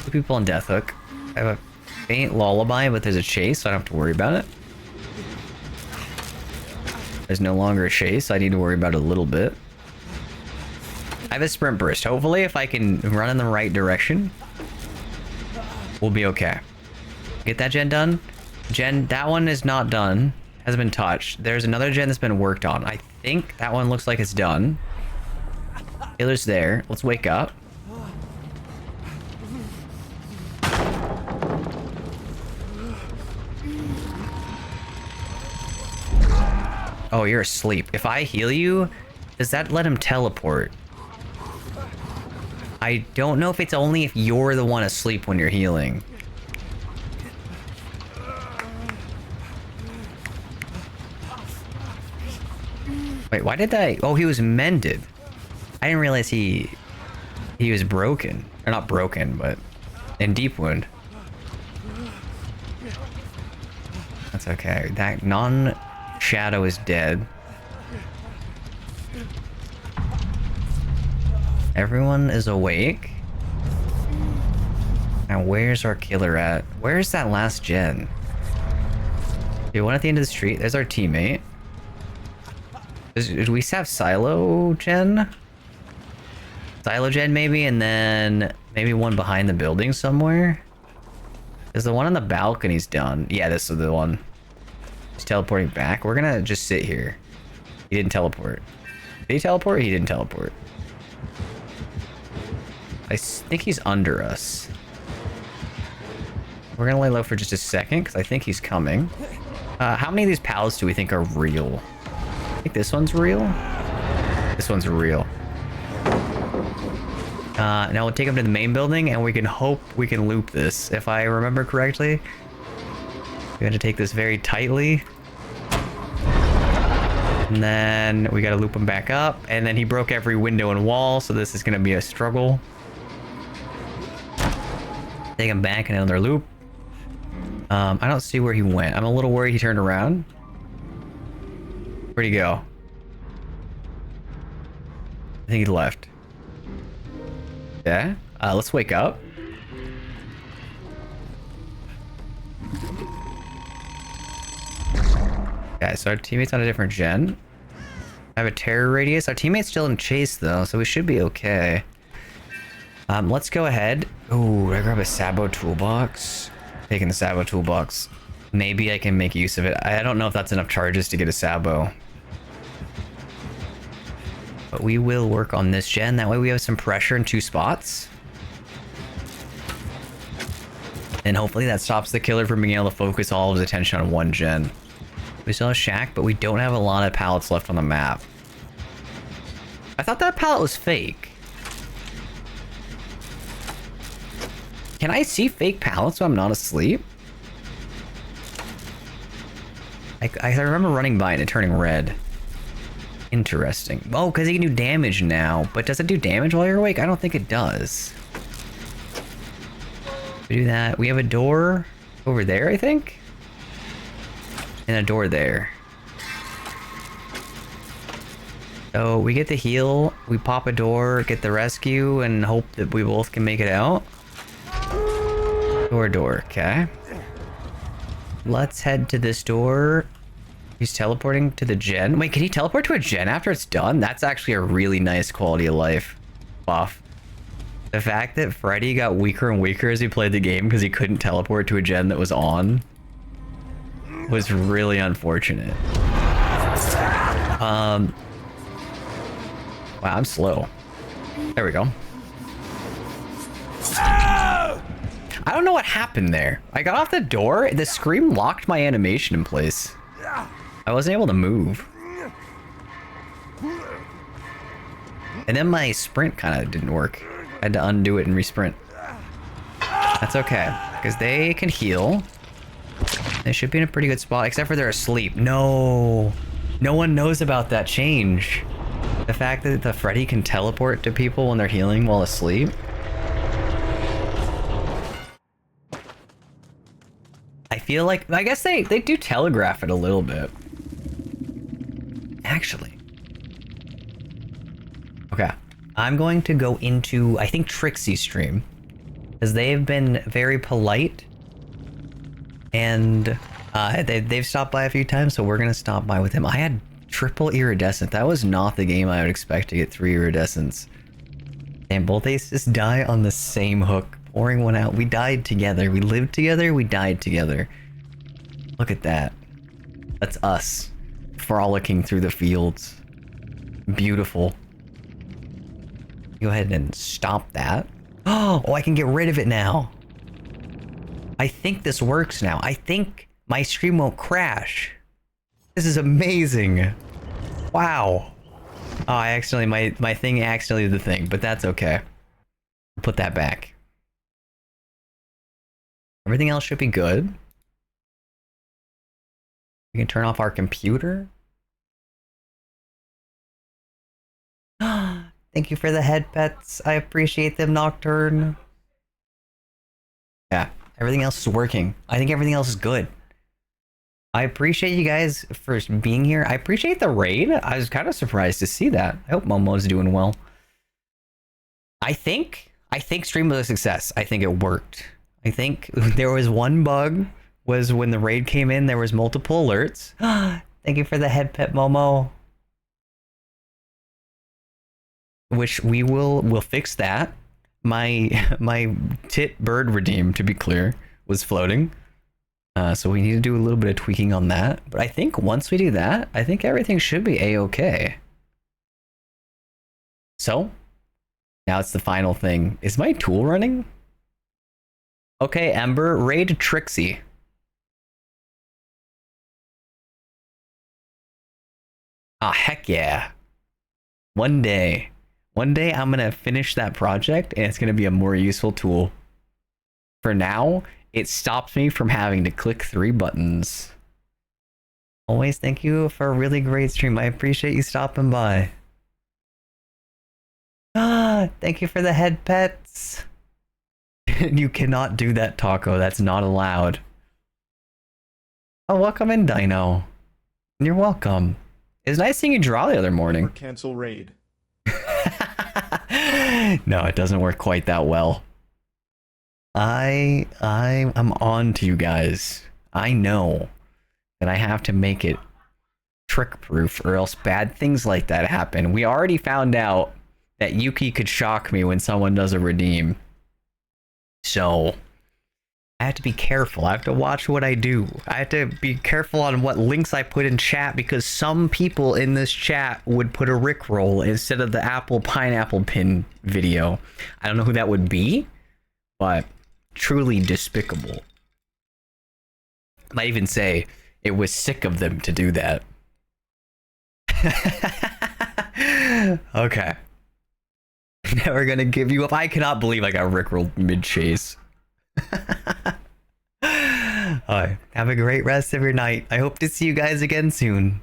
2 people on death hook. I have a faint lullaby, but there's a chase, so I don't have to worry about it. There's no longer a chase, so I need to worry about it a little bit. I have a sprint burst. Hopefully, if I can run in the right direction, we'll be okay. Get that gen done. Gen, that one is not done. Hasn't been touched. There's another gen that's been worked on. I think that one looks like it's done. Killer's there. Let's wake up. Oh, you're asleep. If I heal you, does that let him teleport? I don't know if it's only if you're the one asleep when you're healing. Wait, why did that? Oh, he was mended. I didn't realize he was broken. Or not broken, but in deep wound. That's okay. That non-shadow is dead. Everyone is awake. And where's our killer at? Where's that last gen? Okay, one at the end of the street. There's our teammate. Do we have Silo gen? Silo gen maybe, and then maybe one behind the building somewhere? Is the one on the balcony's done? Yeah, this is the one. He's teleporting back. We're gonna just sit here. He didn't teleport. Did he teleport? He didn't teleport. think he's under us. We're gonna lay low for just a second because I think he's coming. How many of these pallets do we think are real? I think this one's real. This one's real. Now we'll take him to the main building and we can hope we can loop this. If I remember correctly, we had to take this very tightly. And then we gotta loop him back up. And then he broke every window and wall, so this is gonna be a struggle. Take him back in another loop. I don't see where he went. I'm a little worried he turned around. Where'd he go? I think he left. Yeah? Let's wake up. Okay, so our teammate's on a different gen. I have a terror radius. Our teammate's still in chase though, so we should be okay. Let's go ahead. Ooh, I grab a Sabo toolbox. Taking the Sabo toolbox. Maybe I can make use of it. I don't know if that's enough charges to get a Sabo. But we will work on this gen. That way we have some pressure in 2 spots. And hopefully that stops the killer from being able to focus all of his attention on one gen. We still have Shack, but we don't have a lot of pallets left on the map. I thought that pallet was fake. Can I see fake pallets when I'm not asleep? I remember running by it and turning red. Interesting. Oh, because he can do damage now. But does it do damage while you're awake? I don't think it does. We do that. We have a door over there, I think. And a door there. So we get the heal, we pop a door, get the rescue, and hope that we both can make it out. Door, okay. Let's head to this door. He's teleporting to the gen. Wait, can he teleport to a gen after it's done? That's actually a really nice quality of life buff. The fact that Freddy got weaker and weaker as he played the game because he couldn't teleport to a gen that was on was really unfortunate. Wow, I'm slow. There we go. I don't know what happened there. I got off the door, the scream locked my animation in place. I wasn't able to move. And then my sprint kind of didn't work. I had to undo it and resprint. That's okay, because they can heal. They should be in a pretty good spot, except for they're asleep. No. No one knows about that change. The fact that the Freddy can teleport to people when they're healing while asleep. I feel like, I guess they do telegraph it a little bit. Actually. Okay. I'm going to go into, I think, Trixie's stream. Because they've been very polite. And they've stopped by a few times, so we're going to stop by with him. I had triple iridescent. That was not the game I would expect to get 3 iridescents. And both aces die on the same hook. Pouring one out. We died together. We lived together. We died together. Look at that. That's us. Frolicking through the fields. Beautiful. Go ahead and stop that. Oh, I can get rid of it now. I think this works now. I think my stream won't crash. This is amazing. Wow. Oh, I accidentally, my thing accidentally did the thing, but that's okay. Put that back. Everything else should be good. We can turn off our computer. Thank you for the head pets. I appreciate them, Nocturne. Yeah, everything else is working. I think everything else is good. I appreciate you guys for being here. I appreciate the raid. I was kind of surprised to see that. I hope Momo's doing well. I think stream was a success. I think it worked. I think there was one bug, was when the raid came in, there was multiple alerts. Thank you for the head pet, Momo. Which we'll fix that. My tit bird redeem, to be clear, was floating. So we need to do a little bit of tweaking on that. But I think once we do that, I think everything should be a-okay. So, Now it's the final thing. Is my tool running? Okay, Ember, raid Trixie. Ah, heck yeah. One day I'm gonna finish that project and it's gonna be a more useful tool. For now, it stops me from having to click 3 buttons. Always thank you for a really great stream. I appreciate you stopping by. Ah, thank you for the head pets. You cannot do that, Taco. That's not allowed. Oh, welcome in, Dino. You're welcome. It was nice seeing you draw the other morning.
Or cancel raid.
No, it doesn't work quite that well. I'm on to you guys. I know that I have to make it trick proof or else bad things like that happen. We already found out that Yuki could shock me when someone does a redeem. So I have to be careful. I have to watch what I do. I have to be careful on what links I put in chat because some people in this chat would put a Rickroll instead of the apple pineapple pin video. I don't know who that would be, but truly despicable. Might even say it was sick of them to do that. Okay. Never gonna give you up. I cannot believe I got Rickrolled mid-chase. Alright, have a great rest of your night. I hope to see you guys again soon.